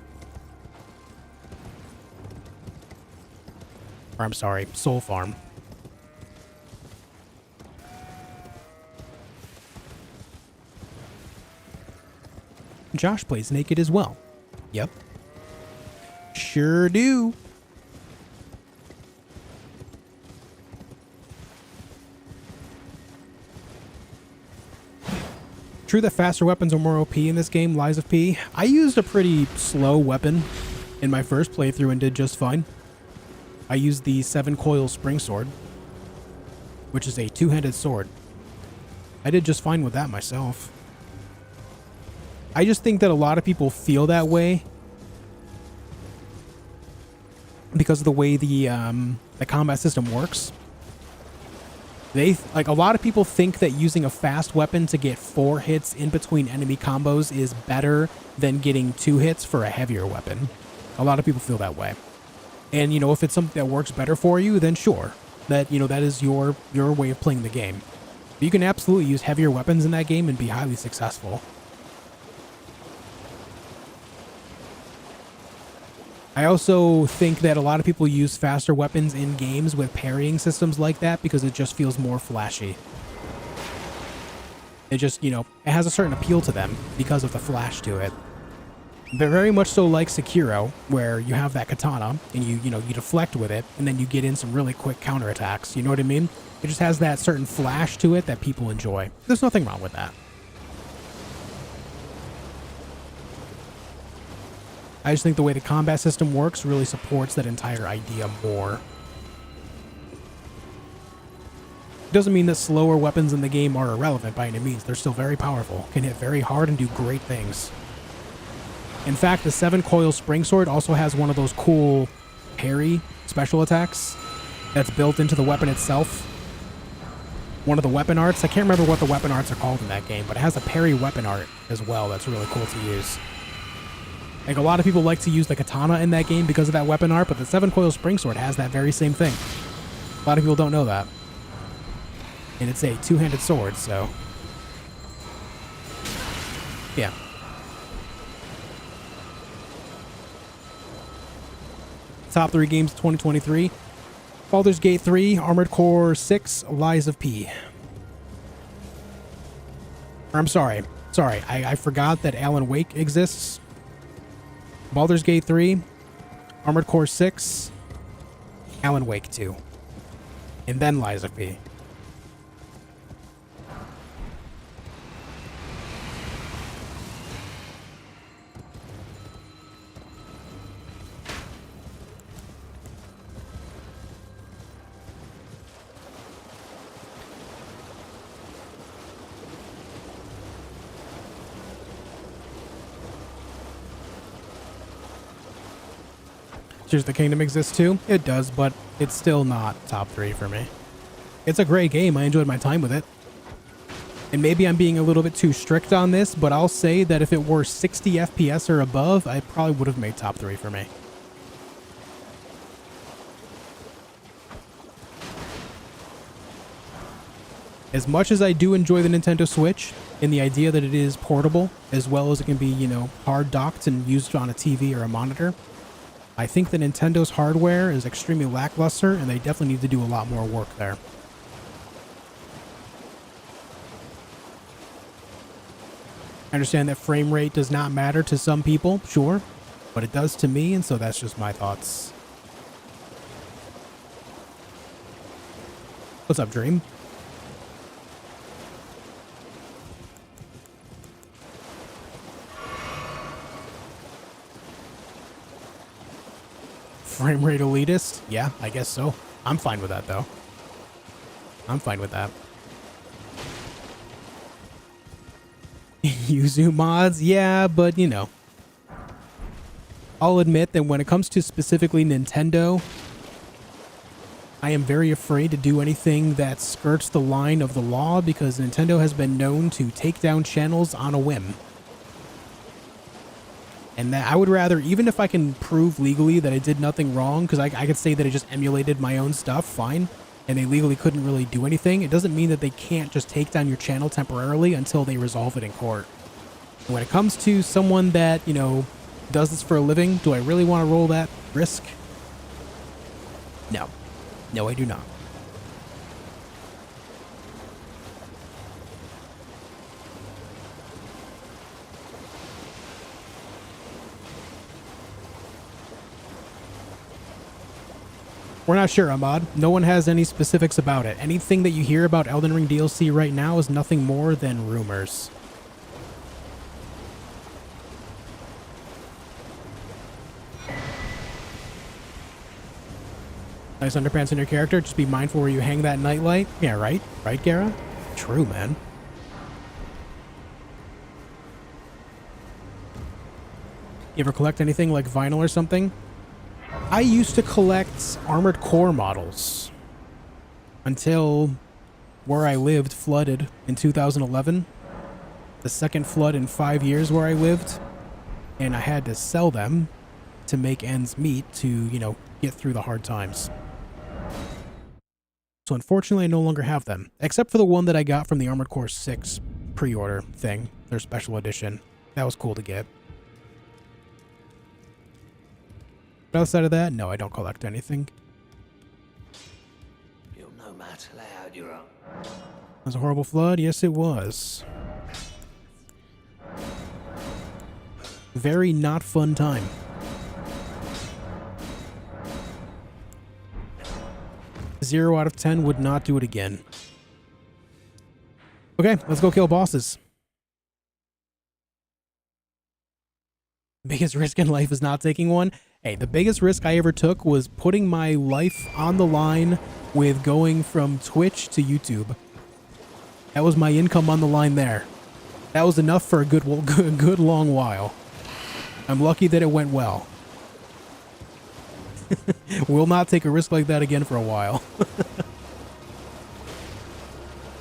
Or I'm sorry, soul farm. Josh plays naked as well. Yep. Sure do. True that faster weapons are more OP in this game, Lies of P. I used a pretty slow weapon in my first playthrough and did just fine. I used the 7-coil spring sword, which is a 2-handed sword. I did just fine with that myself. I just think that a lot of people feel that way because of the way the combat system works. A lot of people think that using a fast weapon to get 4 hits in between enemy combos is better than getting 2 hits for a heavier weapon. A lot of people feel that way. And, if it's something that works better for you, then sure. That, that is your way of playing the game. But you can absolutely use heavier weapons in that game and be highly successful. I also think that a lot of people use faster weapons in games with parrying systems like that because it just feels more flashy. It just, it has a certain appeal to them because of the flash to it. They're very much so like Sekiro, where you have that katana and you deflect with it and then you get in some really quick counterattacks. You know what I mean? It just has that certain flash to it that people enjoy. There's nothing wrong with that. I just think the way the combat system works really supports that entire idea more. It doesn't mean that slower weapons in the game are irrelevant by any means. They're still very powerful, can hit very hard and do great things. In fact, the 7-coil spring sword also has one of those cool parry special attacks that's built into the weapon itself. One of the weapon arts. I can't remember what the weapon arts are called in that game, but it has a parry weapon art as well that's really cool to use. Like, a lot of people like to use the katana in that game because of that weapon art, but the 7-coil spring sword has that very same thing. A lot of people don't know that. And it's a 2-handed sword, so... yeah. Top 3 games of 2023. Baldur's Gate 3, Armored Core 6, Lies of P. Or, I'm sorry. I forgot that Alan Wake exists. Baldur's Gate 3, Armored Core 6, Alan Wake 2, and then Lies of P. Tears of the Kingdom exists too? It does, but it's still not top 3 for me. It's a great game. I enjoyed my time with it. And maybe I'm being a little bit too strict on this, but I'll say that if it were 60 FPS or above, I probably would have made top 3 for me. As much as I do enjoy the Nintendo Switch and the idea that it is portable, as well as it can be, hard docked and used on a TV or a monitor, I think that Nintendo's hardware is extremely lackluster, and they definitely need to do a lot more work there. I understand that frame rate does not matter to some people, sure, but it does to me, and so that's just my thoughts. What's up, Dream? Frame rate elitist? Yeah, I guess so. I'm fine with that, though. I'm fine with that. Yuzu mods? Yeah, but, I'll admit that when it comes to specifically Nintendo, I am very afraid to do anything that skirts the line of the law because Nintendo has been known to take down channels on a whim. And that I would rather, even if I can prove legally that I did nothing wrong, because I could say that I just emulated my own stuff, fine. and they legally couldn't really do anything, it doesn't mean that they can't just take down your channel temporarily until they resolve it in court. And when it comes to someone that, you know, does this for a living, do I really want to roll that risk? No. No, I do not. We're not sure, Ahmad. No one has any specifics about it. Anything that you hear about Elden Ring DLC right now is nothing more than rumors. Nice underpants in your character. Just be mindful where you hang that nightlight. Yeah, right? Right, Gara? True, man. You ever collect anything like vinyl or something? I used to collect Armored Core models until where I lived flooded in 2011. The second flood in 5 years where I lived. And I had to sell them to make ends meet to, you know, get through the hard times. So unfortunately, I no longer have them. Except for the one that I got from the Armored Core 6 pre-order thing. Their special edition. That was cool to get. But outside of that, no, I don't collect anything. You'll no matter lay out your own. It was a horrible flood? Yes, it was. Very not fun time. Zero out of 10 would not do it again. Okay, let's go kill bosses. Biggest risk in life is not taking one. Hey, the biggest risk I ever took was putting my life on the line with going from Twitch to YouTube. That was my income on the line there. That was enough for a good long while. I'm lucky that it went well. Will not take a risk like that again for a while.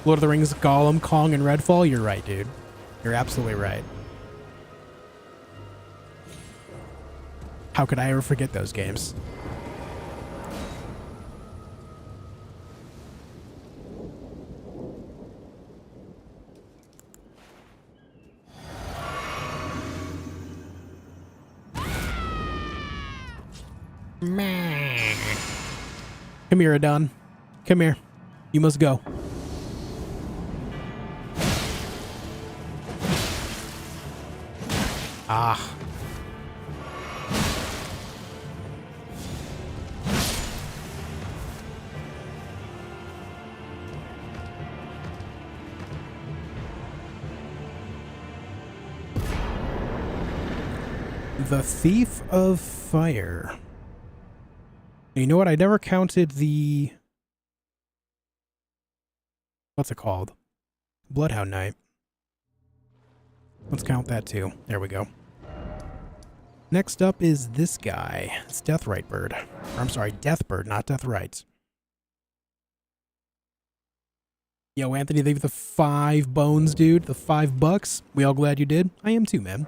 Lord of the Rings, Gollum, Kong, and Redfall. You're right, dude. You're absolutely right. How could I ever forget those games? Come here, Adon. Come here. You must go. Ah. The Thief of Fire. You know what? I never counted the... What's it called? Bloodhound Knight. Let's count that too. There we go. Next up is this guy. It's Deathrite Bird. Or, I'm sorry, Deathbird, not Deathrite. Yo, Anthony, leave the 5 bones, dude. The $5. We all glad you did? I am too, man.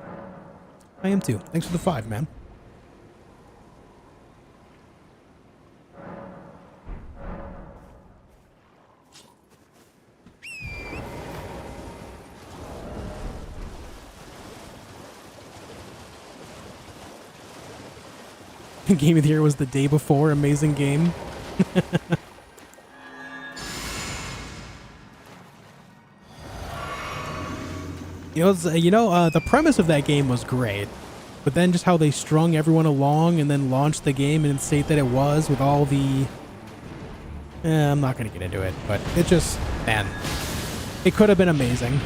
I am too. Thanks for the 5, man. Game of the year was the day before. Amazing game. The premise of that game was great, but then just how they strung everyone along and then launched the game and state that it was with all the... I'm not going to get into it, but it just... Man, it could have been amazing.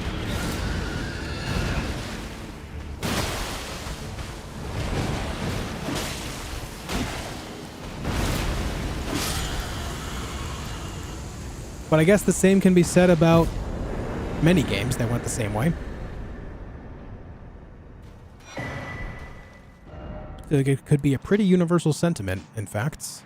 But I guess the same can be said about many games that went the same way. I feel like it could be a pretty universal sentiment, in fact.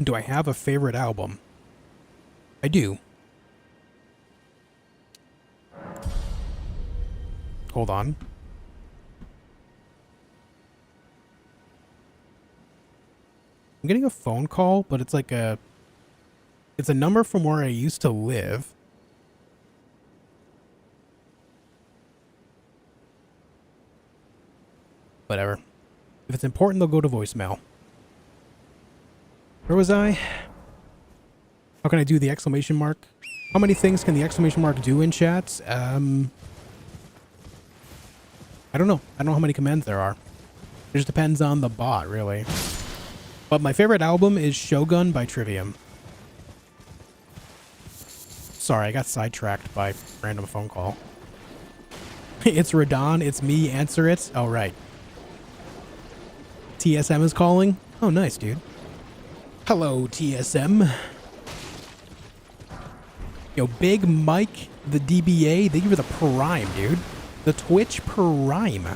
Do I have a favorite album? do. Hold on. I'm getting a phone call, but it's like it's a number from where I used to live. Whatever. If it's important, they'll go to voicemail. Where was I? How can I do the exclamation mark? How many things can the exclamation mark do in chats? I don't know. I don't know how many commands there are. It just depends on the bot, really. But my favorite album is Shogun by Trivium. Sorry, I got sidetracked by a random phone call. It's Radon. It's me. Answer it. Oh, right. TSM is calling. Oh, nice, dude. Hello, TSM. Yo, Big Mike, the DBA, thank you for the Prime, dude. The Twitch Prime.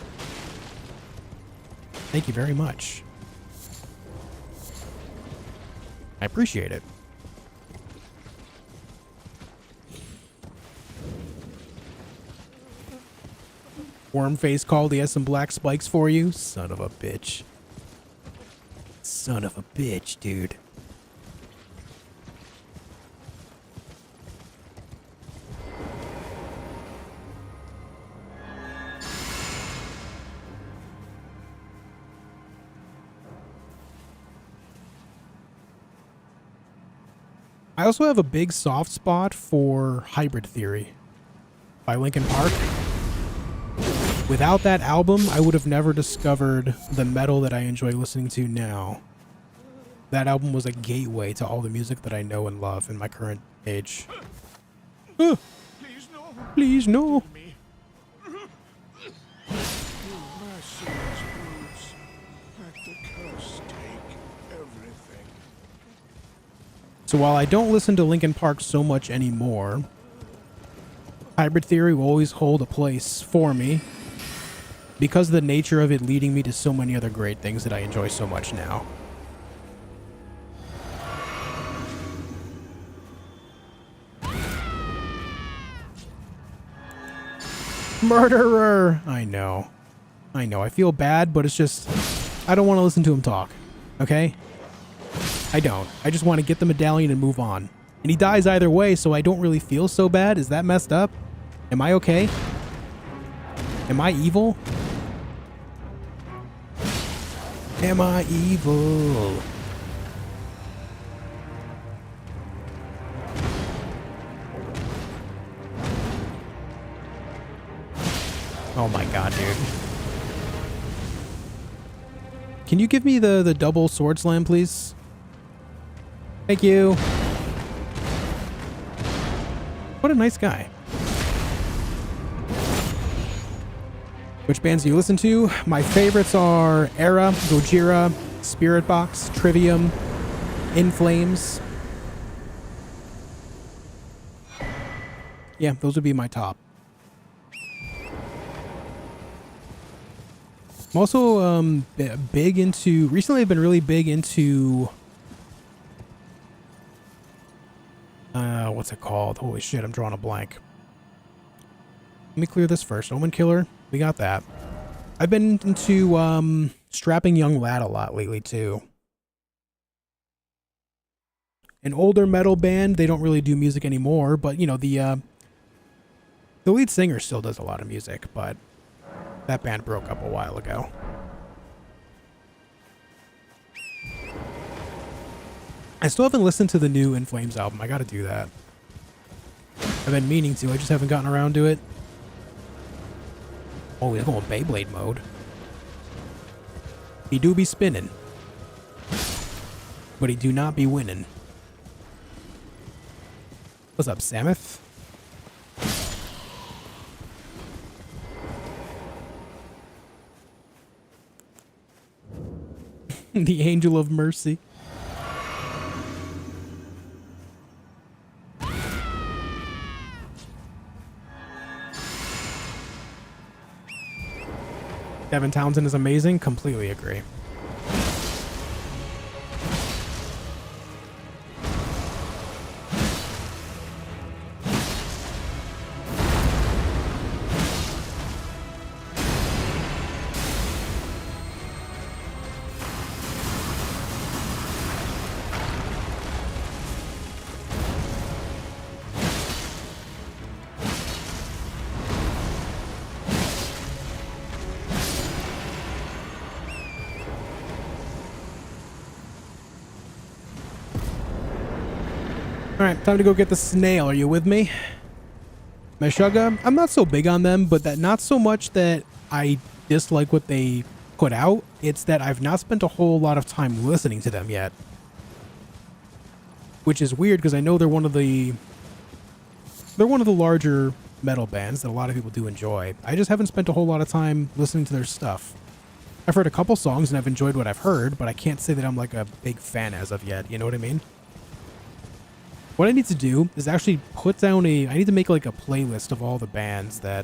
Thank you very much. I appreciate it. Wormface called. He has some black spikes for you. Son of a bitch. Son of a bitch, dude. I also have a big soft spot for Hybrid Theory by Linkin Park. Without that album, I would have never discovered the metal that I enjoy listening to now. That album was a gateway to all the music that I know and love in my current age. Please no. Please, no. Me. You merciless brutes. Let the curse take everything. So while I don't listen to Linkin Park so much anymore, Hybrid Theory will always hold a place for me because of the nature of it leading me to so many other great things that I enjoy so much now. Murderer! I know. I know. I feel bad, but it's just, I don't want to listen to him talk. Okay? I don't. I just want to get the medallion and move on. And he dies either way, so I don't really feel so bad. Is that messed up? Am I okay? Am I evil? Am I evil? Oh my god, dude. Can you give me the double sword slam, please? Thank you. What a nice guy. Which bands do you listen to? My favorites are Era, Gojira, Spirit Box, Trivium, In Flames. Yeah, those would be my top. I'm also big into, recently I've been really big into, what's it called? Holy shit, I'm drawing a blank. Let me clear this first. Omen Killer, we got that. I've been into Strapping Young Lad a lot lately too. An older metal band, they don't really do music anymore, but you know, the lead singer still does a lot of music, but that band broke up a while ago. I still haven't listened to the new In Flames album. I gotta do that. I've been meaning to. I just haven't gotten around to it. Oh, he's going Beyblade mode. He do be spinning. But he do not be winning. What's up, Samuth? The Angel of Mercy. Devin Townsend is amazing. Completely agree. Alright, time to go get the snail. Are you with me? Meshuggah, I'm not so big on them, but that not so much that I dislike what they put out. It's that I've not spent a whole lot of time listening to them yet. Which is weird because I know they're one of the larger metal bands that a lot of people do enjoy. I just haven't spent a whole lot of time listening to their stuff. I've heard a couple songs and I've enjoyed what I've heard, but I can't say that I'm like a big fan as of yet. You know what I mean? What I need to do is actually put down I need to make like a playlist of all the bands that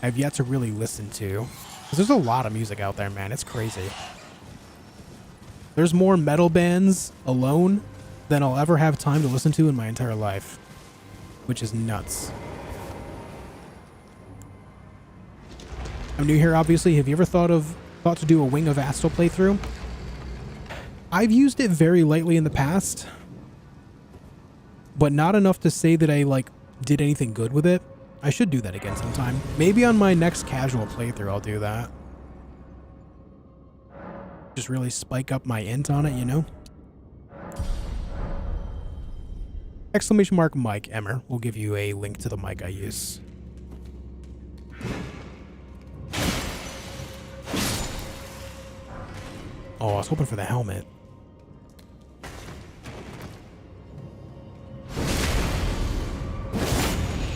I've yet to really listen to. Because there's a lot of music out there, man. It's crazy. There's more metal bands alone than I'll ever have time to listen to in my entire life. Which is nuts. I'm new here, obviously. Have you ever thought to do a Wing of Astal playthrough? I've used it very lightly in the past, but not enough to say that I like did anything good with it. I should do that again sometime. Maybe on my next casual playthrough I'll do that. Just really spike up my int on it, you know? Exclamation mark mic, Emmer. We'll give you a link to the mic I use. Oh, I was hoping for the helmet.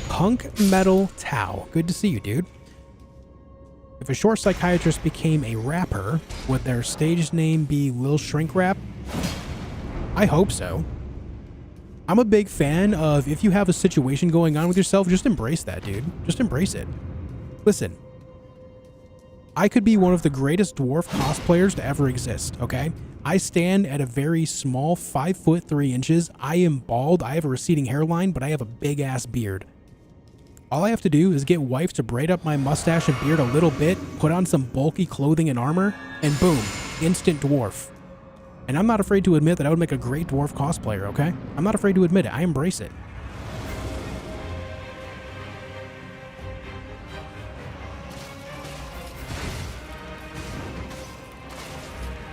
Punk Metal Tau. Good to see you, dude. If a short psychiatrist became a rapper, would their stage name be Lil Shrink Rap? I hope so. I'm a big fan of if you have a situation going on with yourself, just embrace that, dude. Just embrace it. Listen, I could be one of the greatest dwarf cosplayers to ever exist, okay? I stand at a very small 5 foot 3 inches. I am bald. I have a receding hairline, but I have a big ass beard. All I have to do is get wife to braid up my mustache and beard a little bit, put on some bulky clothing and armor, and boom, instant dwarf. And I'm not afraid to admit that I would make a great dwarf cosplayer, okay? I'm not afraid to admit it. I embrace it.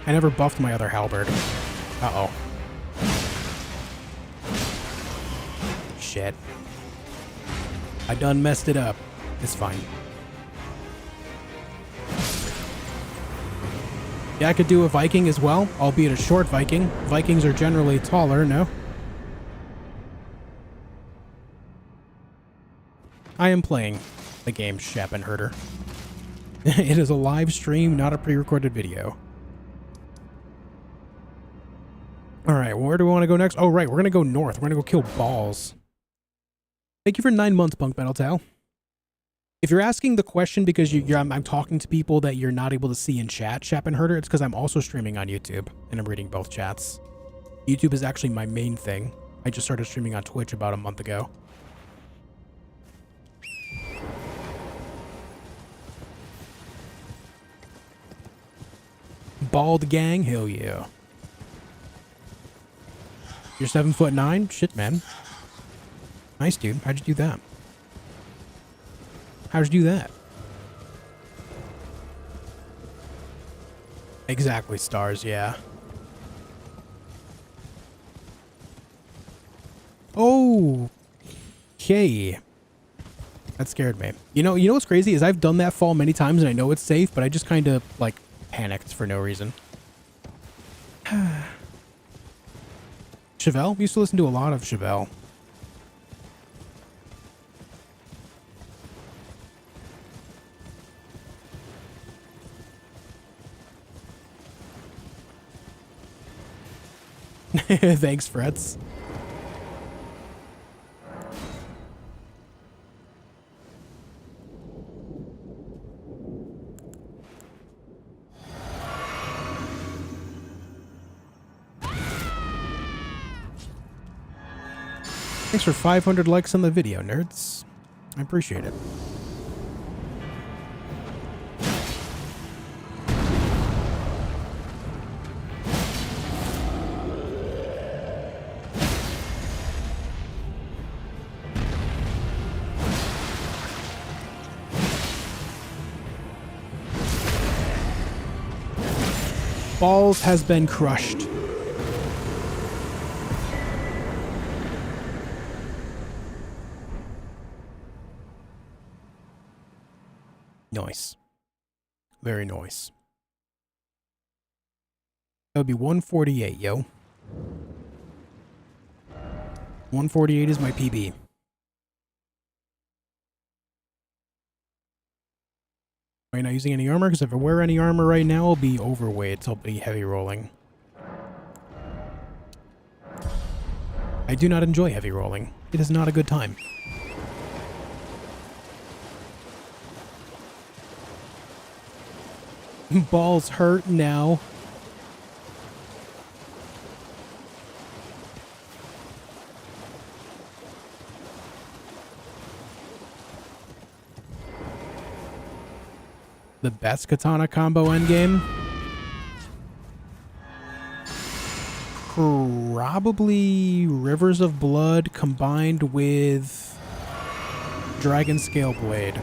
I never buffed my other halberd. Uh-oh. Shit. I done messed it up. It's fine. Yeah, I could do a Viking as well, albeit a short Viking. Vikings are generally taller, no? I am playing the game Shappenherder. It is a live stream, not a pre-recorded video. Alright, where do we want to go next? Oh, right, we're going to go north. We're going to go kill balls. Thank you for 9 months, Punk Metal Tau. If you're asking the question because I'm talking to people that you're not able to see in chat, Shappenherder, it's because I'm also streaming on YouTube, and I'm reading both chats. YouTube is actually my main thing. I just started streaming on Twitch about a month ago. Bald gang? Hell yeah. You're 7'9"? Shit, man. Nice, dude. How'd you do that? How'd you do that? Exactly, stars, yeah. Oh, okay. That scared me. You know what's crazy is I've done that fall many times and I know it's safe, but I just kind of like panicked for no reason. Chevelle? We used to listen to a lot of Chevelle. Thanks, Frets. Thanks for 500 likes on the video, nerds. I appreciate it. Balls has been crushed. Nice. Very nice. That would be 148, yo. 148 is my PB. Are you not using any armor? Because if I wear any armor right now, I'll be overweight. I'll be heavy rolling. I do not enjoy heavy rolling. It is not a good time. Balls hurt now. The best katana combo endgame? Probably Rivers of Blood combined with Dragon Scale Blade.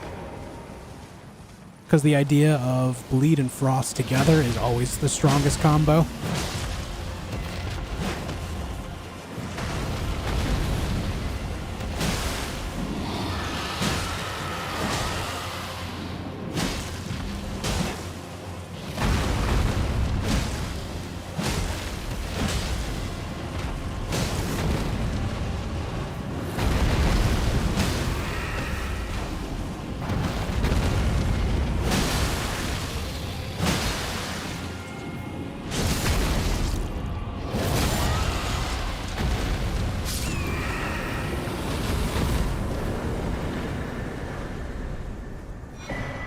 Because the idea of Bleed and Frost together is always the strongest combo.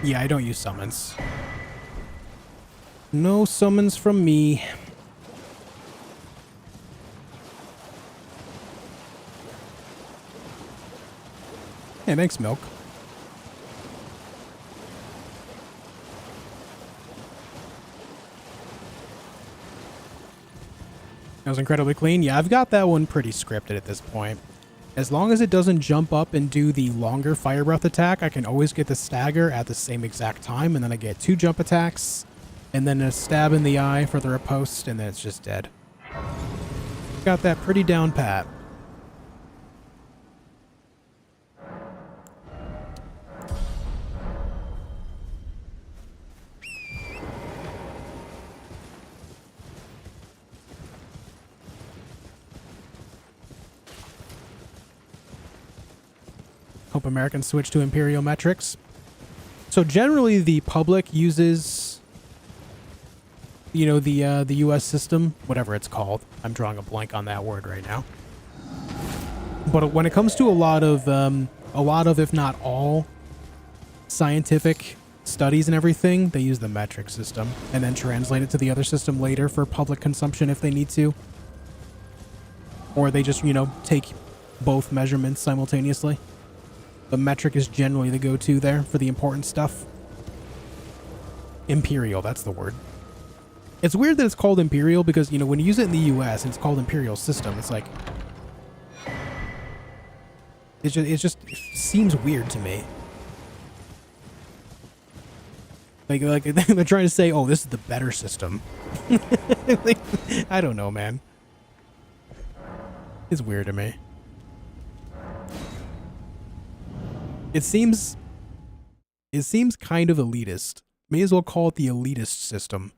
Yeah, I don't use summons. No summons from me. Hey, thanks, Milk. That was incredibly clean. Yeah, I've got that one pretty scripted at this point. As long as it doesn't jump up and do the longer fire breath attack, I can always get the stagger at the same exact time, and then I get 2 jump attacks, and then a stab in the eye for the riposte, and then it's just dead. Got that pretty down pat. Hope Americans switch to Imperial metrics. So generally the public uses, you know, the US system, whatever it's called. I'm drawing a blank on that word right now. But when it comes to a lot of, if not all, scientific studies and everything, they use the metric system and then translate it to the other system later for public consumption if they need to. Or they just, you know, take both measurements simultaneously. The metric is generally the go-to there for the important stuff. Imperial, that's the word. It's weird that it's called Imperial because, you know, when you use it in the US and it's called Imperial System, it's like... It just seems weird to me. Like they're trying to say, oh, this is the better system. Like, I don't know, man. It's weird to me. It seems kind of elitist. May as well call it the elitist system.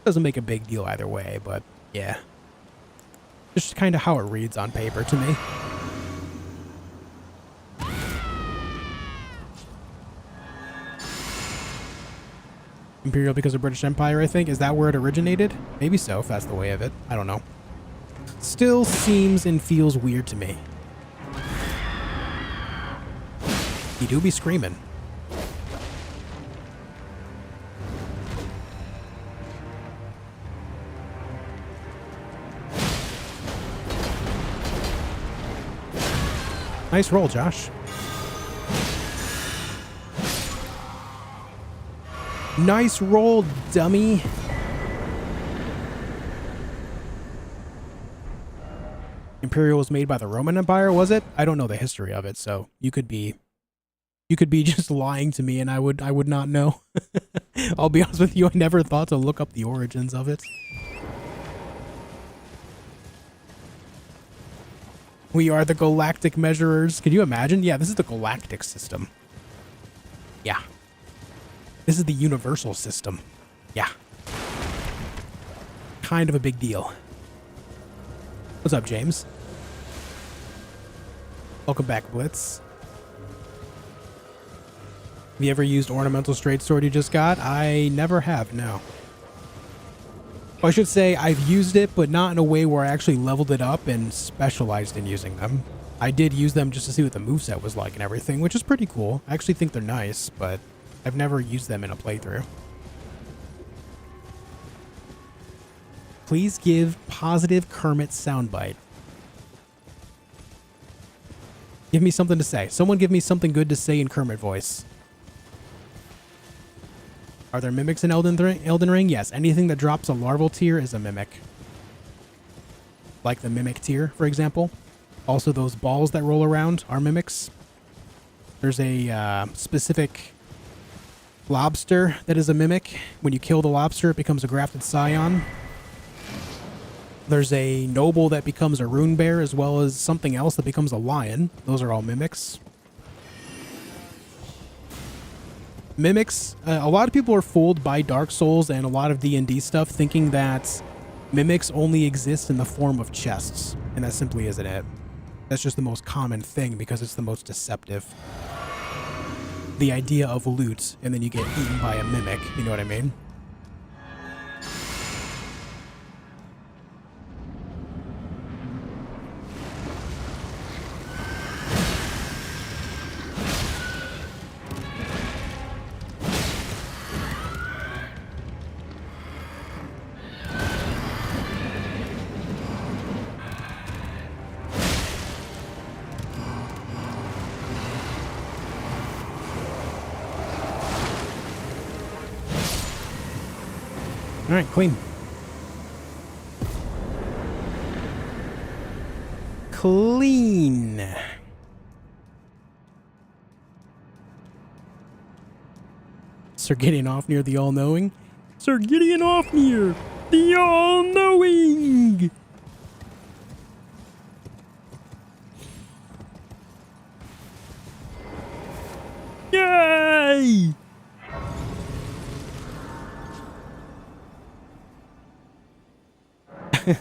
Doesn't make a big deal either way, but yeah. Just kind of how it reads on paper to me. Imperial because of British Empire, I think. Is that where it originated? Maybe so, if that's the way of it. I don't know. Still seems and feels weird to me. You do be screaming. Nice roll, Josh. Nice roll, dummy. Imperial was made by the Roman Empire, was it? I don't know the history of it, so you could be just lying to me and I would not know. I'll be honest with you, I never thought to look up the origins of it. We are the galactic measurers. Can you imagine? Yeah, this is the galactic system. Yeah. This is the universal system. Yeah. Kind of a big deal. What's up, James? Welcome back, Blitz. Have you ever used ornamental straight sword you just got? I never have, no. Well, I should say I've used it, but not in a way where I actually leveled it up and specialized in using them. I did use them just to see what the moveset was like and everything, which is pretty cool. I actually think they're nice, but I've never used them in a playthrough. Please give positive Kermit soundbite. Give me something to say. Someone give me something good to say in Kermit voice. Are there mimics in Elden Ring? Yes. Anything that drops a larval tier is a mimic. Like the mimic tier, for example. Also, those balls that roll around are mimics. There's a specific lobster that is a mimic. When you kill the lobster, it becomes a grafted scion. There's a noble that becomes a rune bear, as well as something else that becomes a lion. Those are all mimics. Mimics, a lot of people are fooled by Dark Souls and a lot of D&D stuff, thinking that mimics only exist in the form of chests, and that simply isn't it. That's just the most common thing because it's the most deceptive. The idea of loot, and then you get eaten by a mimic, you know what I mean? All right, clean. Clean. Sir Gideon off near the all-knowing. Sir Gideon off near the all-knowing. Yay! Can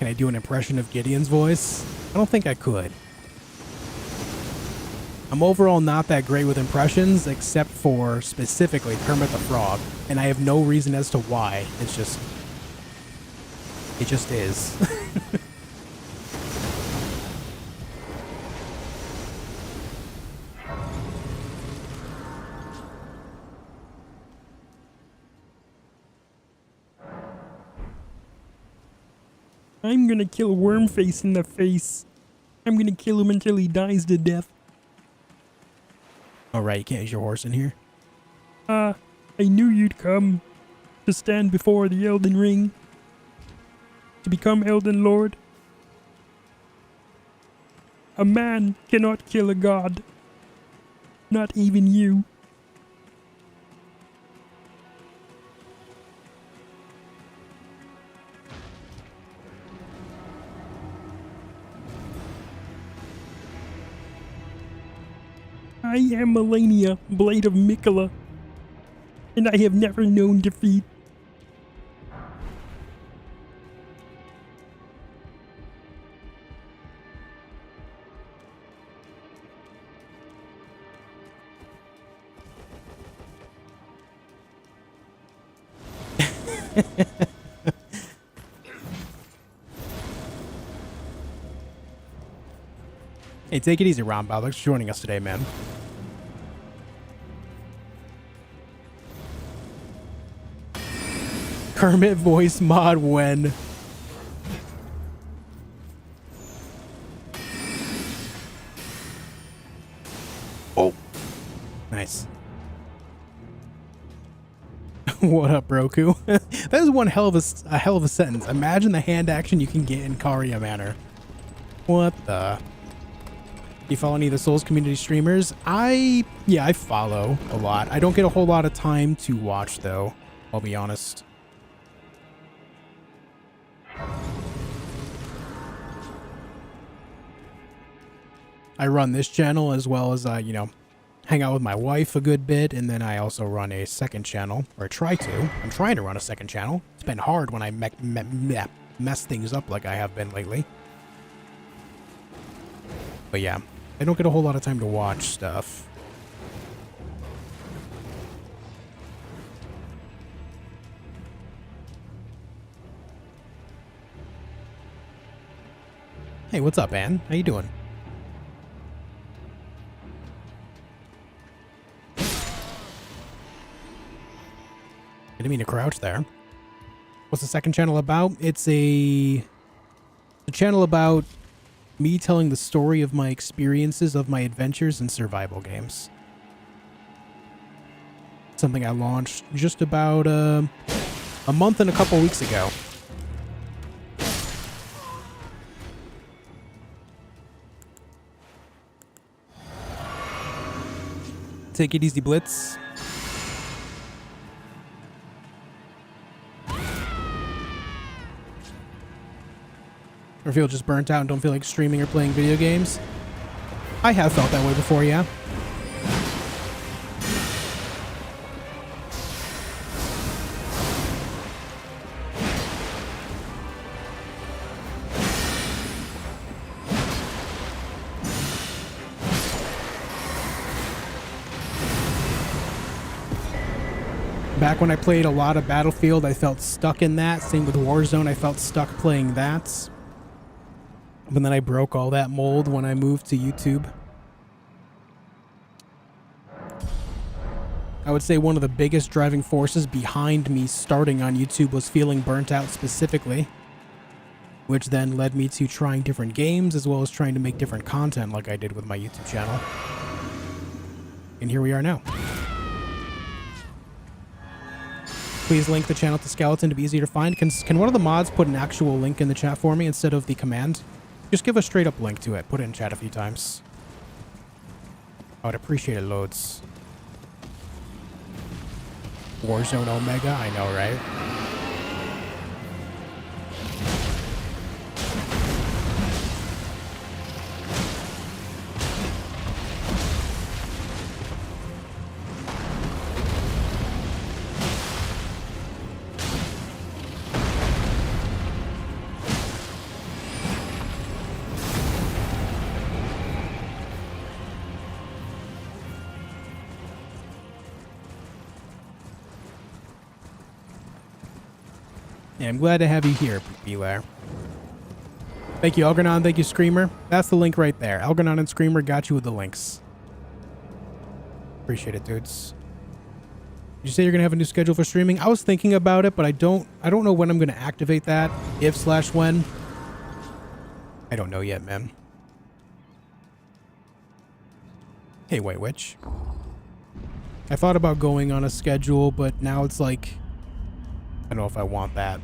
I do an impression of Gideon's voice? I don't think I could. I'm overall not that great with impressions, except for specifically Kermit the Frog, and I have no reason as to why. It's just... it just is. I'm gonna kill Wormface in the face. I'm gonna kill him until he dies to death. Alright, you can't use your horse in here. I knew you'd come to stand before the Elden Ring. To become Elden Lord. A man cannot kill a god. Not even you. I am Melania, Blade of Mikola, and I have never known defeat. Hey, take it easy, Ron Bow. Thanks for joining us today, man. Kermit voice mod when. Oh. Nice. What up, Roku? That is one hell of a hell of a sentence. Imagine the hand action you can get in Karia Manor. What the? You follow any of the Souls community streamers? Yeah, I follow a lot. I don't get a whole lot of time to watch though, I'll be honest. I run this channel as well as, you know, hang out with my wife a good bit, and then I also run a second channel, or try to. I'm trying to run a second channel. It's been hard when I mess things up like I have been lately. But yeah, I don't get a whole lot of time to watch stuff. Hey, what's up, Ann? How you doing? I didn't mean to crouch there. What's the second channel about? It's a channel about me telling the story of my experiences of my adventures in survival games. Something I launched just about a month and a couple weeks ago. Take it easy, Blitz. Or feel just burnt out and don't feel like streaming or playing video games? I have felt that way before, yeah. Back when I played a lot of Battlefield, I felt stuck in that. Same with Warzone, I felt stuck playing that. But then I broke all that mold when I moved to YouTube. I would say one of the biggest driving forces behind me starting on YouTube was feeling burnt out specifically, which then led me to trying different games as well as trying to make different content like I did with my YouTube channel. And here we are now. Please link the channel to Skeleton to be easier to find. Can one of the mods put an actual link in the chat for me instead of the command? Just give a straight up link to it. Put it in chat a few times. I would appreciate it loads. Warzone Omega, I know, right? Yeah, I'm glad to have you here, Belair. Thank you, Algernon. Thank you, Screamer. That's the link right there. Algernon and Screamer got you with the links. Appreciate it, dudes. Did you say you're gonna have a new schedule for streaming? I was thinking about it, but I don't know when I'm gonna activate that. If/when. I don't know yet, man. Hey, wait, which? I thought about going on a schedule, but now it's like, I don't know if I want that.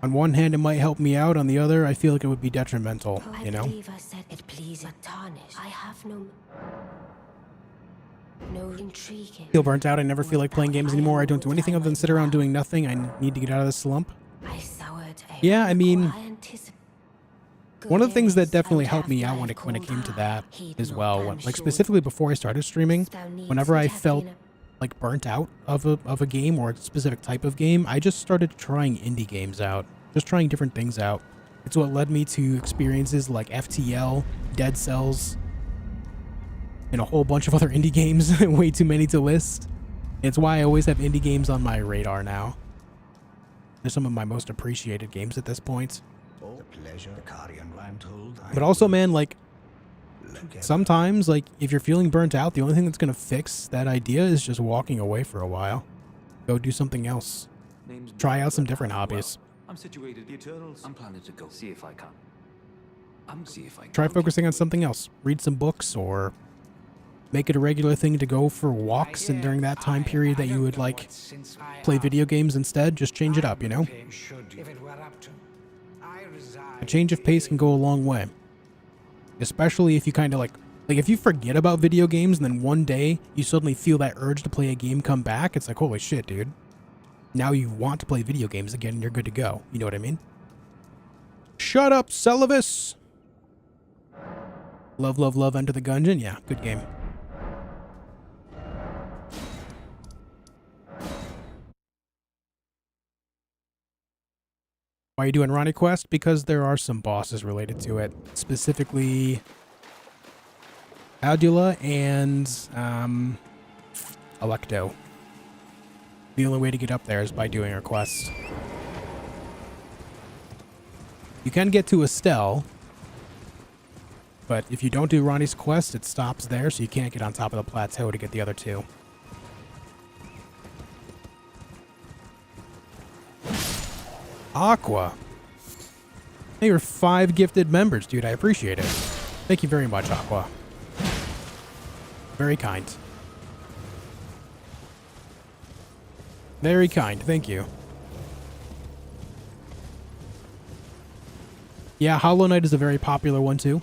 On one hand, it might help me out. On the other, I feel like it would be detrimental, you know? I believe I said it please a tarnish. I have no intrigue. Feel burnt out. I never feel like playing games anymore. I don't do anything other than sit around doing nothing. I need to get out of this slump. Yeah, I mean, one of the things that definitely helped me out when it came to that as well, like specifically before I started streaming, whenever I felt like burnt out of a game or a specific type of game, I just started trying indie games out, just trying different things out. It's what led me to experiences like FTL, Dead Cells, and a whole bunch of other indie games, way too many to list. It's why I always have indie games on my radar now. They're some of my most appreciated games at this point. But also, man, like, sometimes, like, if you're feeling burnt out, the only thing that's going to fix that idea is just walking away for a while. Go do something else. Try out some different hobbies. I'm situated the Eternals. I'm planning to go see if I can. See if I Try focusing on something else. Read some books or make it a regular thing to go for walks, and during that time period that you would like play video games instead, just change it up, you know? A change of pace can go a long way. Especially if you kind of like if you forget about video games and then one day you suddenly feel that urge to play a game come back, it's like, holy shit, dude. Now you want to play video games again and you're good to go. You know what I mean? Shut up, Celavis! Love, love, love, Enter the Gungeon. Yeah, good game. Why are you doing Ronnie Quest? Because there are some bosses related to it. Specifically, Aldula and Electo. The only way to get up there is by doing a quest. You can get to Estelle, but if you don't do Ronnie's quest, it stops there, so you can't get on top of the plateau to get the other two. Aqua. Hey, you're 5 gifted members, dude. I appreciate it. Thank you very much, Aqua. Very kind. Very kind. Thank you. Yeah, Hollow Knight is a very popular one, too.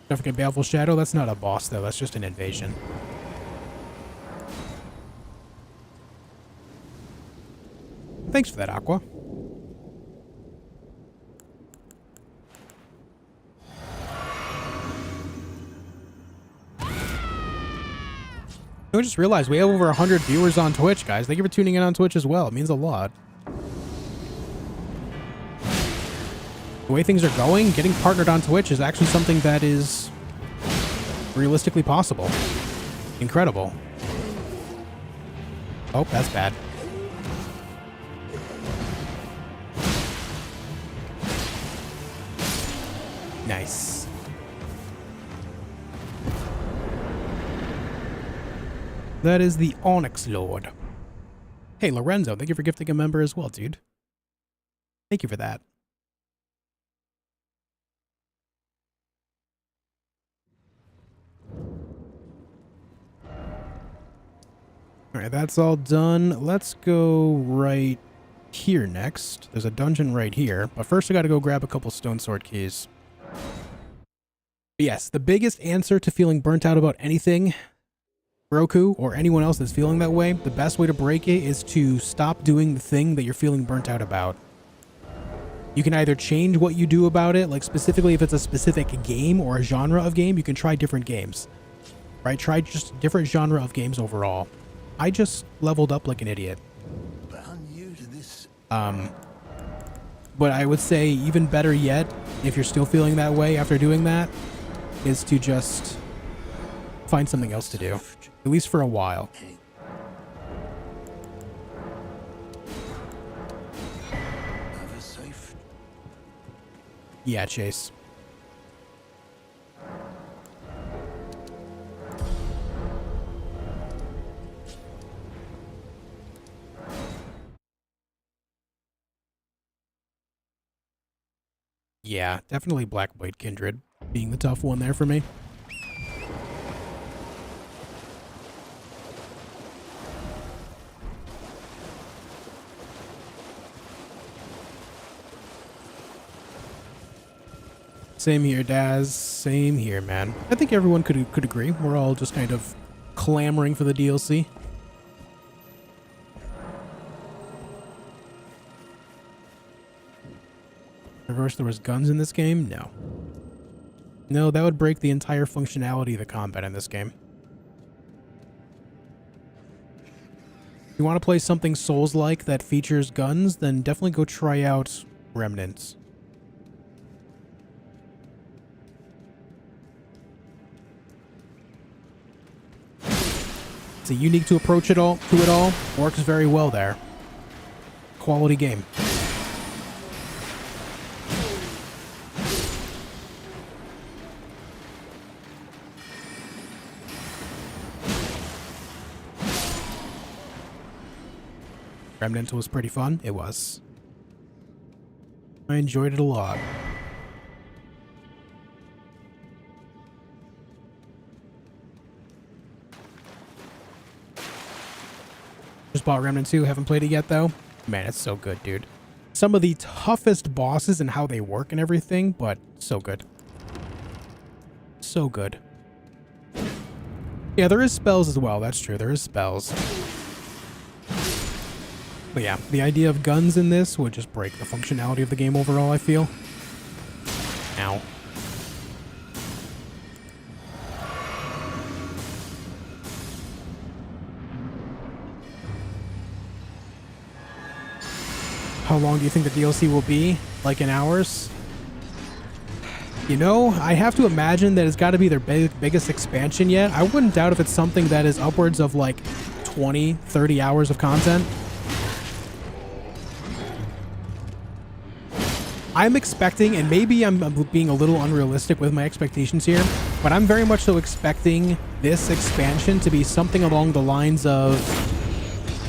Don't forget Baleful Shadow. That's not a boss, though. That's just an invasion. Thanks for that, Aqua. I just realized we have over 100 viewers on Twitch, guys. Thank you for tuning in on Twitch as well. It means a lot. The way things are going, getting partnered on Twitch is actually something that is realistically possible. Incredible. Oh, that's bad. Nice. That is the Onyx Lord. Hey, Lorenzo, thank you for gifting a member as well, dude. Thank you for that. Alright, that's all done. Let's go right here next. There's a dungeon right here, but first I gotta go grab a couple stone sword keys. But yes, the biggest answer to feeling burnt out about anything, Roku, or anyone else that's feeling that way, the best way to break it is to stop doing the thing that you're feeling burnt out about. You can either change what you do about it, like specifically if it's a specific game or a genre of game, you can try different games. Right? Try just different genre of games overall. I just leveled up like an idiot. But I would say even better yet, if you're still feeling that way after doing that, is to just find something else to do, at least for a while. Yeah, Chase. Yeah, definitely Black Blade Kindred being the tough one there for me. Same here, Daz. Same here, man. I think everyone could agree. We're all just kind of clamoring for the DLC. Reverse, there was guns in this game? No. No, that would break the entire functionality of the combat in this game. If you want to play something Souls-like that features guns, then definitely go try out Remnants. It's a unique to approach it all to it all. Works very well there. Quality game. Remnant was pretty fun. It was. I enjoyed it a lot. Just bought Remnant 2. Haven't played it yet, though. Man, it's so good, dude. Some of the toughest bosses and how they work and everything, but so good. So good. Yeah, there is spells as well. That's true. There is spells. But yeah, the idea of guns in this would just break the functionality of the game overall, I feel. Ow. How long do you think the DLC will be? Like in hours? You know, I have to imagine that it's got to be their biggest expansion yet. I wouldn't doubt if it's something that is upwards of like 20, 30 hours of content. I'm expecting, and maybe I'm being a little unrealistic with my expectations here, but I'm very much so expecting this expansion to be something along the lines of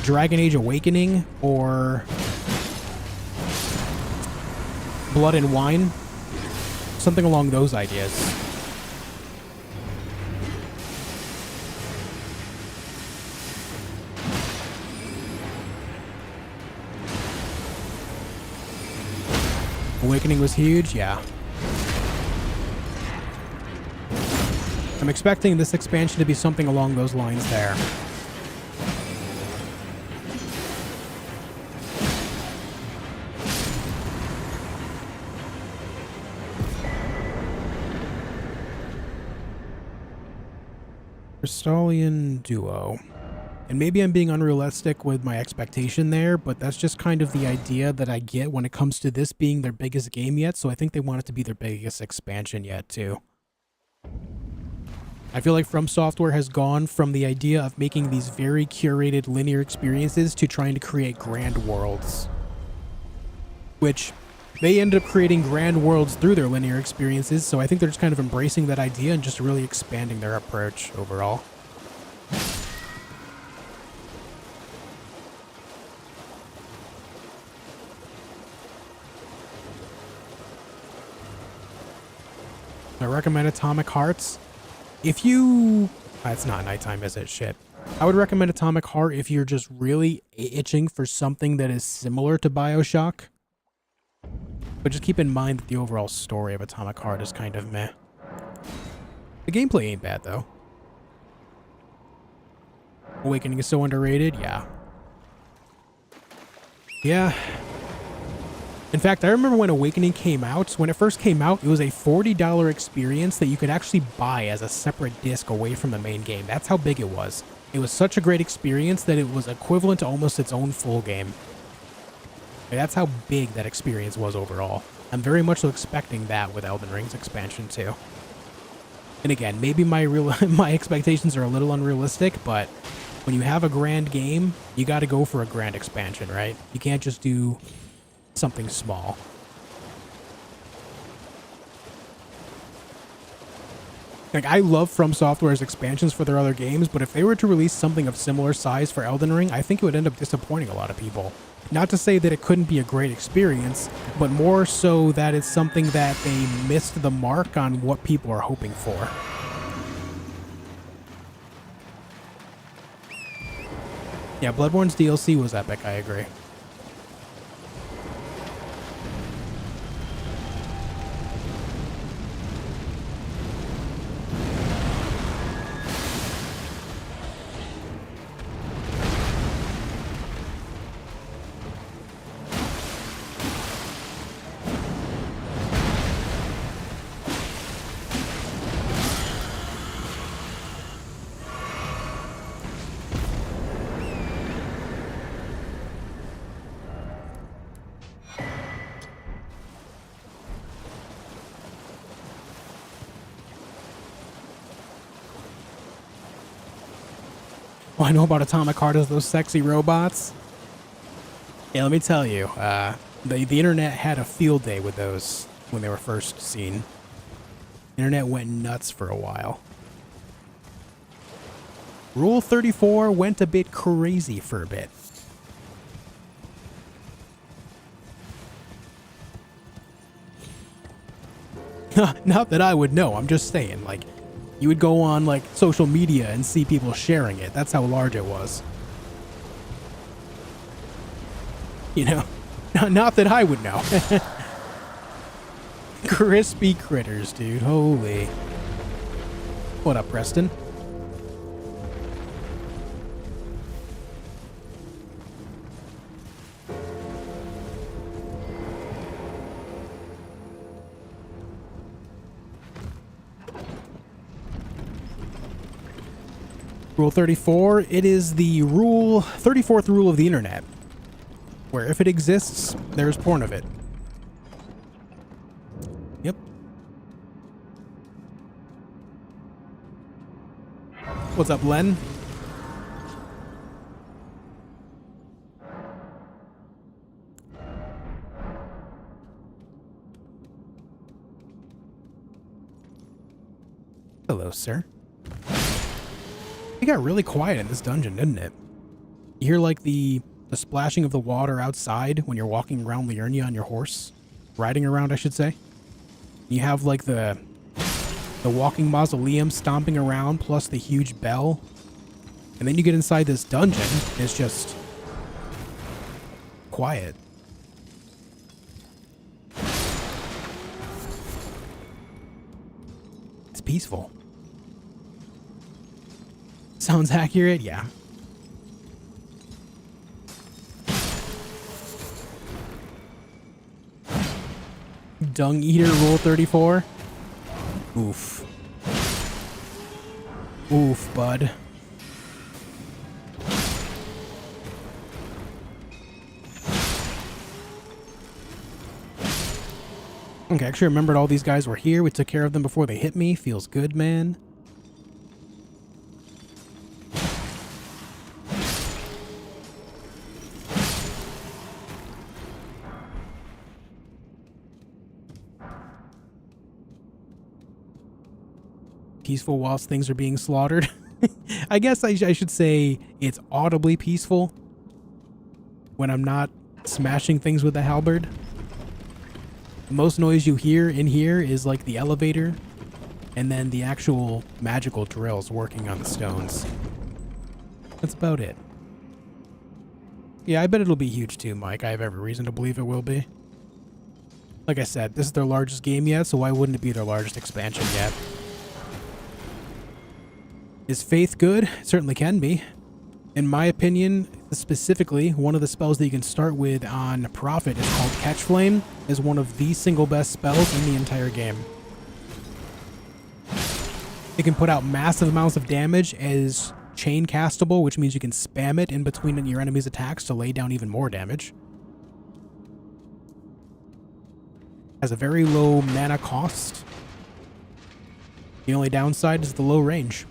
Dragon Age Awakening or Blood and Wine. Something along those ideas. Awakening was huge, yeah. I'm expecting this expansion to be something along those lines there. Crystallian Duo. And maybe I'm being unrealistic with my expectation there, but that's just kind of the idea that I get when it comes to this being their biggest game yet, so I think they want it to be their biggest expansion yet, too. I feel like From Software has gone from the idea of making these very curated linear experiences to trying to create grand worlds. Which, they ended up creating grand worlds through their linear experiences, so I think they're just kind of embracing that idea and just really expanding their approach overall. I recommend Atomic Hearts. If you... it's not nighttime, is it? Shit. I would recommend Atomic Heart if you're just really itching for something that is similar to BioShock. But just keep in mind that the overall story of Atomic Heart is kind of meh. The gameplay ain't bad, though. Awakening is so underrated, yeah. Yeah. In fact, I remember when Awakening came out. When it first came out, it was a $40 experience that you could actually buy as a separate disc away from the main game. That's how big it was. It was such a great experience that it was equivalent to almost its own full game. That's how big that experience was overall. I'm very much so expecting that with Elden Ring's expansion too. And again, maybe my expectations are a little unrealistic, but when you have a grand game, you got to go for a grand expansion, right? You can't just do something small. Like, I love From Software's expansions for their other games, but if they were to release something of similar size for Elden Ring, I think it would end up disappointing a lot of people. Not to say that it couldn't be a great experience, but more so that it's something that they missed the mark on what people are hoping for. Yeah, Bloodborne's DLC was epic, I agree. What I know about Atomic Heart is those sexy robots. Yeah, let me tell you, the internet had a field day with those when they were first seen. The internet went nuts for a while. Rule 34 went a bit crazy for a bit. Not that I would know. I'm just saying, like, you would go on, like, social media and see people sharing it. That's how large it was. You know? Not that I would know. Crispy critters, dude. Holy. What up, Preston? Rule 34, it is the 34th rule of the internet, where if it exists, there's porn of it. Yep. What's up, Len? Hello, sir. It got really quiet in this dungeon, didn't it? You hear like the splashing of the water outside when you're walking around Liurnia on your horse. Riding around, I should say. You have like the walking mausoleum stomping around plus the huge bell. And then you get inside this dungeon, and it's just quiet. It's peaceful. Sounds accurate? Yeah. Dung Eater Rule 34? Oof. Oof, bud. Okay, I actually remembered all these guys were here. We took care of them before they hit me. Feels good, man. Peaceful whilst things are being slaughtered. I guess I should say it's audibly peaceful when I'm not smashing things with a halberd. The most noise you hear in here is like the elevator and then the actual magical drills working on the stones. That's about it. Yeah, I bet it'll be huge too, Mike. I have every reason to believe it will be. Like I said, this is their largest game yet, so why wouldn't it be their largest expansion yet? Is Faith good? It certainly can be. In my opinion, specifically, one of the spells that you can start with on Prophet is called Catch Flame. Is one of the single best spells in the entire game. It can put out massive amounts of damage as chain castable, which means you can spam it in between your enemy's attacks to lay down even more damage. Has a very low mana cost. The only downside is the low range.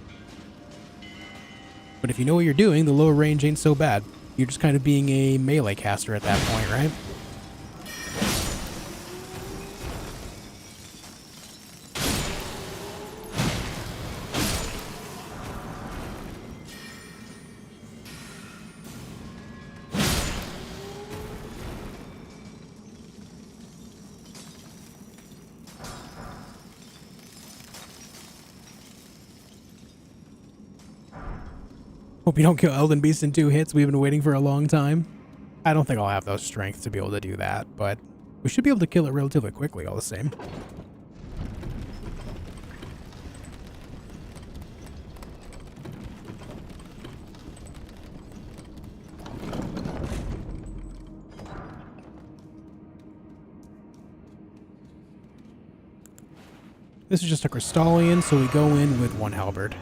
But if you know what you're doing, the low range ain't so bad. You're just kind of being a melee caster at that point, right? Hope you don't kill Elden Beast in 2 hits. We've been waiting for a long time. I don't think I'll have those strength to be able to do that, but we should be able to kill it relatively quickly all the same. This is just a Crystallian, so we go in with 1 halberd.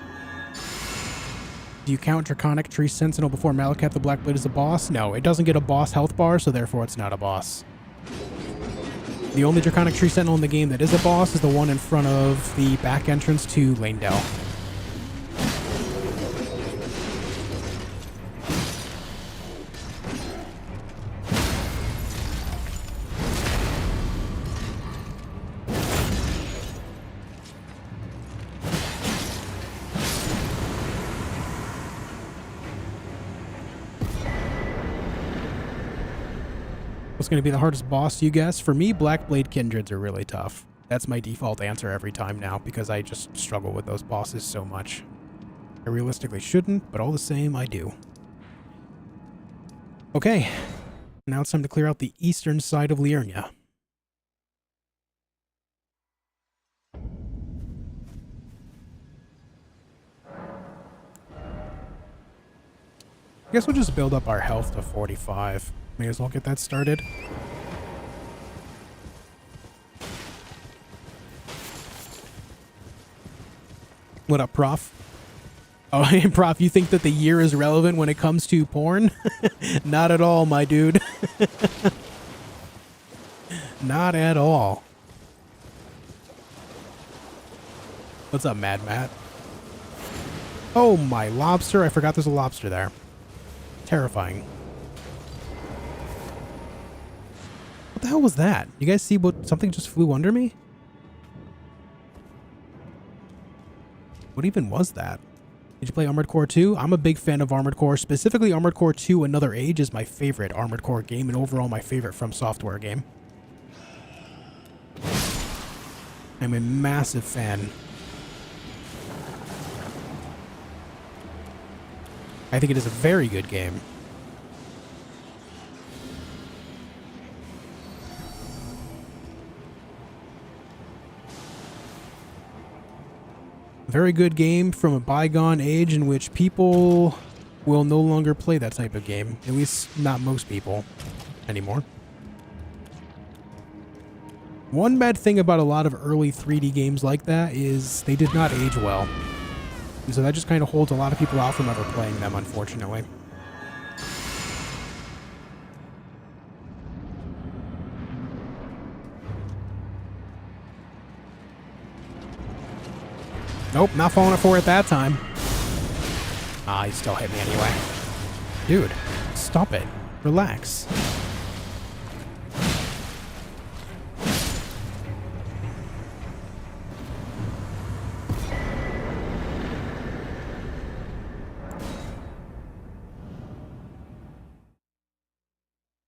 Do you count Draconic Tree Sentinel before Malacath the Blackblade as a boss? No, it doesn't get a boss health bar, so therefore it's not a boss. The only Draconic Tree Sentinel in the game that is a boss is the one in front of the back entrance to Lanedell. What's going to be the hardest boss, you guess? For me, Blackblade Kindreds are really tough. That's my default answer every time now because I just struggle with those bosses so much. I realistically shouldn't, but all the same, I do. Okay, now it's time to clear out the eastern side of Liurnia. I guess we'll just build up our health to 45. May as well get that started. What up, Prof? Oh, hey, Prof, you think that the year is relevant when it comes to porn? Not at all, my dude. Not at all. What's up, Mad Matt? Oh, my lobster. I forgot there's a lobster there. Terrifying. What the hell was that? You guys see what? Something just flew under me? What even was that? Did you play Armored Core 2? I'm a big fan of Armored Core. Specifically, Armored Core 2 Another Age is my favorite Armored Core game and overall my favorite From Software game. I'm a massive fan. I think it is a very good game. Very good game from a bygone age in which people will no longer play that type of game. At least not most people anymore. One bad thing about a lot of early 3D games like that is they did not age well. And so that just kind of holds a lot of people out from ever playing them, unfortunately. Nope, not falling for it that time. Ah, he still hit me anyway. Dude, stop it. Relax.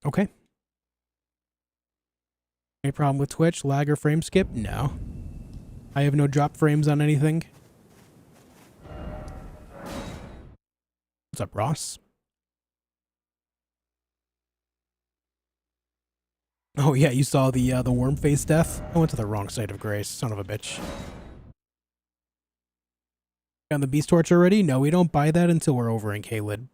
Okay. Any problem with Twitch? Lag or frame skip? No. I have no drop frames on anything. What's up, Ross? Oh yeah, you saw the worm face death? I went to the wrong side of grace, son of a bitch. On the beast torch already? No, we don't buy that until we're over in Caelid.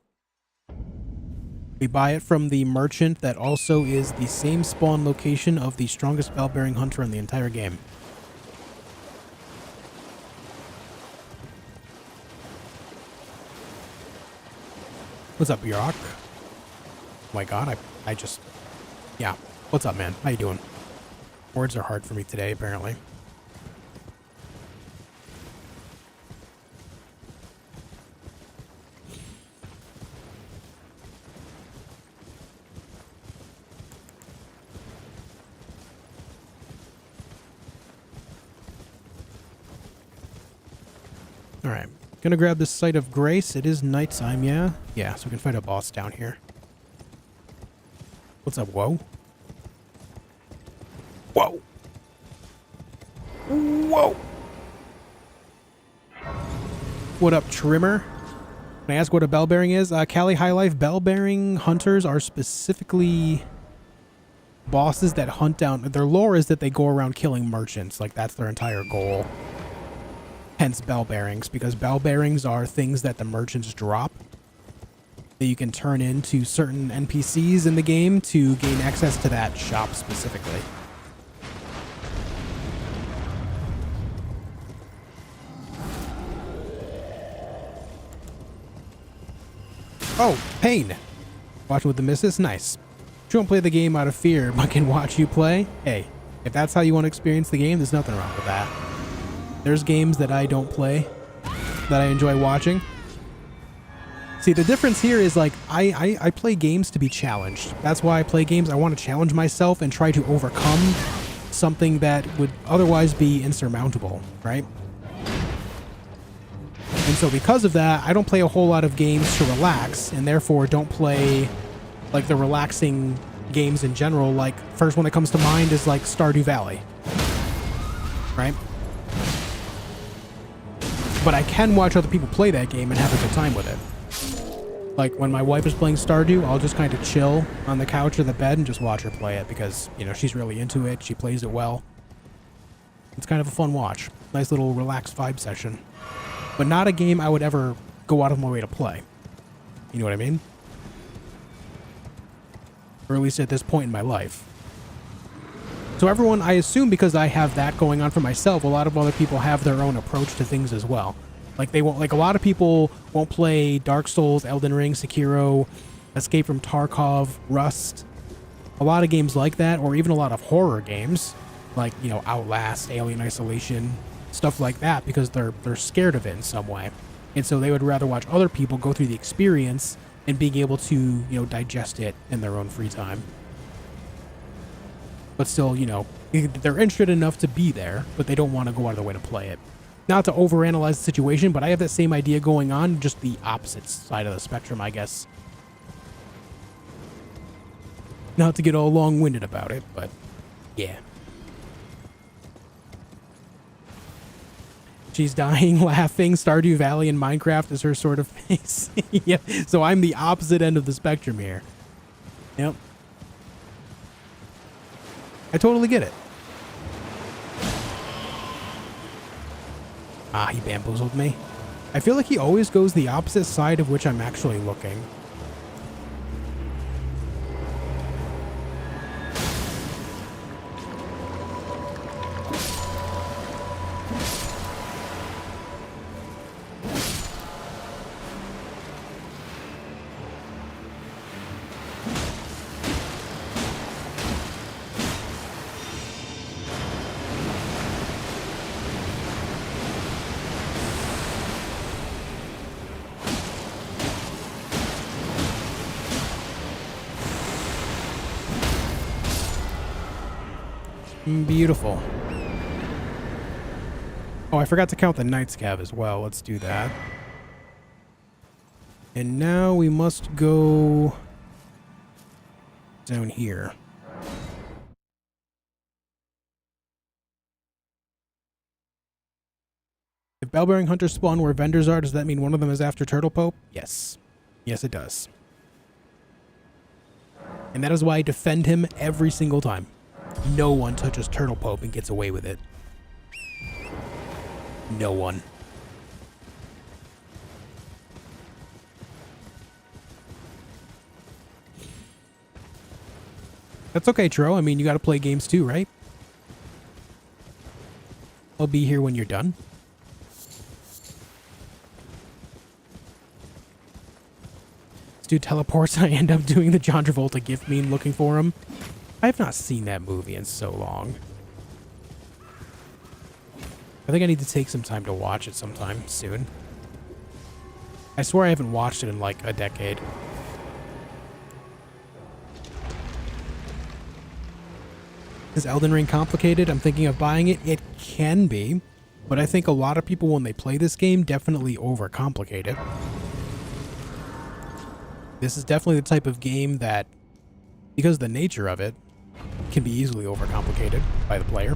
We buy it from the merchant that also is the same spawn location of the strongest bell-bearing hunter in the entire game. What's up, York? Oh my god, I just... Yeah. What's up, man? How you doing? Words are hard for me today, apparently. Alright. Gonna grab this Site of Grace. It is nighttime, yeah? Yeah, so we can fight a boss down here. What's up, whoa? Whoa! Whoa! What up, Trimmer? Can I ask what a bell bearing is? Cali High Life, bell bearing hunters are specifically bosses that hunt down... Their lore is that they go around killing merchants. Like, that's their entire goal. Hence bell bearings, because bell bearings are things that the merchants drop that you can turn into certain NPCs in the game to gain access to that shop specifically. Oh, Pain! Watching with the missus? Nice. You won't play the game out of fear, but can watch you play? Hey, if that's how you want to experience the game, there's nothing wrong with that. There's games that I don't play that I enjoy watching. See, the difference here is like I play games to be challenged. That's why I play games. I want to challenge myself and try to overcome something that would otherwise be insurmountable, right? And so because of that, I don't play a whole lot of games to relax, and therefore don't play like the relaxing games in general. Like, first one that comes to mind is like Stardew Valley. right? But I can watch other people play that game and have a good time with it. Like when my wife is playing Stardew, I'll just kind of chill on the couch or the bed and just watch her play it because, you know, she's really into it. She plays it well. It's kind of a fun watch. Nice little relaxed vibe session. But not a game I would ever go out of my way to play. You know what I mean? Or at least at this point in my life. So everyone, I assume because I have that going on for myself, a lot of other people have their own approach to things as well. Like they won't, like a lot of people won't play Dark Souls, Elden Ring, Sekiro, Escape from Tarkov, Rust. A lot of games like that, or even a lot of horror games, like, you know, Outlast, Alien Isolation, stuff like that, because they're scared of it in some way. And so they would rather watch other people go through the experience and being able to, you know, digest it in their own free time. But still, you know, they're interested enough to be there, but they don't want to go out of their way to play it. Not to overanalyze the situation, but I have that same idea going on, just the opposite side of the spectrum, I guess. Not to get all long-winded about it, but yeah. She's dying, laughing. Stardew Valley and Minecraft is her sort of face. Yeah, so I'm the opposite end of the spectrum here. Yep. I totally get it. Ah, he bamboozled me. I feel like he always goes the opposite side of which I'm actually looking. Beautiful. Oh, I forgot to count the Knight's Cav as well. Let's do that. And now we must go down here. If bell-bearing hunters spawn where vendors are, does that mean one of them is after Turtle Pope? Yes. Yes, it does. And that is why I defend him every single time. No one touches Turtle Pope and gets away with it. No one. That's okay, Tro. I mean, you gotta play games too, right? I'll be here when you're done. This dude teleports and I end up doing the John Travolta gift meme looking for him. I have not seen that movie in so long. I think I need to take some time to watch it sometime soon. I swear I haven't watched it in like a decade. Is Elden Ring complicated? I'm thinking of buying it. It can be, but I think a lot of people when they play this game definitely overcomplicate it. This is definitely the type of game that, because of the nature of it, can be easily overcomplicated by the player.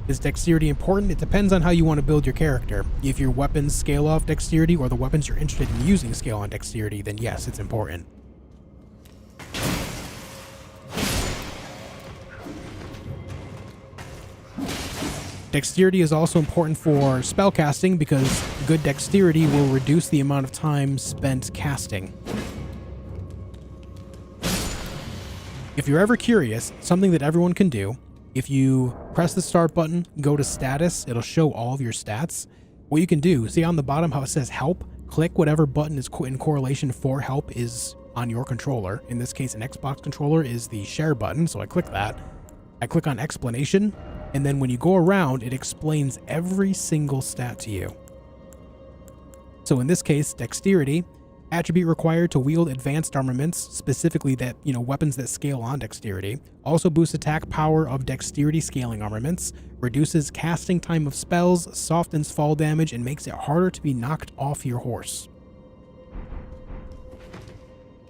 Is dexterity important? It depends on how you want to build your character. If your weapons scale off dexterity or the weapons you're interested in using scale on dexterity, then yes, it's important. Dexterity is also important for spellcasting because good dexterity will reduce the amount of time spent casting. If you're ever curious, something that everyone can do, if you press the start button, go to status, it'll show all of your stats. What you can do, see on the bottom how it says help, click whatever button is in correlation for help is on your controller. In this case, an Xbox controller is the share button, so I click that. I click on explanation, and then when you go around, it explains every single stat to you. So in this case, dexterity, attribute required to wield advanced armaments, specifically that, you know, weapons that scale on dexterity. Also boosts attack power of dexterity scaling armaments, reduces casting time of spells, softens fall damage, and makes it harder to be knocked off your horse.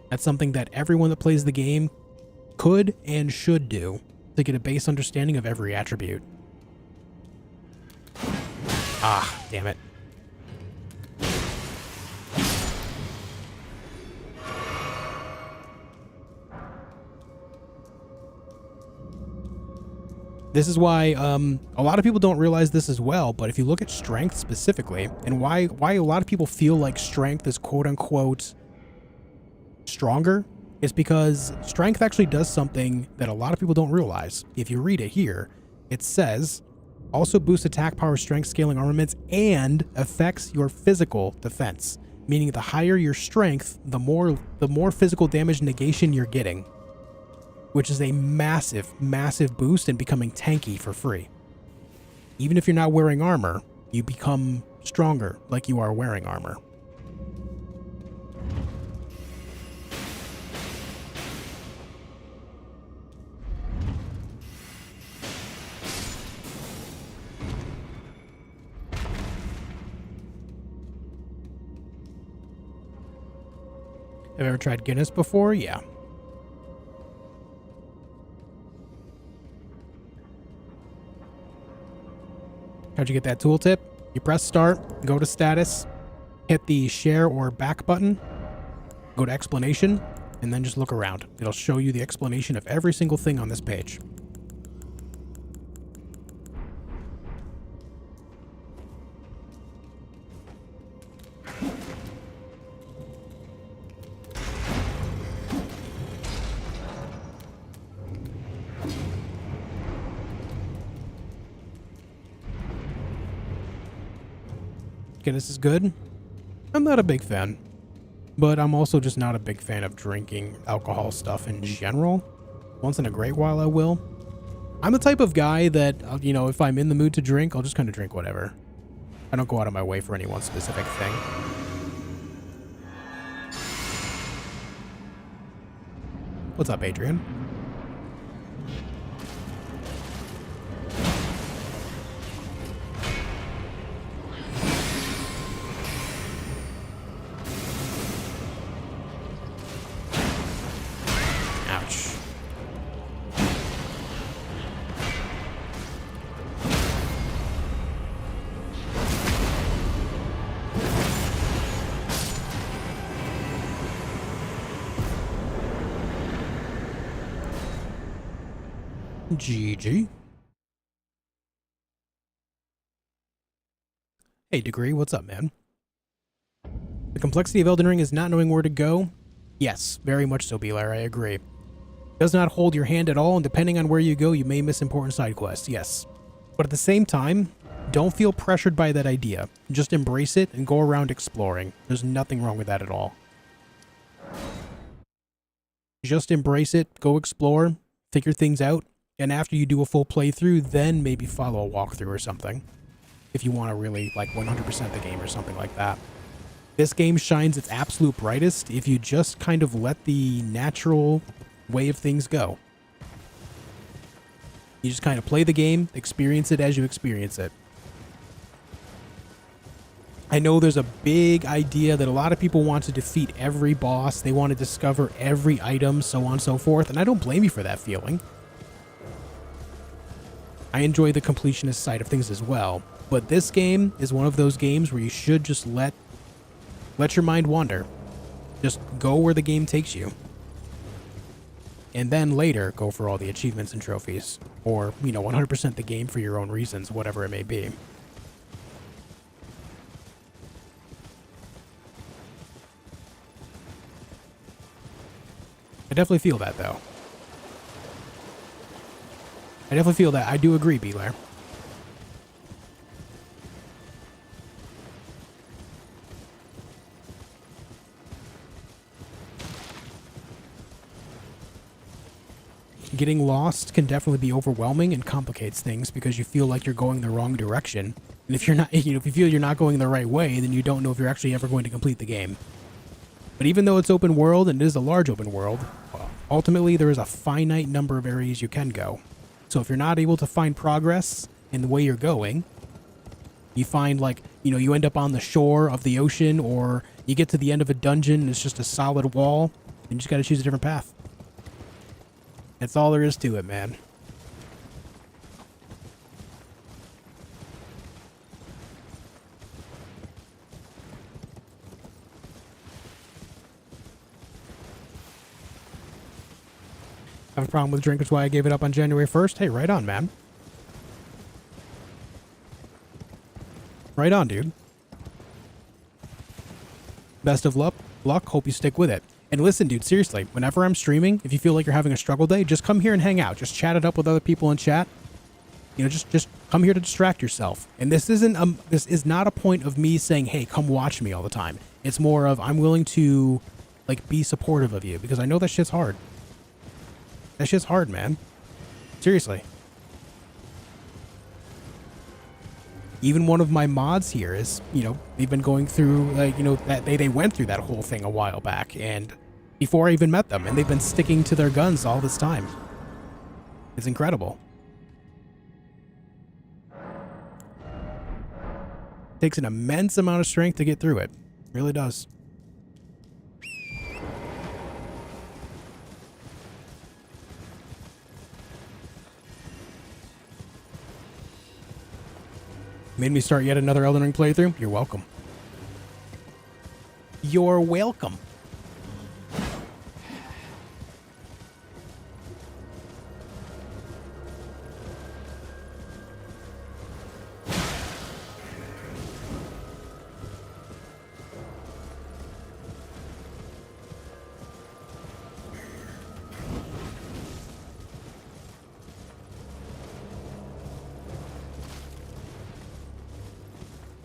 That's something that everyone that plays the game could and should do to get a base understanding of every attribute. Ah, damn it. This is why a lot of people don't realize this as well, but if you look at strength specifically, and why a lot of people feel like strength is quote-unquote stronger, is because strength actually does something that a lot of people don't realize. If you read it here, it says, also boosts attack power, strength, scaling armaments, and affects your physical defense. Meaning the higher your strength, the more physical damage negation you're getting, which is a massive, massive boost in becoming tanky for free. Even if you're not wearing armor, you become stronger like you are wearing armor. Have you ever tried Guinness before? Yeah. How'd you get that tooltip? You press start, go to status, hit the share or back button, go to explanation, and then just look around. It'll show you the explanation of every single thing on this page. Guinness is good. I'm not a big fan, but I'm also just not a big fan of drinking alcohol stuff in general. Once in a great while I will. I'm the type of guy that, you know, if I'm in the mood to drink, I'll just kind of drink whatever. I don't go out of my way for any one specific thing. What's up, Adrian? GG. Hey, Degree, what's up, man? The complexity of Elden Ring is not knowing where to go. Yes, very much so, Beeler, I agree. It does not hold your hand at all, and depending on where you go, you may miss important side quests, yes. But at the same time, don't feel pressured by that idea. Just embrace it and go around exploring. There's nothing wrong with that at all. Just embrace it, go explore, figure things out, and after you do a full playthrough, then maybe follow a walkthrough or something. If you want to really, like, 100% the game or something like that. This game shines its absolute brightest if you just kind of let the natural way of things go. You just kind of play the game, experience it as you experience it. I know there's a big idea that a lot of people want to defeat every boss, they want to discover every item, so on and so forth, and I don't blame you for that feeling. I enjoy the completionist side of things as well, but this game is one of those games where you should just let your mind wander. Just go where the game takes you. And then later, go for all the achievements and trophies. Or, you know, 100% the game for your own reasons, whatever it may be. I definitely feel that, though. I definitely feel that. I do agree, Belair. Getting lost can definitely be overwhelming and complicates things because you feel like you're going the wrong direction. And if you're not, if you feel you're not going the right way, then you don't know if you're actually ever going to complete the game. But even though it's open world and it is a large open world, ultimately there is a finite number of areas you can go. So if you're not able to find progress in the way you're going, you find, like, you know, you end up on the shore of the ocean, or you get to the end of a dungeon and it's just a solid wall, and you just got to choose a different path. That's all there is to it, man. Have a problem with drink, is why I gave it up on January 1st. Hey, right on, man. Right on, dude. Best of luck. Hope you stick with it. And listen, dude, seriously, whenever I'm streaming, if you feel like you're having a struggle day, just come here and hang out. Just chat it up with other people in chat. You know, just come here to distract yourself. And this is not a point of me saying, hey, come watch me all the time. It's more of I'm willing to, like, be supportive of you because I know that shit's hard. That shit's hard, man. Seriously. Even one of my mods here is, you know, they've been going through, like, you know, that they went through that whole thing a while back, and before I even met them, and they've been sticking to their guns all this time. It's incredible. Takes an immense amount of strength to get through it. It really does. Made me start yet another Elden Ring playthrough. You're welcome. You're welcome.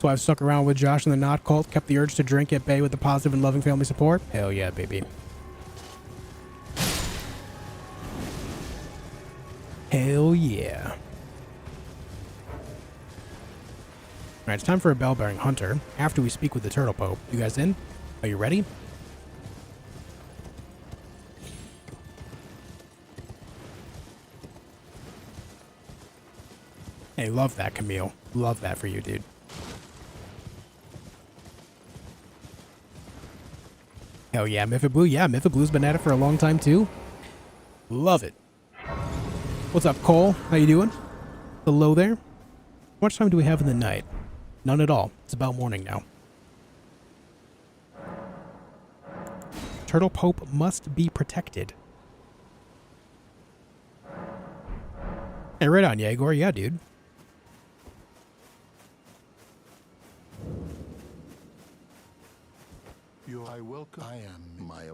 So I've stuck around with Josh and the Not Cult, kept the urge to drink at bay with the positive and loving family support. Hell yeah, baby. Hell yeah. Alright, it's time for a bell-bearing hunter. After we speak with the Turtle Pope. You guys in? Are you ready? Hey, love that, Camille. Love that for you, dude. Hell yeah, Mythic Blue. Yeah, Mythic Blue's been at it for a long time too. Love it. What's up, Cole? How you doing? Hello there. How much time do we have in the night? None at all. It's about morning now. Turtle Pope must be protected. Hey, right on, Yegor. Yeah, dude.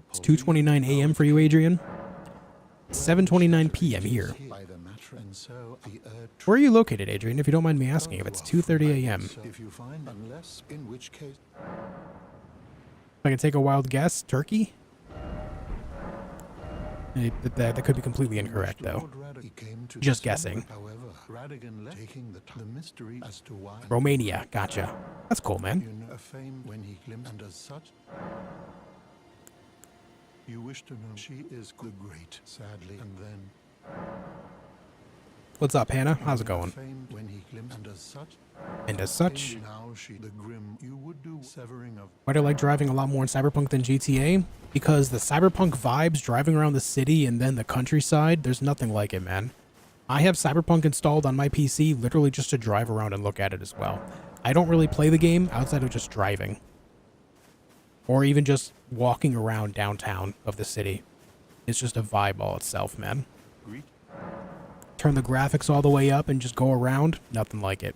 It's 2:29 a.m. for you, Adrian. 7:29 p.m. here. Where are you located, Adrian, if you don't mind me asking, if it's 2:30 a.m.? If I can take a wild guess, Turkey? That could be completely incorrect, though. Just guessing. Romania, gotcha. That's cool, man. You wish to know she is the great, sadly, and then. What's up, Hannah? How's it going? And as such, why do I like driving a lot more in Cyberpunk than GTA? Because the Cyberpunk vibes, driving around the city and then the countryside, there's nothing like it, man. I have Cyberpunk installed on my PC literally just to drive around and look at it as well. I don't really play the game outside of just driving. Or even just walking around downtown of the city. It's just a vibe all itself, man. Turn the graphics all the way up and just go around. Nothing like it.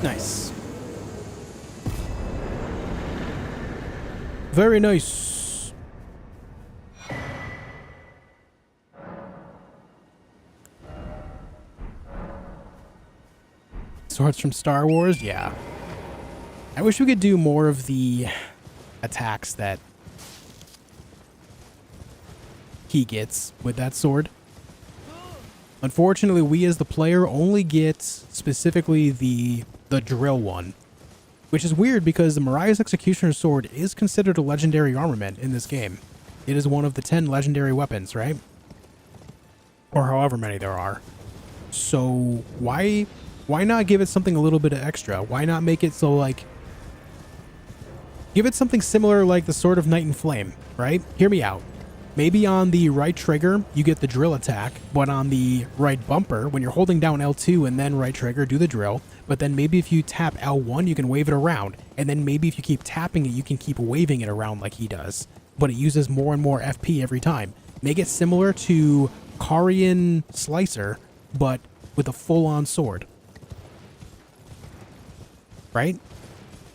Nice. Very nice. swords from Star Wars? Yeah. I wish we could do more of the attacks that he gets with that sword. Unfortunately, we as the player only get specifically the drill one, which is weird because the Mariah's Executioner's Sword is considered a legendary armament in this game. It is one of the 10 legendary weapons, right? Or however many there are. So why not give it something a little bit of extra? Why not make it so, like, give it something similar like the Sword of Night and Flame, right? Hear me out. Maybe on the right trigger, you get the drill attack, but on the right bumper, when you're holding down L2 and then right trigger, do the drill. But then maybe if you tap L1, you can wave it around. And then maybe if you keep tapping it, you can keep waving it around like he does. But it uses more and more FP every time. Make it similar to Karian Slicer, but with a full-on sword. Right?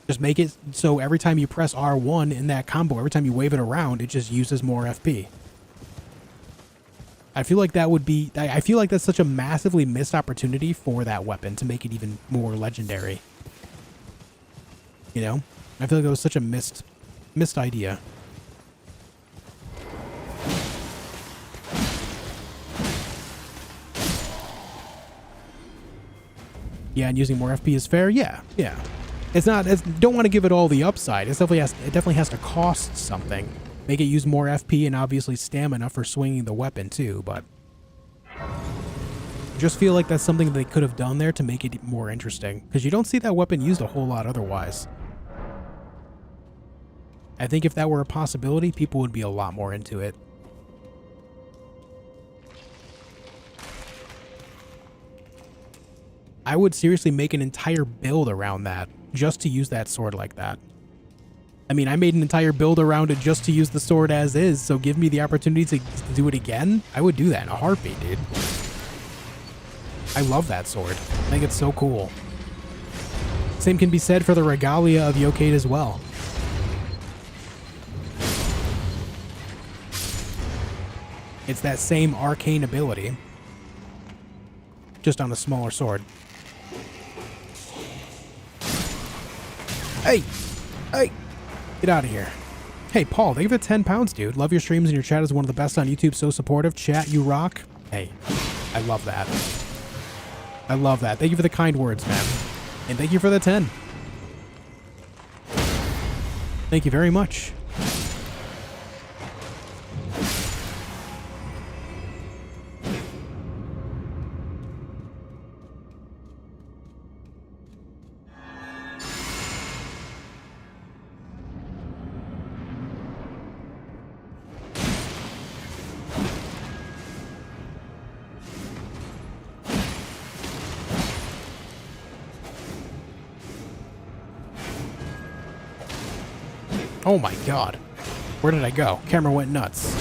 Just make it so every time you press R1 in that combo, every time you wave it around, it just uses more FP. I feel like that would be... I feel like that's such a massively missed opportunity for that weapon to make it even more legendary. You know? I feel like it was such a missed idea. Yeah, and using more FP is fair? Yeah, yeah. It's not... don't want to give it all the upside. It definitely has to cost something. Make it use more FP and obviously stamina for swinging the weapon too, but... just feel like that's something they could have done there to make it more interesting. Because you don't see that weapon used a whole lot otherwise. I think if that were a possibility, people would be a lot more into it. I would seriously make an entire build around that, just to use that sword like that. I mean, I made an entire build around it just to use the sword as is, so give me the opportunity to do it again? I would do that in a heartbeat, dude. I love that sword. I think it's so cool. Same can be said for the Regalia of Yokade as well. It's that same arcane ability, just on a smaller sword. Hey! Hey! Get out of here. Hey, Paul, thank you for the 10 pounds, dude. Love your streams and your chat is one of the best on YouTube. So supportive. Chat, you rock. Hey, I love that. I love that. Thank you for the kind words, man. And thank you for the 10. Thank you very much. Oh my god. Where did I go? Camera went nuts.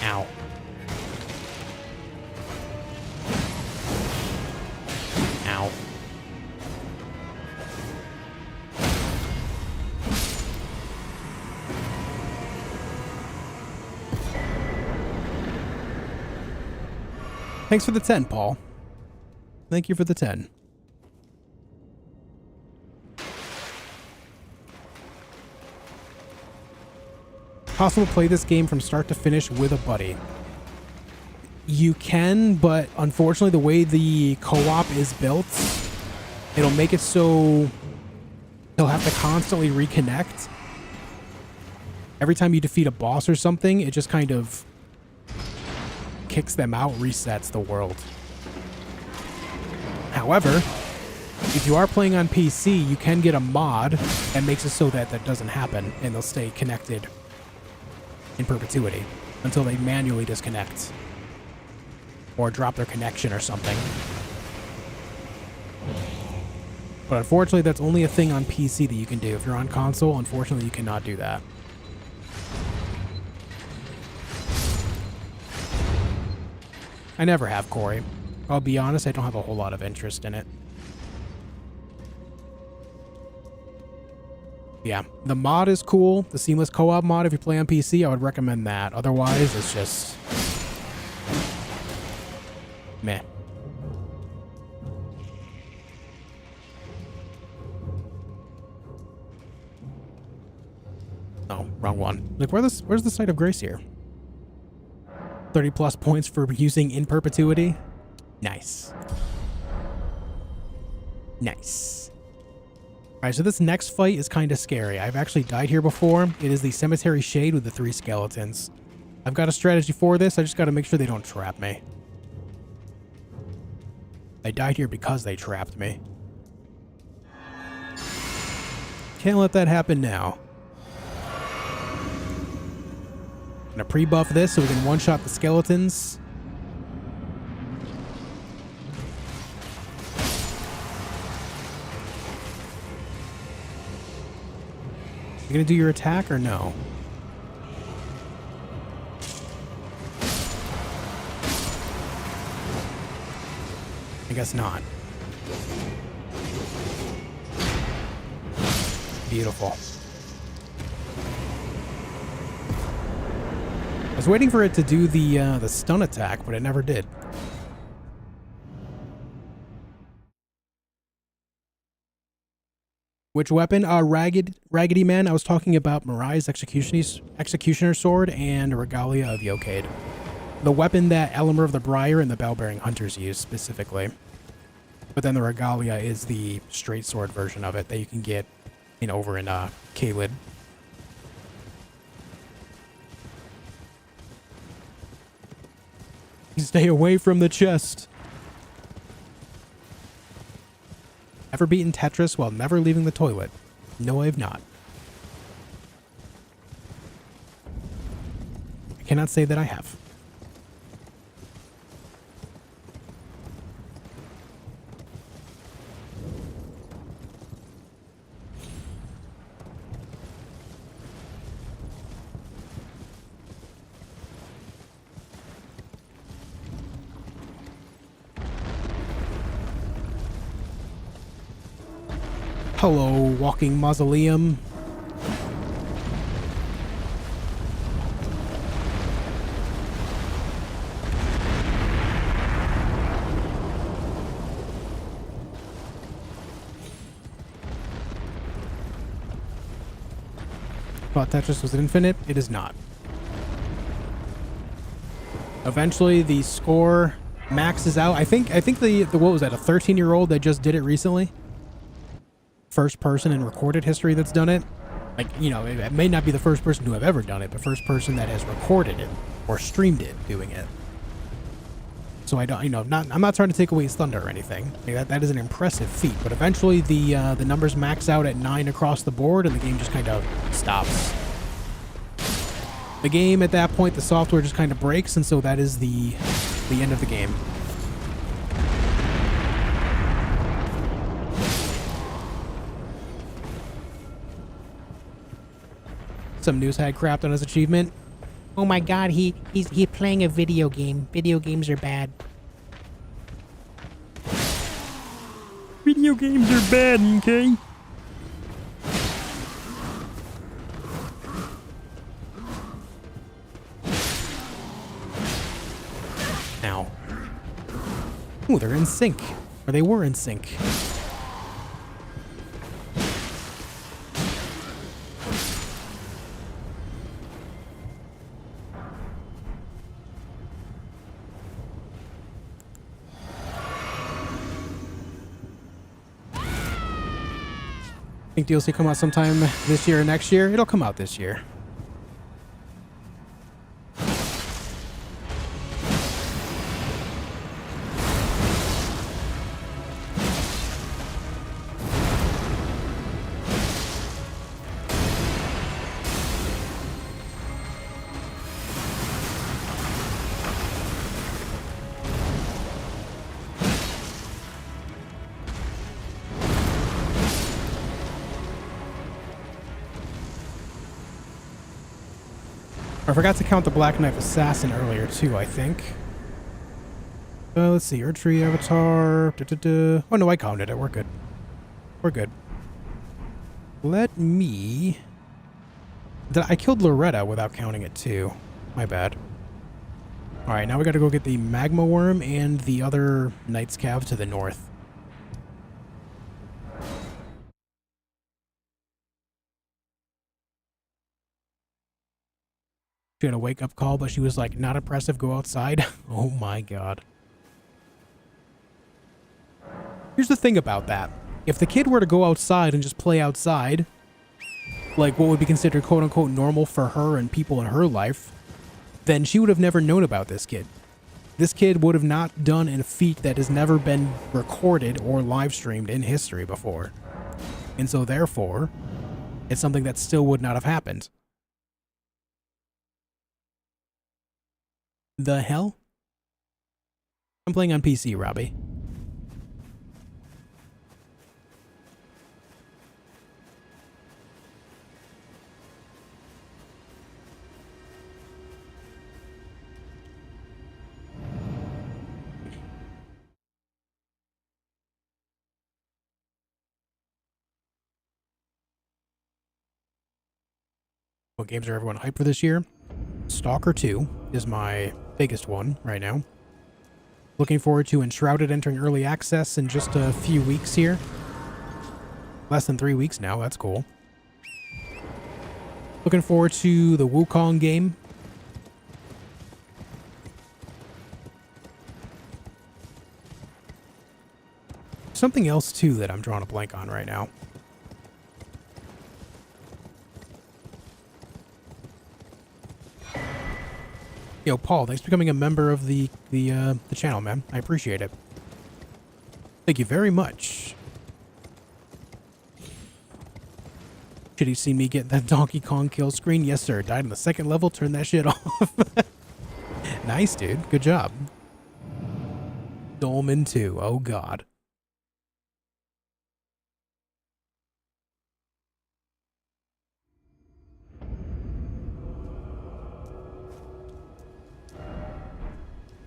Ow. Ow. Thanks for the 10, Paul. Thank you for the 10. Possible to play this game from start to finish with a buddy. You can, but unfortunately the way the co-op is built, it'll make it so they'll have to constantly reconnect. Every time you defeat a boss or something, it just kind of kicks them out, resets the world. However, if you are playing on PC, you can get a mod that makes it so that that doesn't happen, and they'll stay connected in perpetuity until they manually disconnect or drop their connection or something. But unfortunately, that's only a thing on PC that you can do. If you're on console, unfortunately, you cannot do that. I never have, Corey. I'll be honest, I don't have a whole lot of interest in it. Yeah, the mod is cool. The seamless co-op mod, if you play on PC, I would recommend that. Otherwise, it's just meh. Oh, wrong one. Like, where's the site of grace here? 30 plus points for using in perpetuity. Nice. Nice. Alright, so this next fight is kind of scary. I've actually died here before. It is the cemetery shade with the 3 skeletons. I've got a strategy for this. I just got to make sure they don't trap me. I died here because they trapped me. Can't let that happen now. Gonna pre-buff this so we can one-shot the skeletons. You gonna do your attack or no? I guess not. Beautiful. I was waiting for it to do the stun attack, but it never did. Which weapon? Raggedy Man. I was talking about Mirai's Executioner Sword and Regalia of Yokade. The weapon that Elimer of the Briar and the Bell-Bearing Hunters use specifically. But then the Regalia is the straight sword version of it that you can get over in Caelid. Stay away from the chest. Ever beaten Tetris while never leaving the toilet? No, I have not. I cannot say that I have. Hello, walking mausoleum. Thought Tetris was infinite. It is not. Eventually, the score maxes out. I think the what was that? A 13-year-old that just did it recently. First person in recorded history that's done it. Like, it may not be the first person to have ever done it, but first person that has recorded it or streamed it doing it. So I don't, I'm not trying to take away his thunder or anything. That is an impressive feat, but eventually the numbers max out at 9 across the board and the game just kind of stops. The game at that point, the software just kind of breaks, and so that is the end of the game. Some news had crapped on his achievement. Oh my god, he's playing a video game. Video games are bad. Video games are bad, okay? Ow. Ooh, they're in sync. Or they were in sync. Think DLC come out sometime this year or next year? It'll come out this year. I forgot to count the Black Knife Assassin earlier, too, I think. Let's see. Erdtree Avatar. Oh, no, I counted it. We're good. We're good. Let me... I killed Loretta without counting it too. My bad. Alright, now we gotta go get the magma worm and the other Knight's Cav to the north. She had a wake-up call, but she was like, not impressive, go outside. Oh my god. Here's the thing about that. If the kid were to go outside and just play outside, like what would be considered quote-unquote normal for her and people in her life, then she would have never known about this kid. This kid would have not done a feat that has never been recorded or live-streamed in history before. And so therefore, it's something that still would not have happened. The hell? I'm playing on PC, Robbie. What games are everyone hyped for this year? Stalker 2 is my biggest one right now. Looking forward to Enshrouded entering early access in just a few weeks here. Less than 3 weeks now, that's cool. Looking forward to the Wukong game. Something else too that I'm drawing a blank on right now. Yo, Paul, thanks for becoming a member of the channel, man. I appreciate it. Thank you very much. Should he see me get that Donkey Kong kill screen? Yes, sir. Died on the second level. Turn that shit off. Nice, dude. Good job. Dolmen 2. Oh, God.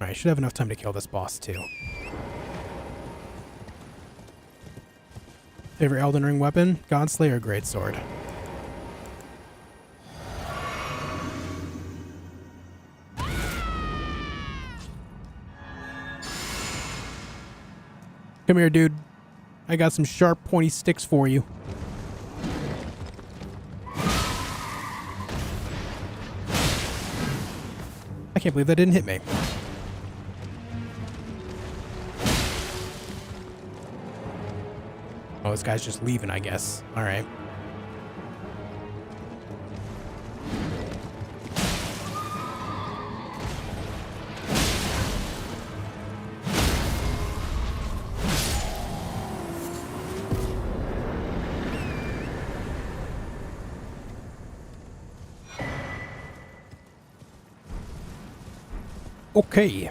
I should have enough time to kill this boss, too. Favorite Elden Ring weapon? Godslayer Greatsword. Come here, dude. I got some sharp, pointy sticks for you. I can't believe that didn't hit me. Oh, this guy's just leaving, I guess. All right. Okay.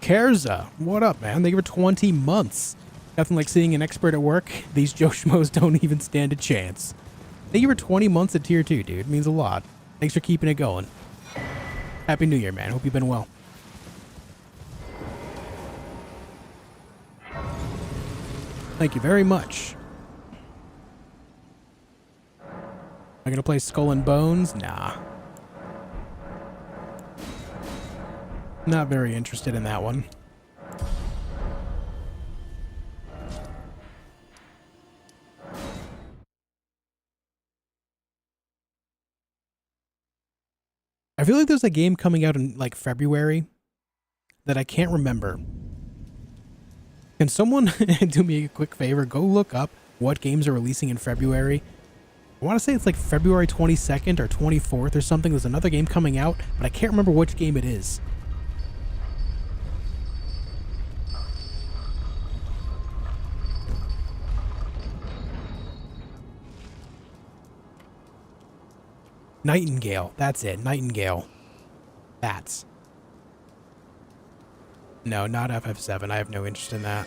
Kerza, what up, man? Thank you for 20 months. Nothing like seeing an expert at work. These Joshmos don't even stand a chance. Thank you for 20 months at tier 2, dude. It means a lot. Thanks for keeping it going. Happy New Year, man. Hope you've been well. Thank you very much. Am I gonna play Skull and Bones? Nah. Not very interested in that one. I feel like there's a game coming out in like February that I can't remember. Can someone do me a quick favor? Go look up what games are releasing in February. I want to say it's like February 22nd or 24th or something. There's another game coming out, but I can't remember which game it is. Nightingale. That's it. Nightingale. That's. No, not FF7. I have no interest in that.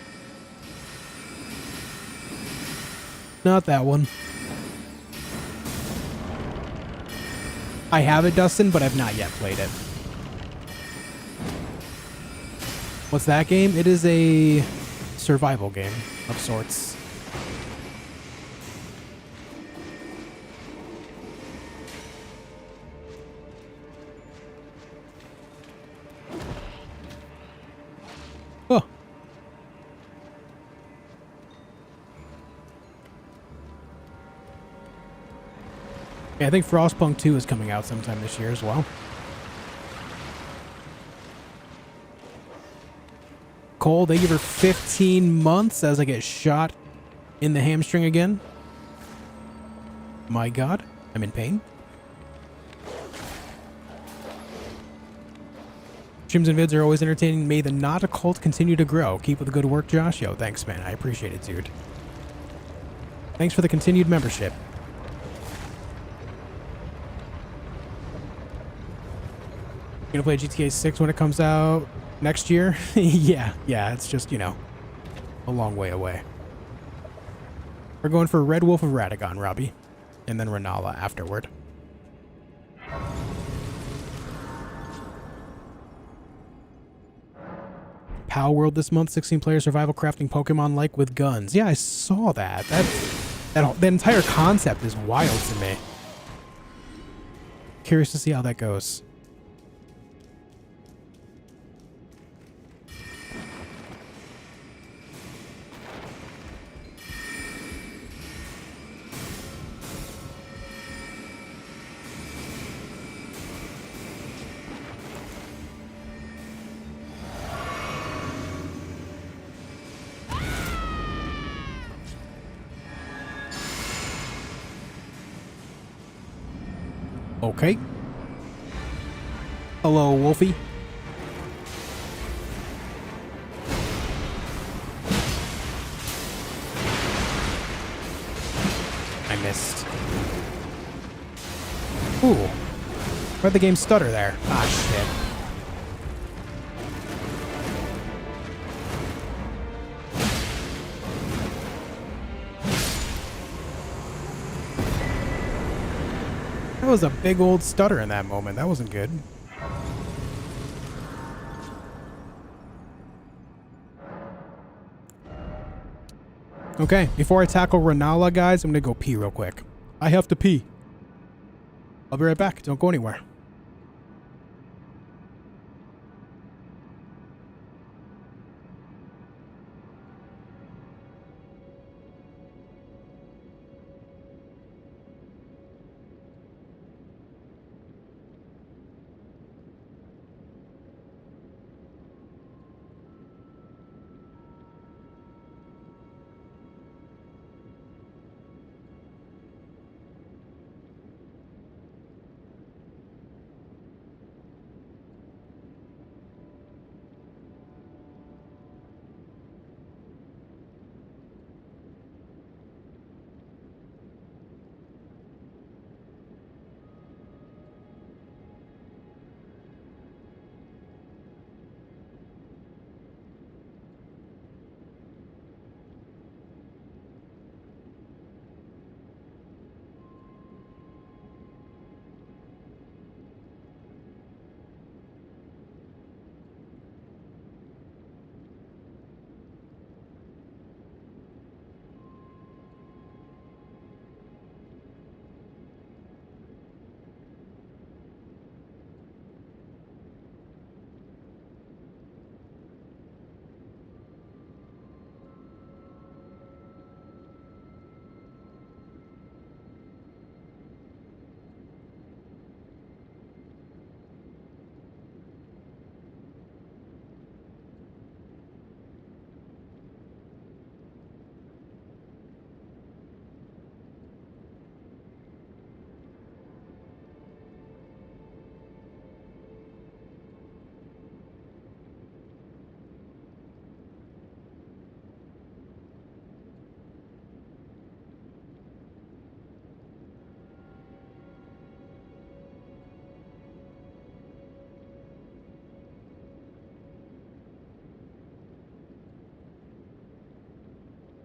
Not that one. I have it, Dustin, but I've not yet played it. What's that game? It is a survival game of sorts. Yeah, I think Frostpunk 2 is coming out sometime this year as well. Cole, thank you for 15 months as I get shot in the hamstring again. My God, I'm in pain. Streams and vids are always entertaining. May the not a cult continue to grow. Keep up the good work, Josh. Yo, thanks, man. I appreciate it, dude. Thanks for the continued membership. Gonna play GTA 6 when it comes out next year? yeah, it's just, you know, a long way away. We're going for Red Wolf of Radagon, Robbie. And then Renala afterward. Pow World this month, 16-player survival crafting Pokemon like with guns. Yeah, I saw that. That entire concept is wild to me. Curious to see how that goes. Okay. Hello, Wolfie. I missed. Ooh. Where'd the game stutter there? Ah, shit. That was a big old stutter in that moment. That wasn't good. Okay, before I tackle Renala, guys, I'm gonna go pee real quick. I have to pee. I'll be right back. Don't go anywhere.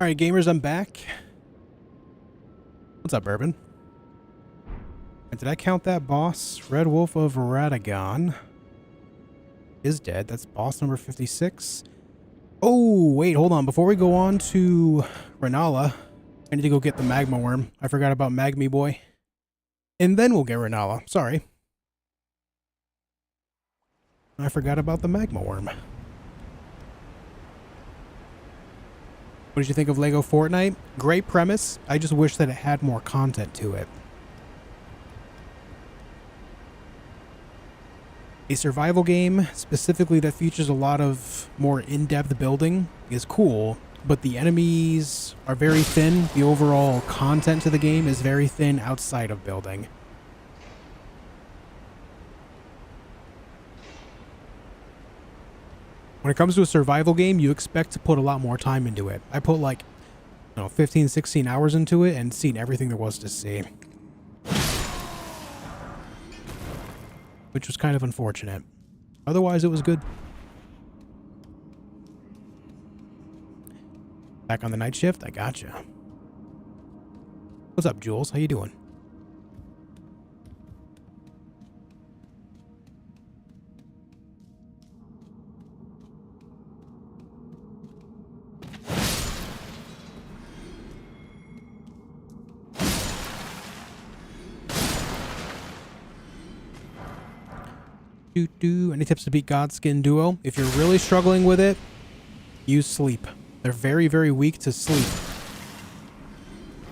All right, gamers, I'm back. What's up, Bourbon? Did I count that boss? Red Wolf of Radagon is dead. That's boss number 56. Oh, wait, hold on. Before we go on to Renala, I need to go get the Magma Worm. I forgot about Magmy Boy. And then we'll get Renala. Sorry. I forgot about the Magma Worm. What did you think of Lego Fortnite? Great premise. I just wish that it had more content to it. A survival game, specifically that features a lot of more in-depth building, is cool, but the enemies are very thin. The overall content to the game is very thin outside of building. When it comes to a survival game, you expect to put a lot more time into it. I put like, 15, 16 hours into it and seen everything there was to see. Which was kind of unfortunate. Otherwise, it was good. Back on the night shift? I gotcha. What's up, Jules? How you doing? Any tips to beat Godskin Duo? If you're really struggling with it, use sleep. They're very, very weak to sleep.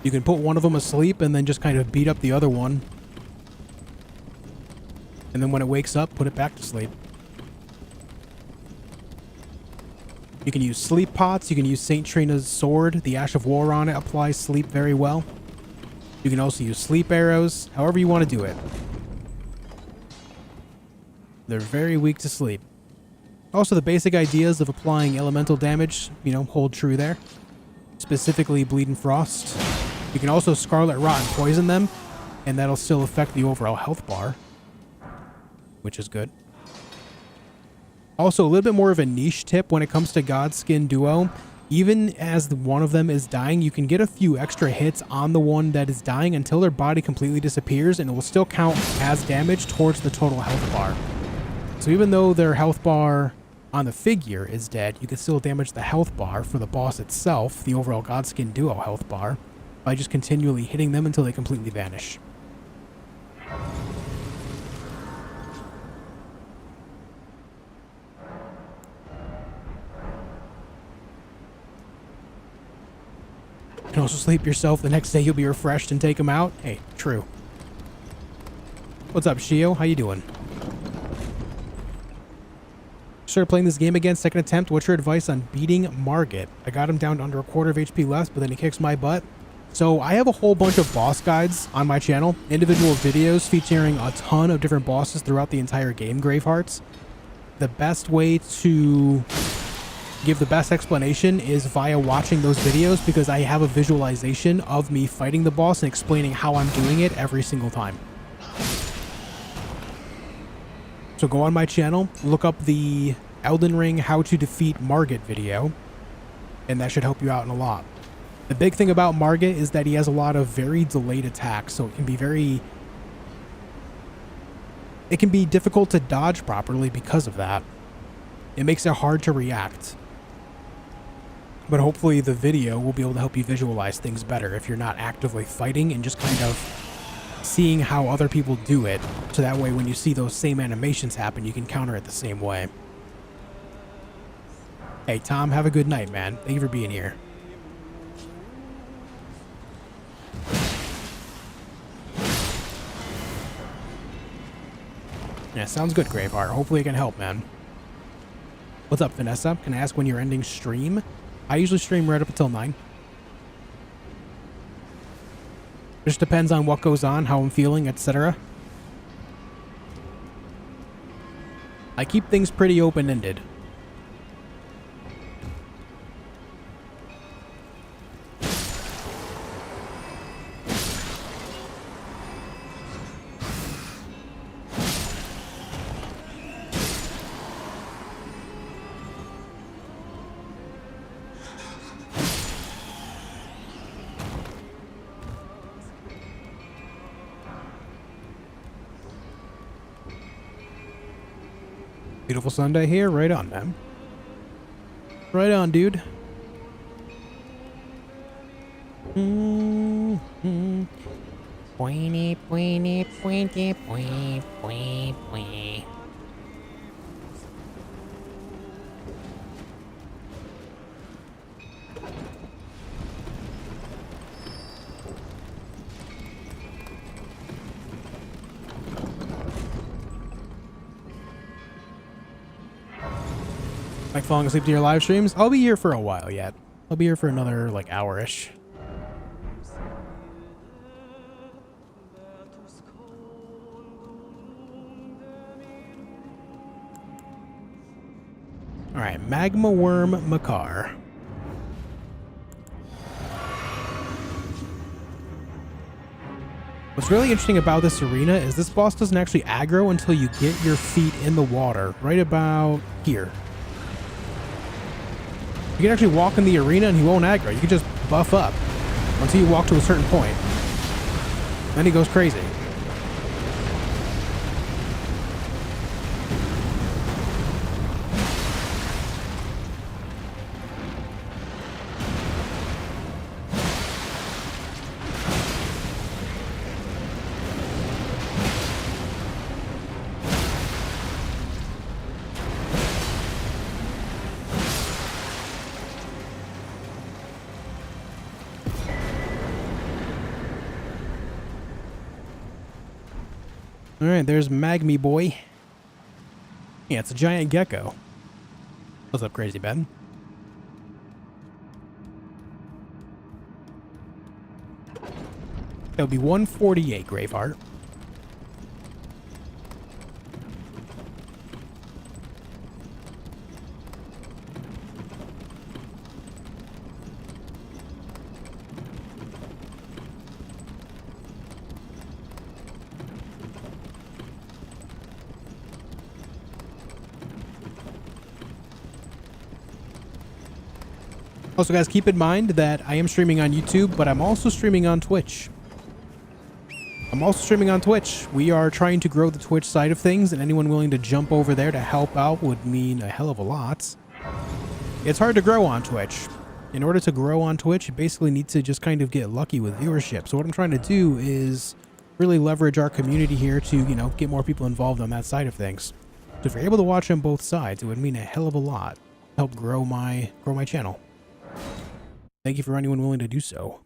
You can put one of them asleep and then just kind of beat up the other one. And then when it wakes up, put it back to sleep. You can use sleep pots. You can use Saint Trina's sword. The Ash of War on it applies sleep very well. You can also use sleep arrows. However you want to do it. They're very weak to sleep. Also, the basic ideas of applying elemental damage, hold true there. Specifically, Bleed and Frost. You can also Scarlet Rot and poison them, and that'll still affect the overall health bar, which is good. Also, a little bit more of a niche tip when it comes to Godskin Duo. Even as one of them is dying, you can get a few extra hits on the one that is dying until their body completely disappears, and it will still count as damage towards the total health bar. So even though their health bar on the figure is dead, you can still damage the health bar for the boss itself, the overall Godskin Duo health bar, by just continually hitting them until they completely vanish. You can also sleep yourself. The next day you'll be refreshed and take them out. Hey, true. What's up, Shio? How you doing? Started playing this game again, second attempt. What's your advice on beating Margit? I got him down to under a quarter of HP left, but then he kicks my butt. So I have a whole bunch of boss guides on my channel, individual videos featuring a ton of different bosses throughout the entire game, Gravehearts. The best way to give the best explanation is via watching those videos, because I have a visualization of me fighting the boss and explaining how I'm doing it every single time. So go on my channel, look up the Elden Ring How to Defeat Margit video, and that should help you out in a lot. The big thing about Margit is that he has a lot of very delayed attacks, so it can be difficult to dodge properly because of that. It makes it hard to react. But hopefully the video will be able to help you visualize things better if you're not actively fighting and just kind of seeing how other people do it, so that way when you see those same animations happen, you can counter it the same way. Hey, Tom, have a good night, man. Thank you for being here. Yeah, sounds good, Graveheart. Hopefully it can help, man. What's up, Vanessa? Can I ask when you're ending stream? I usually stream right up until 9. Just depends on what goes on, how I'm feeling, etc. I keep things pretty open-ended. Beautiful Sunday here. Right on, man. Right on, dude. Pointy, pointy, pointy, pointy, pointy, pointy. Like falling asleep to your live streams? I'll be here for a while yet. I'll be here for another like hour-ish. All right, Magma Worm Makar. What's really interesting about this arena is this boss doesn't actually aggro until you get your feet in the water, right about here. You can actually walk in the arena and he won't aggro. You can just buff up until you walk to a certain point. Then he goes crazy. All right, there's Magmy Boy. Yeah, it's a giant gecko. What's up, Crazy Ben? That'll be 148, Graveheart. Also, guys, keep in mind that I am streaming on YouTube, but I'm also streaming on Twitch. We are trying to grow the Twitch side of things, and anyone willing to jump over there to help out would mean a hell of a lot. It's hard to grow on Twitch. In order to grow on Twitch, you basically need to just kind of get lucky with viewership. So what I'm trying to do is really leverage our community here to, you know, get more people involved on that side of things. So if you're able to watch on both sides, it would mean a hell of a lot. Help grow my channel. Thank you for anyone willing to do so.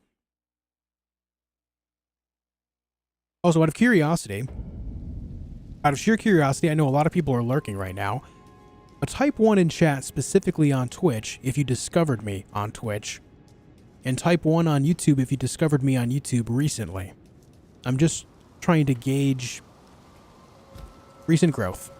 Also, out of sheer curiosity, I know a lot of people are lurking right now, but type 1 in chat specifically on Twitch if you discovered me on Twitch, and type 1 on YouTube if you discovered me on YouTube recently. I'm just trying to gauge recent growth.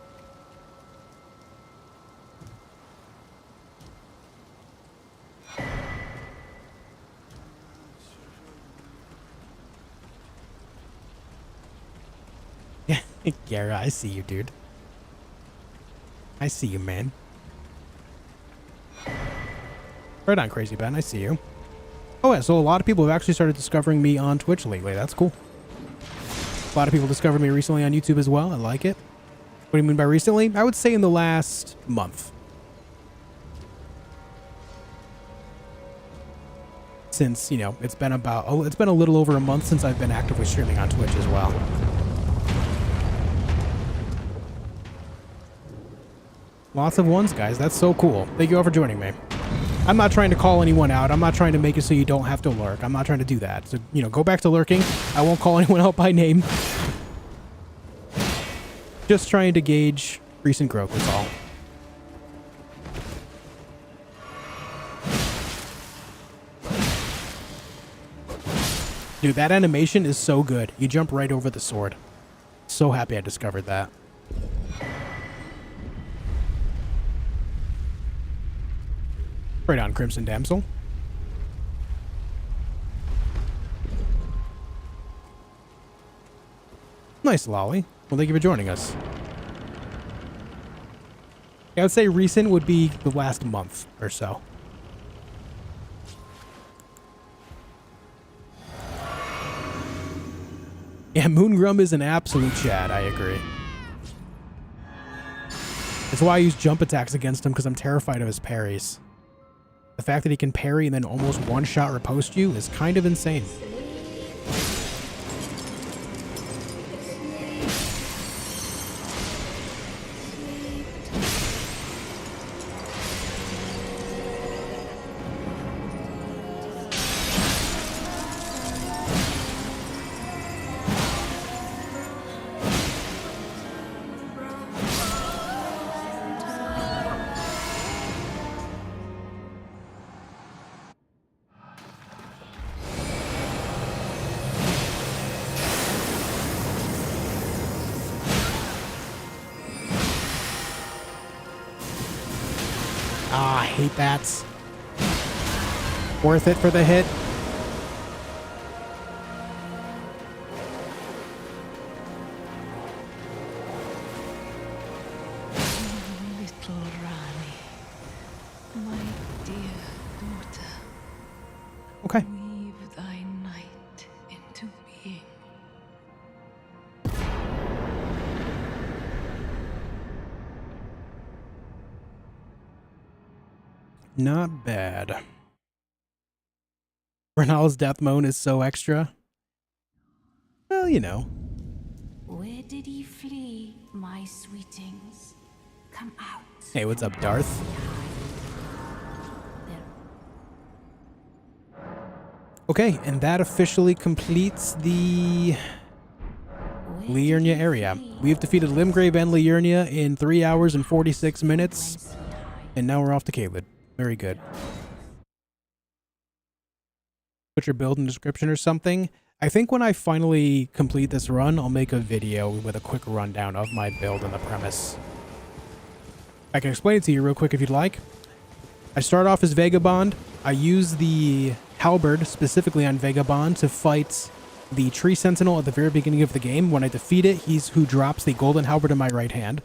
Gara, I see you, dude. I see you, man. Right on, Crazy Ben. I see you. Oh, yeah, so a lot of people have actually started discovering me on Twitch lately. That's cool. A lot of people discovered me recently on YouTube as well. I like it. What do you mean by recently? I would say in the last month. Since, you know, it's been a little over a month since I've been actively streaming on Twitch as well. Lots of ones, guys. That's so cool. Thank you all for joining me. I'm not trying to call anyone out. I'm not trying to make it so you don't have to lurk. I'm not trying to do that. So, you know, go back to lurking. I won't call anyone out by name. Just trying to gauge recent growth is all. Dude, that animation is so good. You jump right over the sword. So happy I discovered that. Right on, Crimson Damsel. Nice, Lolly. Well, thank you for joining us. I would say recent would be the last month or so. Yeah, Moongrum is an absolute Chad, I agree. That's why I use jump attacks against him, because I'm terrified of his parries. The fact that he can parry and then almost one-shot riposte you is kind of insane. Ah, I hate that. Worth it for the hit. Little Rani, my dear daughter, Okay. weave thy night into being. Not bad. Renal's death moan is so extra. Well, you know. Where did ye flee, my sweetings? Come out. Hey, what's up, Darth? Okay, and that officially completes the Liurnia area. We've defeated Limgrave and Liurnia in 3 hours and 46 minutes. And now we're off to Caelid. Very good. Put your build in the description or something. I think when I finally complete this run, I'll make a video with a quick rundown of my build and the premise. I can explain it to you real quick if you'd like. I start off as Vagabond. I use the halberd specifically on Vagabond to fight the Tree Sentinel at the very beginning of the game. When I defeat it, he's who drops the golden halberd in my right hand.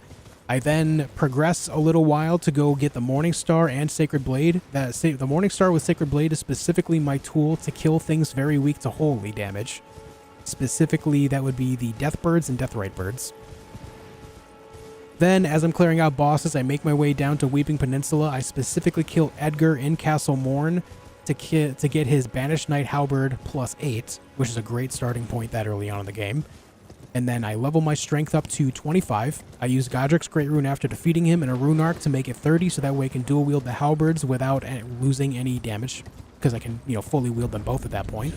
I then progress a little while to go get the Morning Star and Sacred Blade. The Morning Star with Sacred Blade is specifically my tool to kill things very weak to holy damage. Specifically, that would be the Deathbirds and Deathrite Birds. Then, as I'm clearing out bosses, I make my way down to Weeping Peninsula. I specifically kill Edgar in Castle Morn to get his Banished Knight Halberd +8, which is a great starting point that early on in the game. And then I level my strength up to 25. I use Godric's Great Rune after defeating him in a Rune Arc to make it 30, so that way I can dual wield the halberds without losing any damage, because I can, fully wield them both at that point.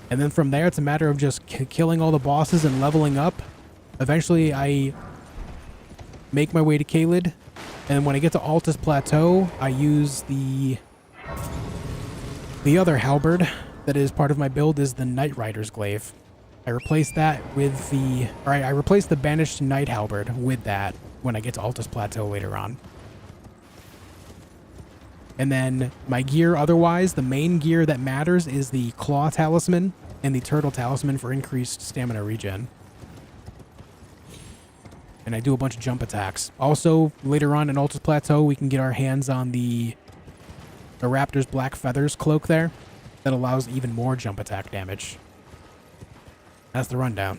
And then from there, it's a matter of just killing all the bosses and leveling up. Eventually, I make my way to Caelid, and when I get to Altus Plateau, I use the other halberd that is part of my build is the Night Rider's Glaive. I replace that with I replace the Banished Knight Halberd with that when I get to Altus Plateau later on. And then my gear otherwise, the main gear that matters is the Claw Talisman and the Turtle Talisman for increased stamina regen. And I do a bunch of jump attacks. Also, later on in Altus Plateau, we can get our hands on the Raptor's Black Feathers cloak there. That allows even more jump attack damage. That's the rundown.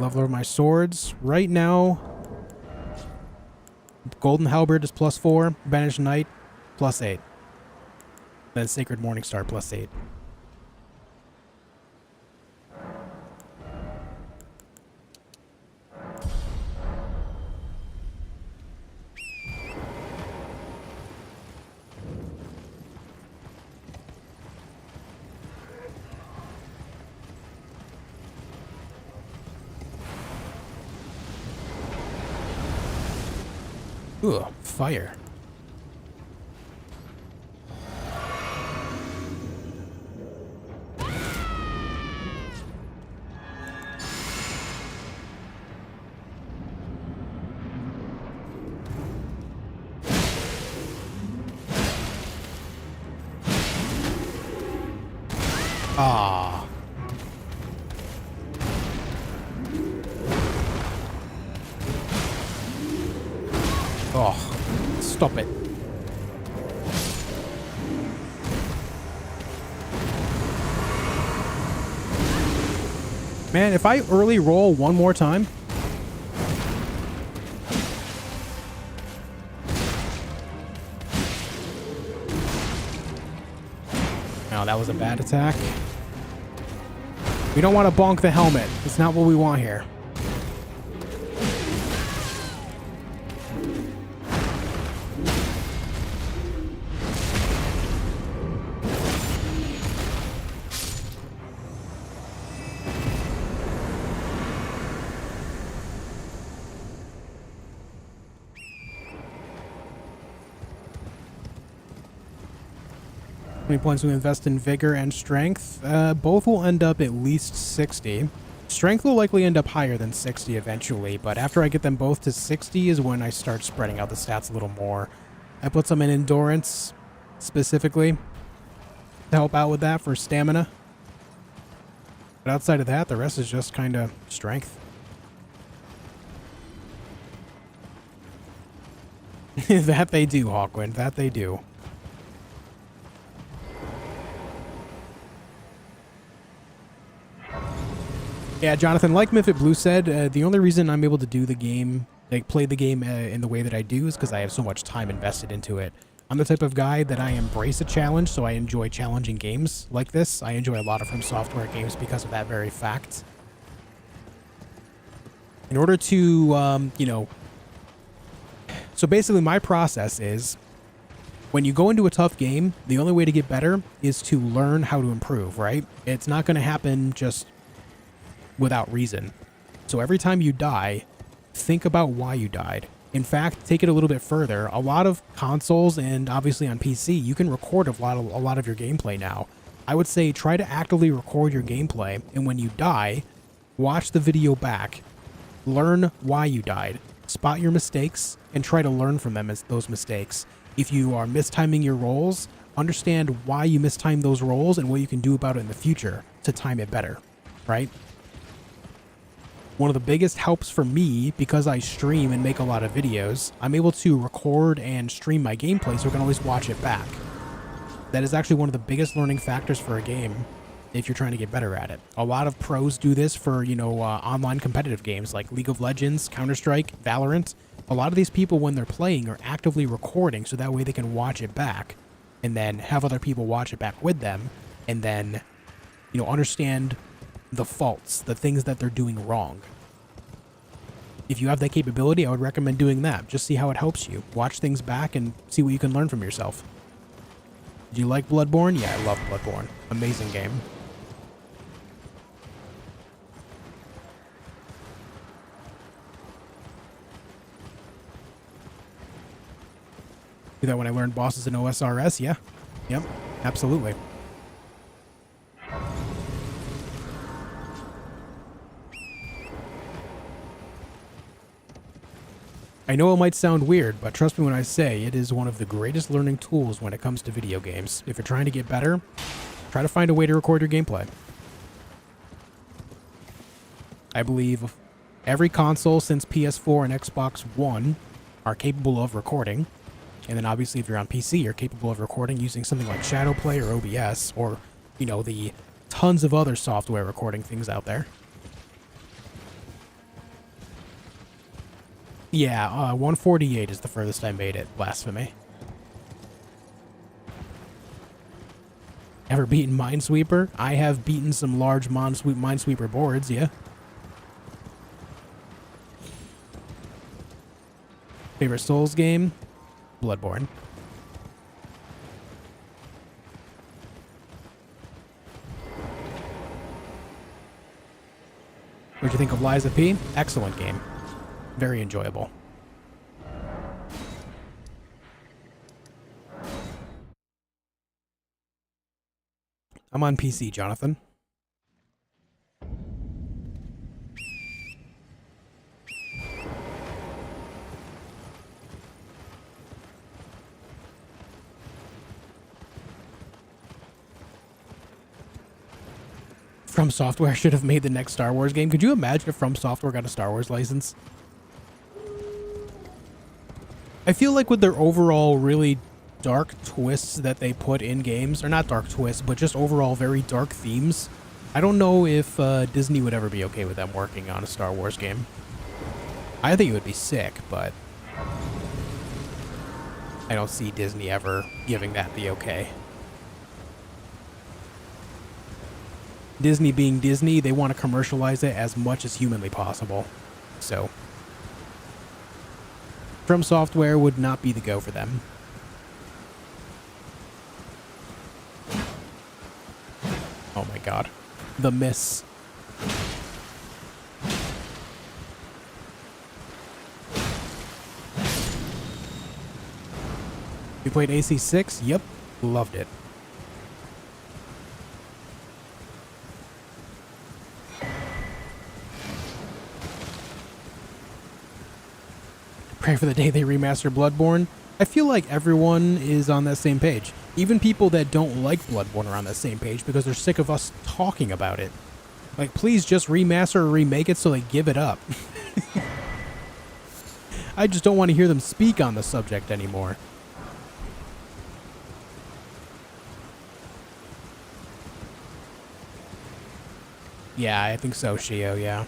Level of my swords. Right now, Golden Halberd is +4, Banished Knight +8. Then Sacred Morningstar +8. Ooh, fire. Ah. Oh, stop it. Man, if I early roll one more time. No, that was a bad attack. We don't want to bonk the helmet. It's not what we want here. Points to invest in vigor and strength. Both will end up at least 60. Strength will likely end up higher than 60 eventually, but after I get them both to 60 is when I start spreading out the stats a little more. I put some in endurance specifically to help out with that for stamina. But outside of that, the rest is just kind of strength. That they do, Hawkwind. That they do. Yeah, Jonathan, like Mythic Blue said, the only reason I'm able to do the game, like play the game in the way that I do is because I have so much time invested into it. I'm the type of guy that I embrace a challenge, so I enjoy challenging games like this. I enjoy a lot of From Software games because of that very fact. In order to, you know... So basically my process is, when you go into a tough game, the only way to get better is to learn how to improve, right? It's not going to happen just without reason. So every time you die, think about why you died. In fact, take it a little bit further. A lot of consoles and obviously on PC, you can record a lot of your gameplay now. I would say try to actively record your gameplay, and when you die, watch the video back. Learn why you died. Spot your mistakes and try to learn from them as those mistakes. If you are mistiming your rolls, understand why you mistimed those rolls and what you can do about it in the future to time it better, right? One of the biggest helps for me, because I stream and make a lot of videos, I'm able to record and stream my gameplay so I can always watch it back. That is actually one of the biggest learning factors for a game if you're trying to get better at it. A lot of pros do this for, you know, online competitive games like League of Legends, Counter-Strike, Valorant. A lot of these people, when they're playing, are actively recording so that way they can watch it back and then have other people watch it back with them and then, you know, understand the faults, the things that they're doing wrong. If you have that capability, I would recommend doing that. Just see how it helps you. Watch things back and see what you can learn from yourself. Do you like Bloodborne? Yeah, I love Bloodborne. Amazing game. Do that when I learned bosses in OSRS? Yeah. Yep. Absolutely. I know it might sound weird, but trust me when I say it is one of the greatest learning tools when it comes to video games. If you're trying to get better, try to find a way to record your gameplay. I believe every console since PS4 and Xbox One are capable of recording. And then obviously if you're on PC, you're capable of recording using something like Shadowplay or OBS or, you know, the tons of other software recording things out there. Yeah, 148 is the furthest I made it. Blasphemy. Ever beaten Minesweeper? I have beaten some large Minesweeper boards, yeah. Favorite Souls game? Bloodborne. What'd you think of Liza P? Excellent game. Very enjoyable. I'm on PC, Jonathan. From Software should have made the next Star Wars game. Could you imagine if From Software got a Star Wars license? I feel like with their overall really dark twists that they put in games, or not dark twists, but just overall very dark themes, I don't know if Disney would ever be okay with them working on a Star Wars game. I think it would be sick, but I don't see Disney ever giving that the okay. Disney being Disney, they want to commercialize it as much as humanly possible. So From Software would not be the go for them. Oh my god. The miss. You played AC6? Yep. Loved it. pray for the day they remaster Bloodborne. I feel like everyone is on that same page. Even people that don't like Bloodborne are on that same page because they're sick of us talking about it. Like, please just remaster or remake it so they give it up. I just don't want to hear them speak on the subject anymore. Yeah, I think so, Shio, yeah.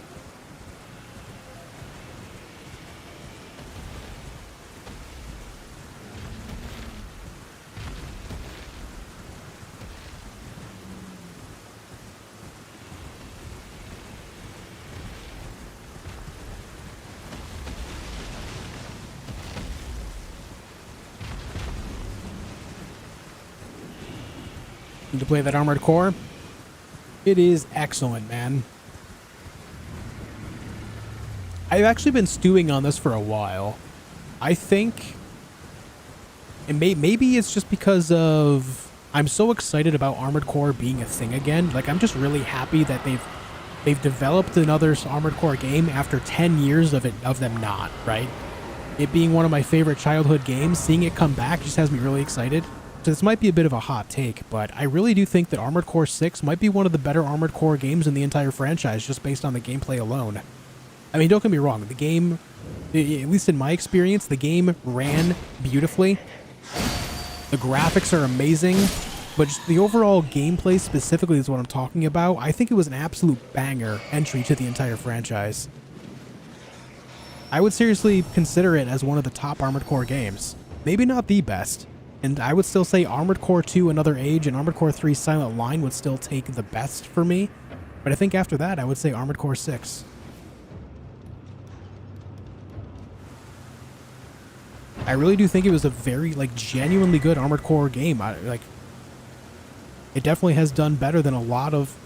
Need to play that Armored Core? It is excellent, man. I've actually been stewing on this for a while. I think, and maybe it's just because of I'm so excited about Armored Core being a thing again. Like, I'm just really happy that they've developed another Armored Core game after 10 years of them not, right? It being one of my favorite childhood games, seeing it come back just has me really excited. So this might be a bit of a hot take, but I really do think that Armored Core 6 might be one of the better Armored Core games in the entire franchise just based on the gameplay alone. I mean, don't get me wrong, the game, at least in my experience, the game ran beautifully. The graphics are amazing, but just the overall gameplay specifically is what I'm talking about. I think it was an absolute banger entry to the entire franchise. I would seriously consider it as one of the top Armored Core games. Maybe not the best. And I would still say Armored Core 2 Another Age and Armored Core 3 Silent Line would still take the best for me. But I think after that, I would say Armored Core 6. I really do think it was a very, like, genuinely good Armored Core game. It definitely has done better than a lot of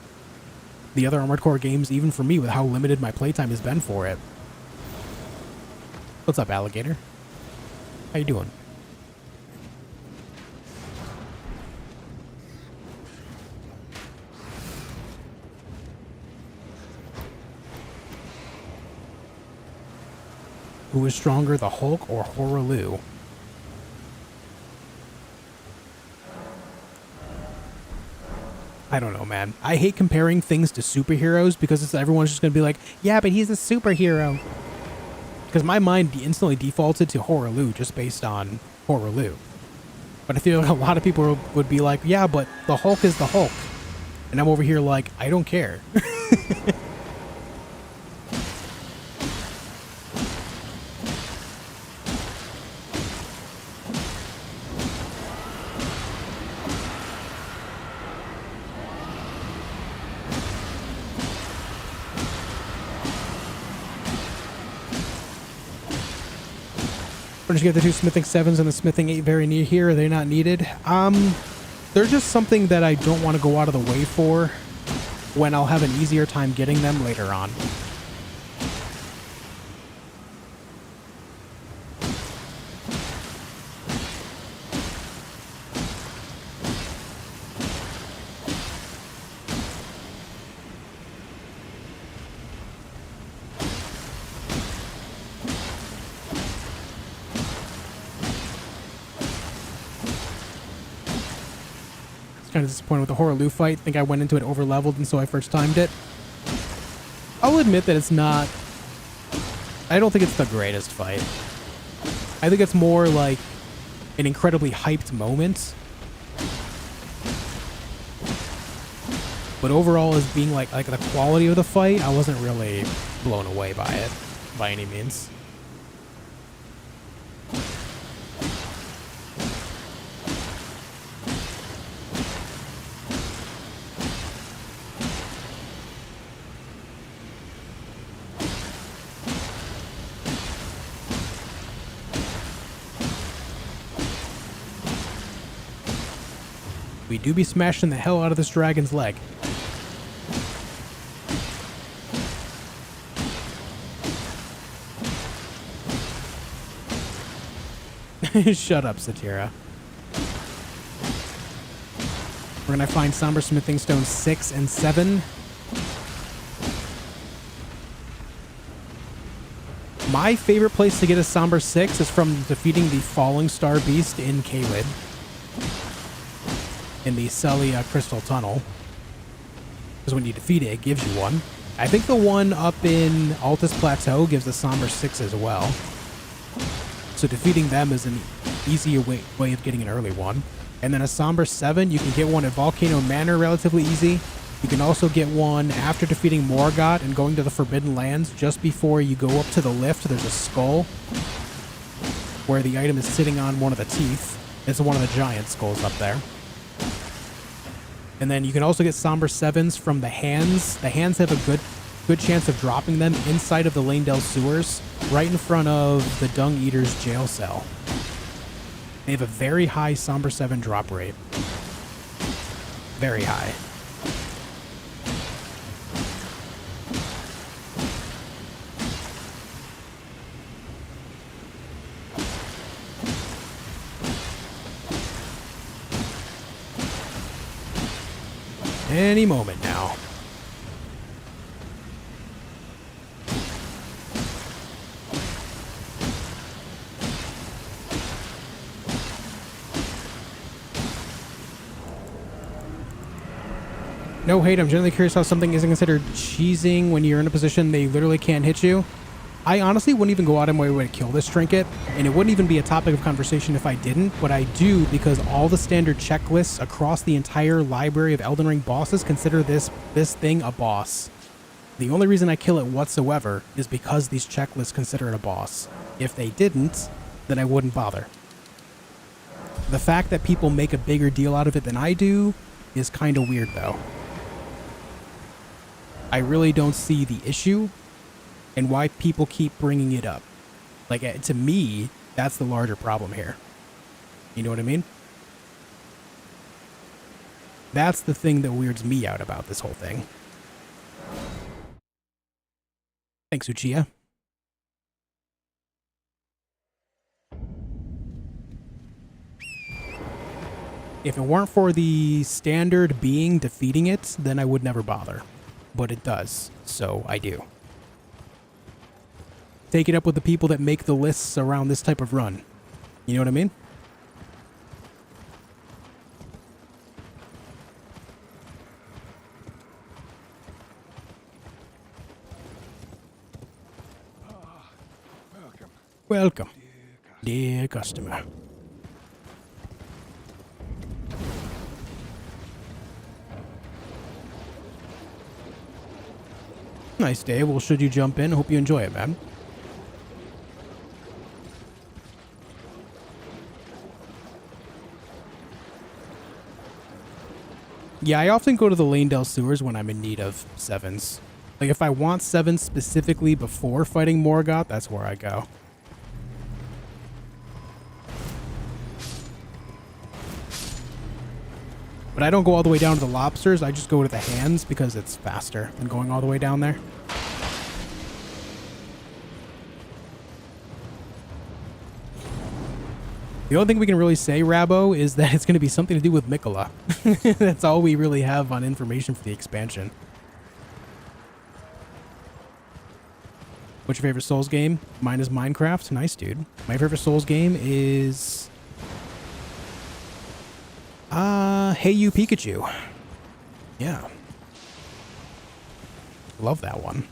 the other Armored Core games, even for me, with how limited my playtime has been for it. What's up, alligator? How you doing? Who is stronger, the Hulk or Horaloo? I don't know, man. I hate comparing things to superheroes because everyone's just going to be like, yeah, but he's a superhero. Because my mind instantly defaulted to Horaloo just based on Horaloo. But I feel like a lot of people would be like, yeah, but the Hulk is the Hulk. And I'm over here like, I don't care. We're just get the two smithing 7s and the smithing 8 very near here. Are they not needed? They're just something that I don't want to go out of the way for when I'll have an easier time getting them later on. Kind of disappointed with the Horaloo fight. I think I went into it over leveled and so I first timed it. I'll admit that it's not, I don't think it's the greatest fight. I think it's more like an incredibly hyped moment. But overall as being like the quality of the fight, I wasn't really blown away by it by any means. We do be smashing the hell out of this dragon's leg. Shut up, Satira. We're gonna find Somber Smithing Stone 6 and 7. My favorite place to get a Somber 6 is from defeating the Falling Star Beast in Caelid. In the Celia Crystal Tunnel. Because when you defeat it, it gives you one. I think the one up in Altus Plateau gives a Somber 6 as well. So defeating them is an easier way of getting an early one. And then a Somber 7, you can get one at Volcano Manor relatively easy. You can also get one after defeating Morgott and going to the Forbidden Lands. Just before you go up to the lift, there's a skull where the item is sitting on one of the teeth. It's one of the giant skulls up there. And then you can also get Somber 7s from the Hands. The Hands have a good chance of dropping them inside of the Lanedale sewers, right in front of the Dung Eater's jail cell. They have a very high Somber 7 drop rate. Very high. Any moment now. No hate, I'm generally curious how something isn't considered cheesing when you're in a position they literally can't hit you. I honestly wouldn't even go out of my way to kill this trinket, and it wouldn't even be a topic of conversation if I didn't, but I do because all the standard checklists across the entire library of Elden Ring bosses consider this thing a boss. The only reason I kill it whatsoever is because these checklists consider it a boss. If they didn't, then I wouldn't bother. The fact that people make a bigger deal out of it than I do is kind of weird though. I really don't see the issue and why people keep bringing it up. Like, to me, that's the larger problem here. You know what I mean? That's the thing that weirds me out about this whole thing. Thanks, Uchiha. If it weren't for the standard being defeating it, then I would never bother. But it does, so I do. Take it up with the people that make the lists around this type of run. You know what I mean? Welcome. Welcome, dear customer. Nice day. Well, should you jump in? Hope you enjoy it, man. Yeah, I often go to the Lanedale sewers when I'm in need of 7s. Like, if I want 7s specifically before fighting Morgott, that's where I go. But I don't go all the way down to the lobsters, I just go to the Hands because it's faster than going all the way down there. The only thing we can really say, Rabo, is that it's going to be something to do with Mikola. That's all we really have on information for the expansion. What's your favorite Souls game? Mine is Minecraft. Nice, dude. My favorite Souls game is... Hey You Pikachu. Yeah. Love that one.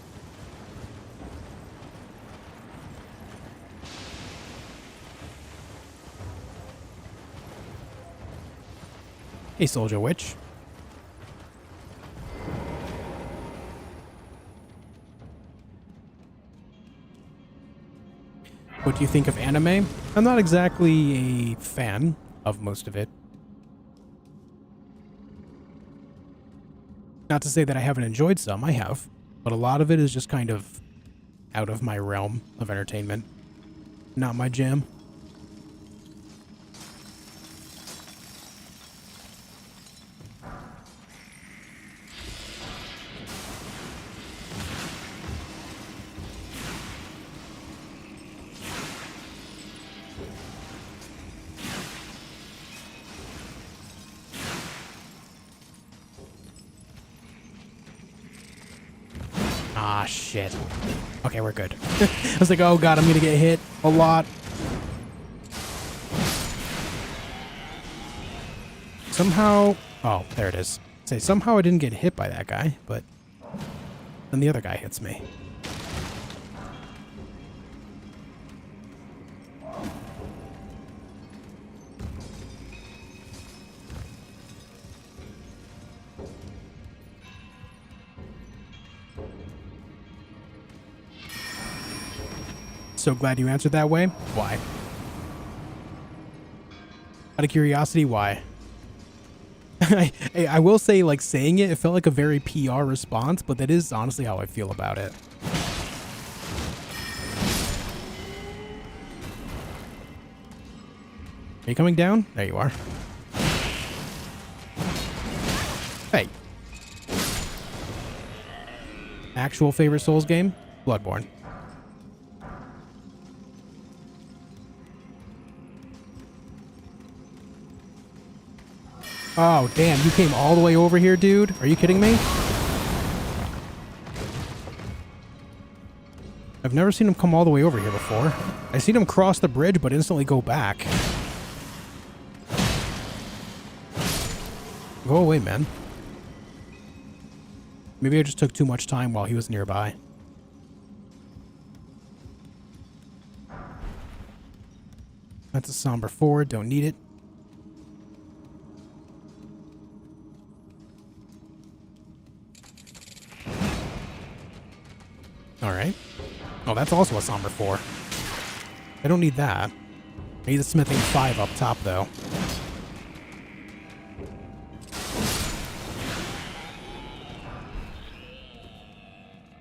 Hey, Soldier Witch. What do you think of anime? I'm not exactly a fan of most of it. Not to say that I haven't enjoyed some, I have. But a lot of it is just kind of out of my realm of entertainment. Not my jam. Ah, shit. Okay, we're good. I was like, oh god, I'm gonna get hit a lot. Somehow... Oh, there it is. Say, somehow I didn't get hit by that guy, but then the other guy hits me. So glad you answered that way. Why? Out of curiosity, why? I will say, like, saying it felt like a very PR response, but that is honestly how I feel about it. Are you coming down? There you are. Hey. Actual favorite Souls game? Bloodborne. Oh, damn, you came all the way over here, dude? Are you kidding me? I've never seen him come all the way over here before. I've seen him cross the bridge, but instantly go back. Go away, man. Maybe I just took too much time while he was nearby. That's a somber 4, don't need it. Alright. Oh, that's also a somber 4. I don't need that. I need the smithing 5 up top, though.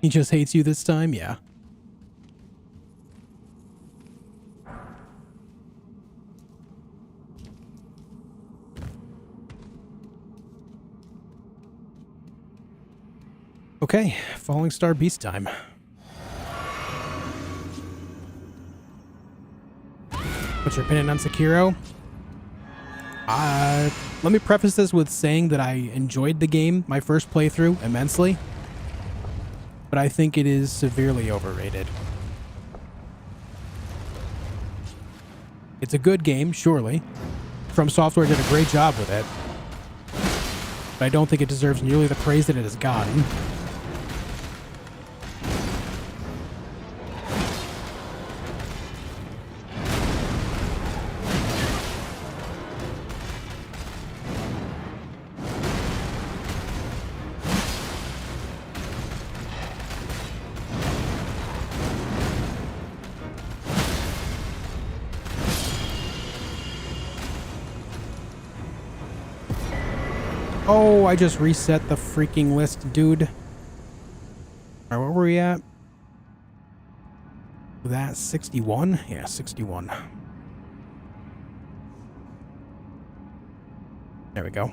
He just hates you this time? Yeah. Okay, Falling Star Beast time. What's your opinion on Sekiro? Let me preface this with saying that I enjoyed the game, my first playthrough, immensely. But I think it is severely overrated. It's a good game, surely. From Software did a great job with it. But I don't think it deserves nearly the praise that it has gotten. Oh, I just reset the freaking list, dude. Alright, where were we at? That 61? Yeah, 61. There we go.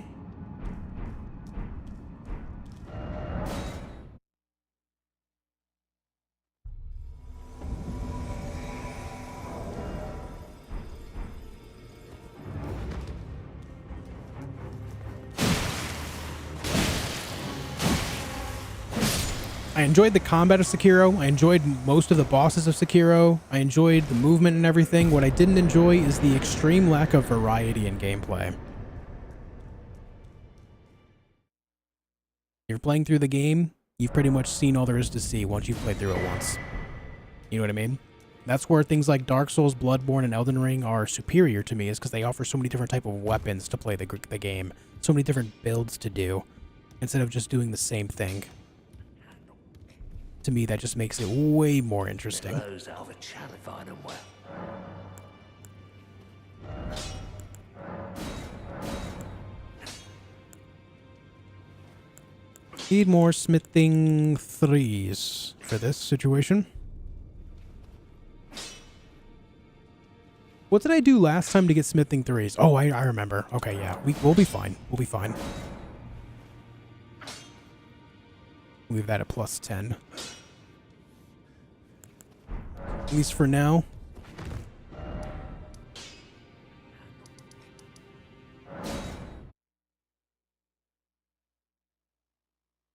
I enjoyed the combat of Sekiro. I enjoyed most of the bosses of Sekiro. I enjoyed the movement and everything. What I didn't enjoy is the extreme lack of variety in gameplay. You're playing through the game, you've pretty much seen all there is to see once you've played through it once. You know what I mean? That's where things like Dark Souls, Bloodborne, and Elden Ring are superior to me, is because they offer so many different type of weapons to play the game. So many different builds to do, instead of just doing the same thing. To me, that just makes it way more interesting. Need more smithing 3s for this situation. What did I do last time to get smithing 3s? Oh, I remember. Okay, yeah. We'll be fine. We'll be fine. Leave that at plus 10. At least for now.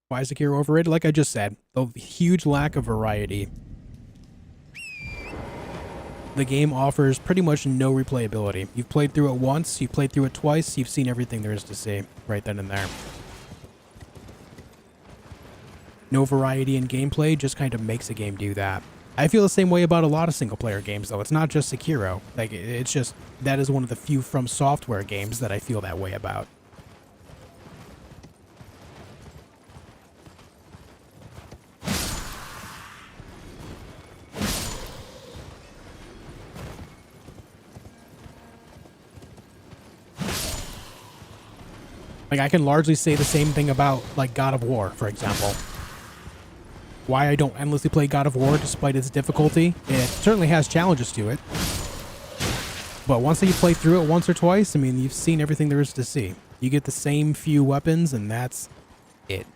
Why is Sekiro overrated? Like I just said, the huge lack of variety the game offers pretty much no replayability. You've played through it once, you've played through it twice, you've seen everything there is to see right then and there. No variety in gameplay just kind of makes a game do that. I feel the same way about a lot of single-player games, though. It's not just Sekiro. Like, it's just, that is one of the few From Software games that I feel that way about. Like, I can largely say the same thing about, like, God of War, for example. Why I don't endlessly play God of War despite its difficulty. It certainly has challenges to it. But once you play through it once or twice, I mean, you've seen everything there is to see. You get the same few weapons, and that's it.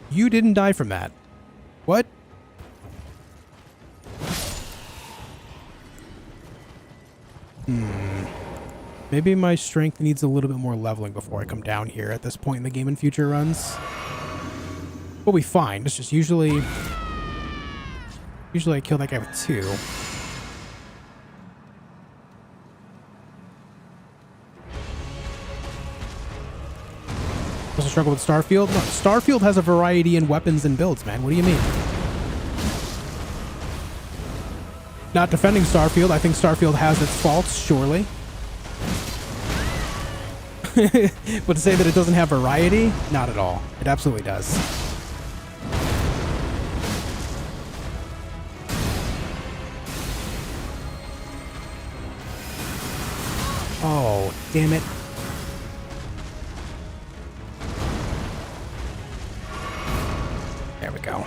You didn't die from that. What? Maybe my strength needs a little bit more leveling before I come down here at this point in the game in future runs. We'll be fine. It's just usually I kill that guy with 2. Doesn't struggle with Starfield? No, Starfield has a variety in weapons and builds, man. What do you mean? Not defending Starfield. I think Starfield has its faults, surely. But to say that it doesn't have variety? Not at all. It absolutely does. Oh, damn it. There we go.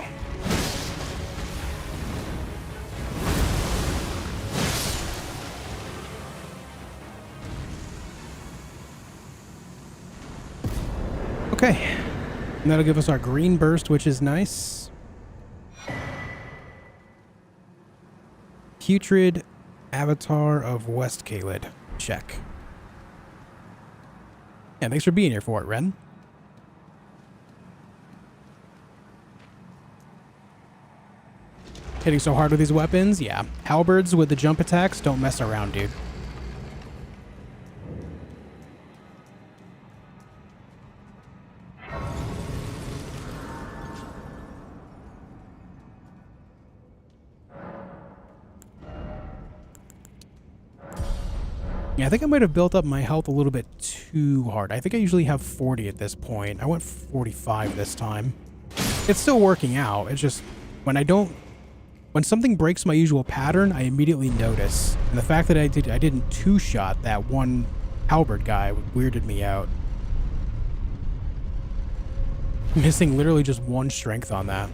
Okay, and that'll give us our green burst, which is nice. Putrid Avatar of West Caelid. Check. Yeah, thanks for being here for it, Ren. Hitting so hard with these weapons? Yeah. Halberds with the jump attacks, don't mess around, dude. Yeah, I think I might have built up my health a little bit too hard. I think I usually have 40 at this point. I went 45 this time. It's still working out. It's just when something breaks my usual pattern, I immediately notice. And the fact that I didn't two-shot that one halberd guy weirded me out. Missing literally just 1 strength on that.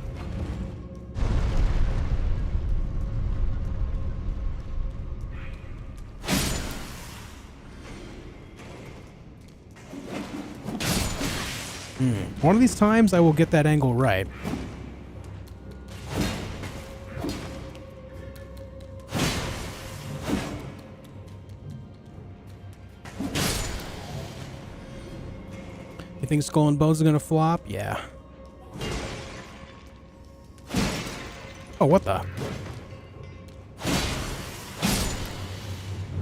One of these times I will get that angle right. You think Skull and Bones are gonna flop? Yeah. Oh, what the?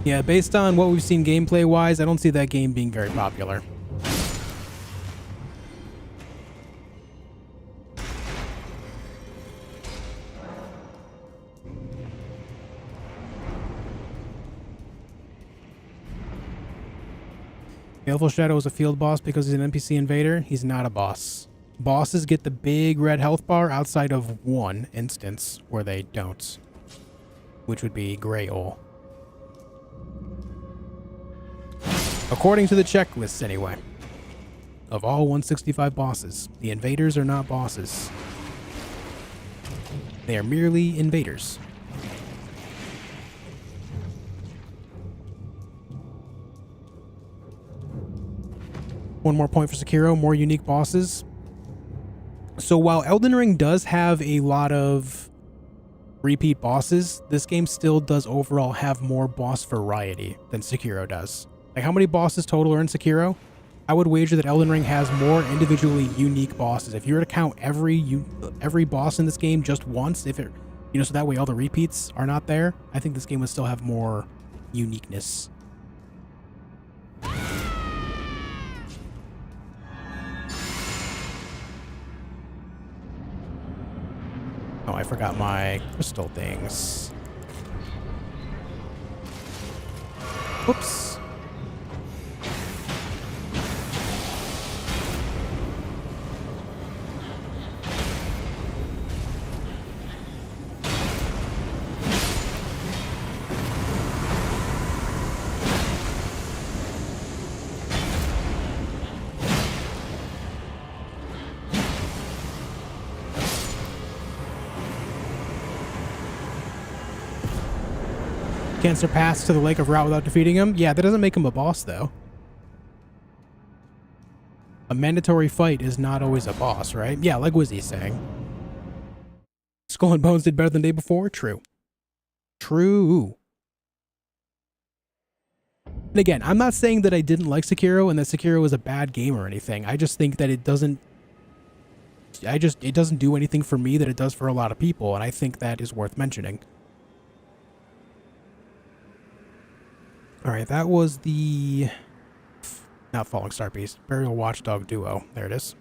Yeah, based on what we've seen gameplay-wise, I don't see that game being very popular. Baleful Shadow is a field boss because he's an NPC invader. He's not a boss. Bosses get the big red health bar outside of one instance where they don't, which would be Greyhole. According to the checklists, anyway. Of all 165 bosses, the invaders are not bosses. They are merely invaders. One more point for Sekiro, more unique bosses. So while Elden Ring does have a lot of repeat bosses, this game still does overall have more boss variety than Sekiro does. Like, how many bosses total are in Sekiro? I would wager that Elden Ring has more individually unique bosses. If you were to count every boss in this game just once, if it, you know, so that way all the repeats are not there, I think this game would still have more uniqueness. Oh, I forgot my crystal things. Whoops. Can't surpass to the Lake of Rot without defeating him? Yeah, that doesn't make him a boss, though. A mandatory fight is not always a boss, right? Yeah, like Wizzy's saying. Skull and Bones did better than the day before? True. True. And again, I'm not saying that I didn't like Sekiro and that Sekiro is a bad game or anything. I just think that it doesn't do anything for me that it does for a lot of people, and I think that is worth mentioning. All right, that was the... Not Falling Star Beast. Burial Watchdog Duo. There it is.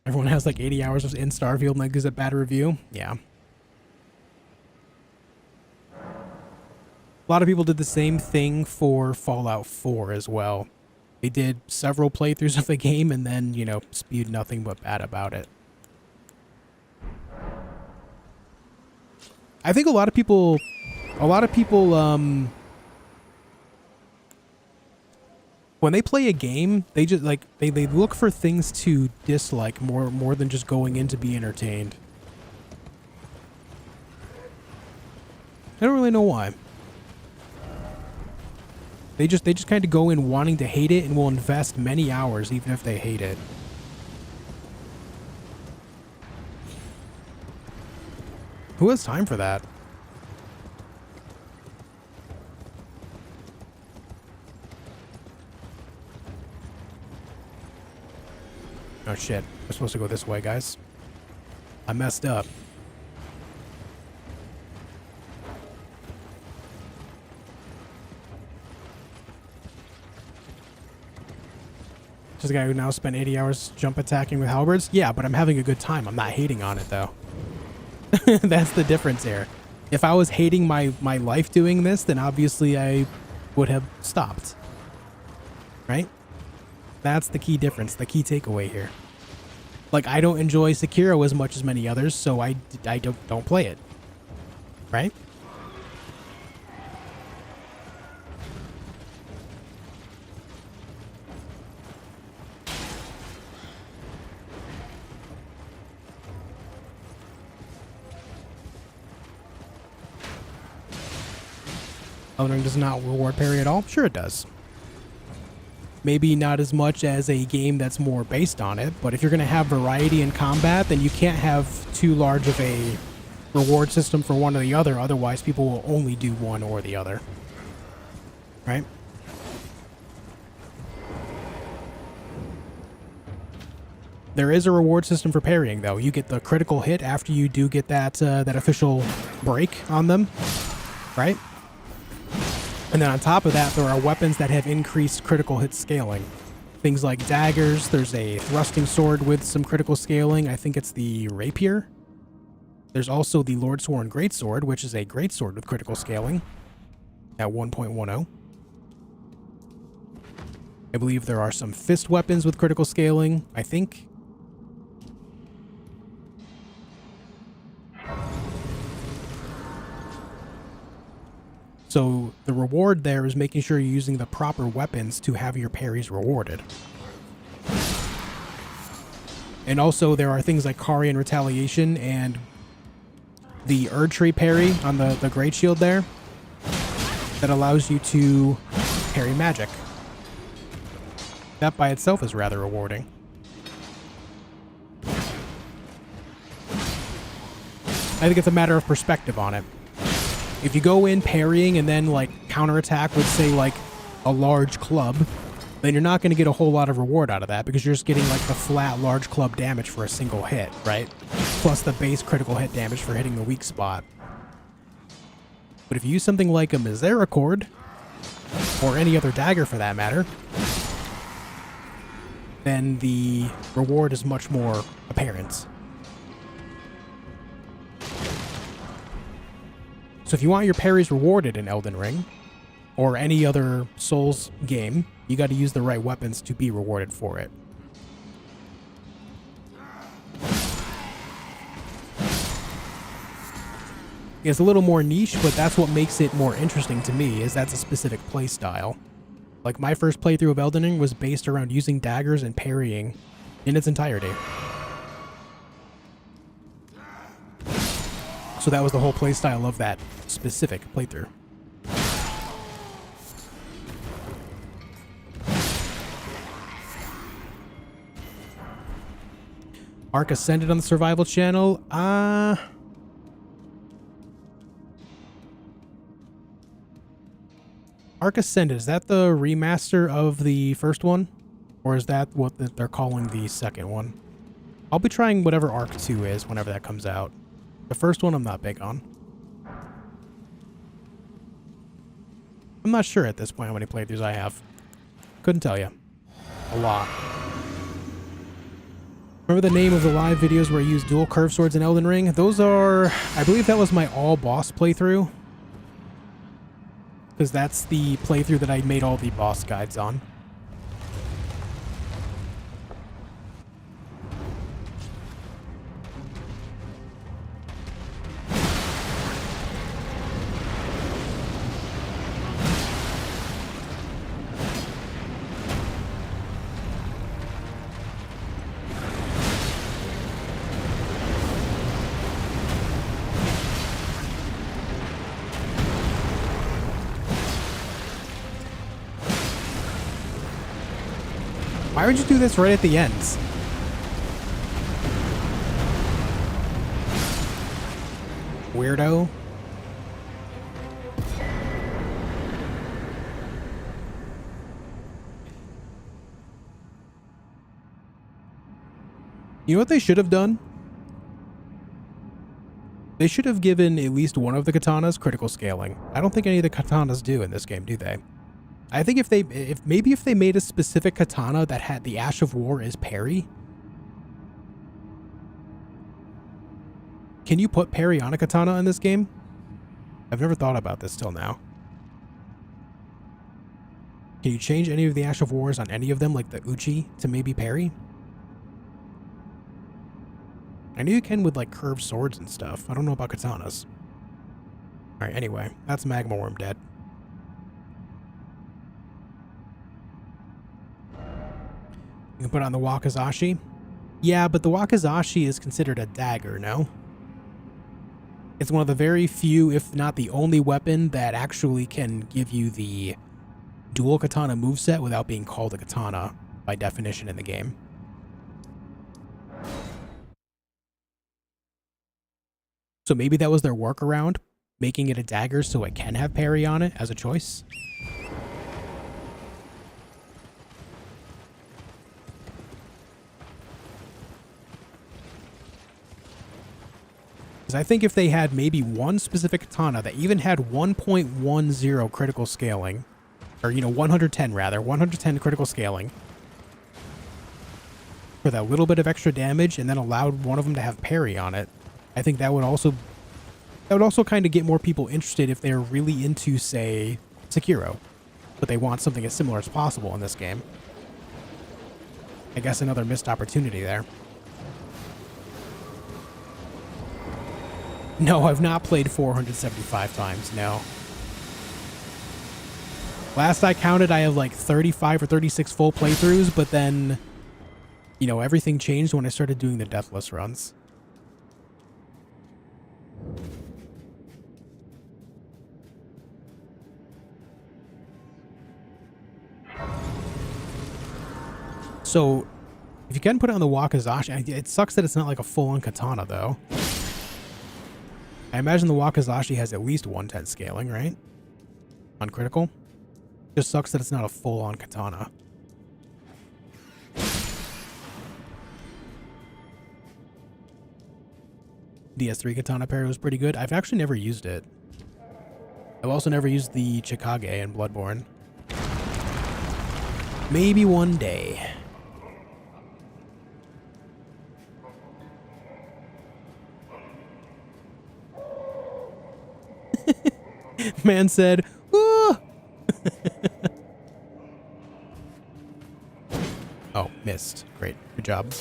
Everyone has like 80 hours in Starfield and like gives a bad review. Yeah. A lot of people did the same thing for Fallout 4 as well. They did several playthroughs of the game and then, you know, spewed nothing but bad about it. I think a lot of people, when they play a game, they just like, they look for things to dislike more than just going in to be entertained. I don't really know why. They just kind of go in wanting to hate it and will invest many hours even if they hate it. Who has time for that? Oh shit, we're supposed to go this way, guys. I messed up. Just a guy who now spent 80 hours jump attacking with halberds? Yeah, but I'm having a good time. I'm not hating on it, though. That's the difference here. If I was hating my life doing this, then obviously I would have stopped. Right? That's the key difference, the key takeaway here. Like, I don't enjoy Sekiro as much as many others, so I don't play it. Right? Elden Ring does not reward parry at all? Sure it does. Maybe not as much as a game that's more based on it, but if you're going to have variety in combat, then you can't have too large of a reward system for one or the other, otherwise people will only do one or the other. Right? There is a reward system for parrying, though. You get the critical hit after you do get that that official break on them, right? And then on top of that, there are weapons that have increased critical hit scaling. Things like daggers. There's a thrusting sword with some critical scaling. I think it's the rapier. There's also the Lordsworn Greatsword, which is a greatsword with critical scaling at 1.10. I believe there are some fist weapons with critical scaling, I think. So the reward there is making sure you're using the proper weapons to have your parries rewarded. And also there are things like Carian Retaliation and the Erdtree parry on the Great Shield there that allows you to parry magic. That by itself is rather rewarding. I think it's a matter of perspective on it. If you go in parrying and then like counterattack with say like a large club, then you're not going to get a whole lot of reward out of that because you're just getting like the flat large club damage for a single hit, right? Plus the base critical hit damage for hitting the weak spot. But if you use something like a Misericord, or any other dagger for that matter, then the reward is much more apparent. So if you want your parries rewarded in Elden Ring, or any other Souls game, you got to use the right weapons to be rewarded for it. It's a little more niche, but that's what makes it more interesting to me, is that's a specific play style. Like my first playthrough of Elden Ring was based around using daggers and parrying in its entirety. So that was the whole play style of that specific playthrough. Ark Ascended on the survival channel? Ark Ascended, is that the remaster of the first one? Or is that what they're calling the second one? I'll be trying whatever Ark 2 is whenever that comes out. The first one I'm not big on. I'm not sure at this point how many playthroughs I have. Couldn't tell you. A lot. Remember the name of the live videos where I used dual curved swords in Elden Ring? Those are... I believe that was my all boss playthrough. Because that's the playthrough that I made all the boss guides on. Why would you do this right at the end? Weirdo. You know what they should have done? They should have given at least one of the katanas critical scaling. I don't think any of the katanas do in this game, do they? I think if they made a specific katana that had the Ash of War as parry. Can you put parry on a katana in this game? I've never thought about this till now. Can you change any of the Ash of Wars on any of them, like the Uchi, to maybe parry? I knew you can with like curved swords and stuff. I don't know about katanas. Alright, anyway, that's Magma Worm dead. You can put on the Wakizashi. Yeah, but the Wakizashi is considered a dagger, no? It's one of the very few, if not the only weapon that actually can give you the dual katana moveset without being called a katana by definition in the game. So maybe that was their workaround, making it a dagger so it can have parry on it as a choice. Because I think if they had maybe one specific katana that even had 1.10 critical scaling, or, you know, 110 rather, 110 critical scaling, for that little bit of extra damage, and then allowed one of them to have parry on it, I think that would also kind of get more people interested if they're really into, say, Sekiro, but they want something as similar as possible in this game. I guess another missed opportunity there. No, I've not played 475 times, no. Last I counted, I have like 35 or 36 full playthroughs, but then, you know, everything changed when I started doing the Deathless runs. So, if you can put it on the Wakizashi, it sucks that it's not like a full-on katana, though. I imagine the Wakizashi has at least 110 scaling, right? On critical. Just sucks that it's not a full-on katana. DS3 katana parry was pretty good. I've actually never used it. I've also never used the Chikage in Bloodborne. Maybe one day. Man said, "Ooh." Oh, missed. Great. Good job.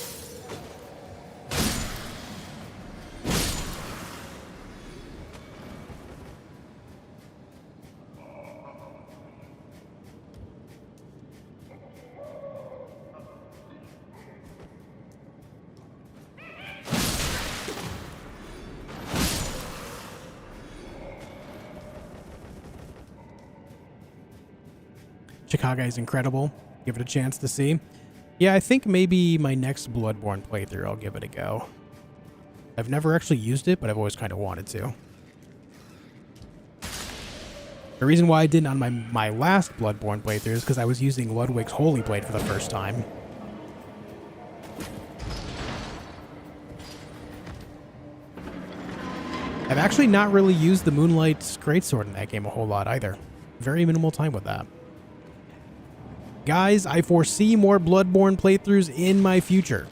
Chikage is incredible. Give it a chance to see. Yeah, I think maybe my next Bloodborne playthrough, I'll give it a go. I've never actually used it, but I've always kind of wanted to. The reason why I didn't on my last Bloodborne playthrough is because I was using Ludwig's Holy Blade for the first time. I've actually not really used the Moonlight Greatsword in that game a whole lot either. Very minimal time with that. Guys, I foresee more Bloodborne playthroughs in my future.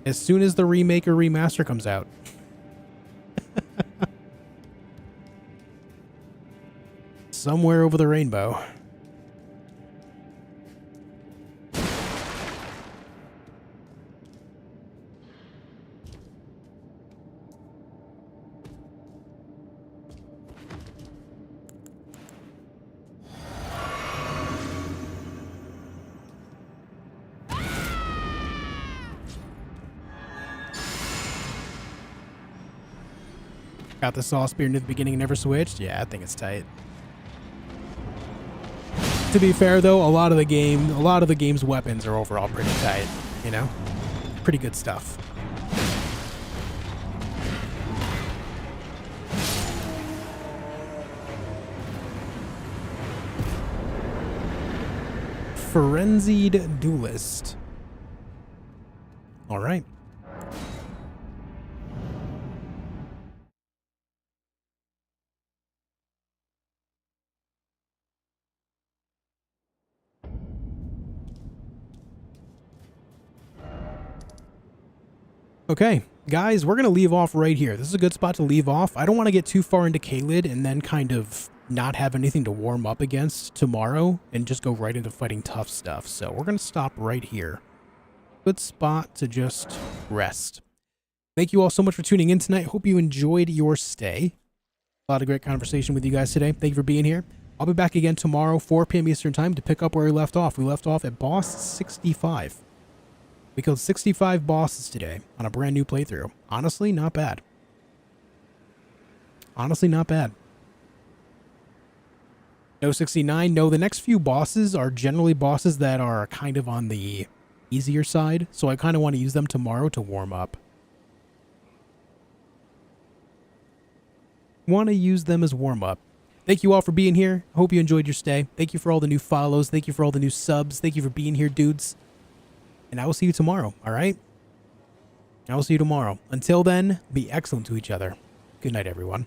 As soon as the remake or remaster comes out. Somewhere over the rainbow. Got the saw spear near the beginning, never switched. Yeah, I think it's tight. To be fair though, a lot of the game's weapons are overall pretty tight, you know? Pretty good stuff. Frenzied Duelist. All right. Okay, guys, we're going to leave off right here. This is a good spot to leave off. I don't want to get too far into Caelid and then kind of not have anything to warm up against tomorrow and just go right into fighting tough stuff. So we're going to stop right here. Good spot to just rest. Thank you all so much for tuning in tonight. Hope you enjoyed your stay. A lot of great conversation with you guys today. Thank you for being here. I'll be back again tomorrow, 4 p.m. Eastern Time, to pick up where we left off. We left off at boss 65. We killed 65 bosses today on a brand new playthrough. Honestly, not bad. Honestly, not bad. No 69. No, the next few bosses are generally bosses that are kind of on the easier side. So I kind of want to use them tomorrow to warm up. Want to use them as warm up. Thank you all for being here. Hope you enjoyed your stay. Thank you for all the new follows. Thank you for all the new subs. Thank you for being here, dudes. And I will see you tomorrow, all right? I will see you tomorrow. Until then, be excellent to each other. Good night, everyone.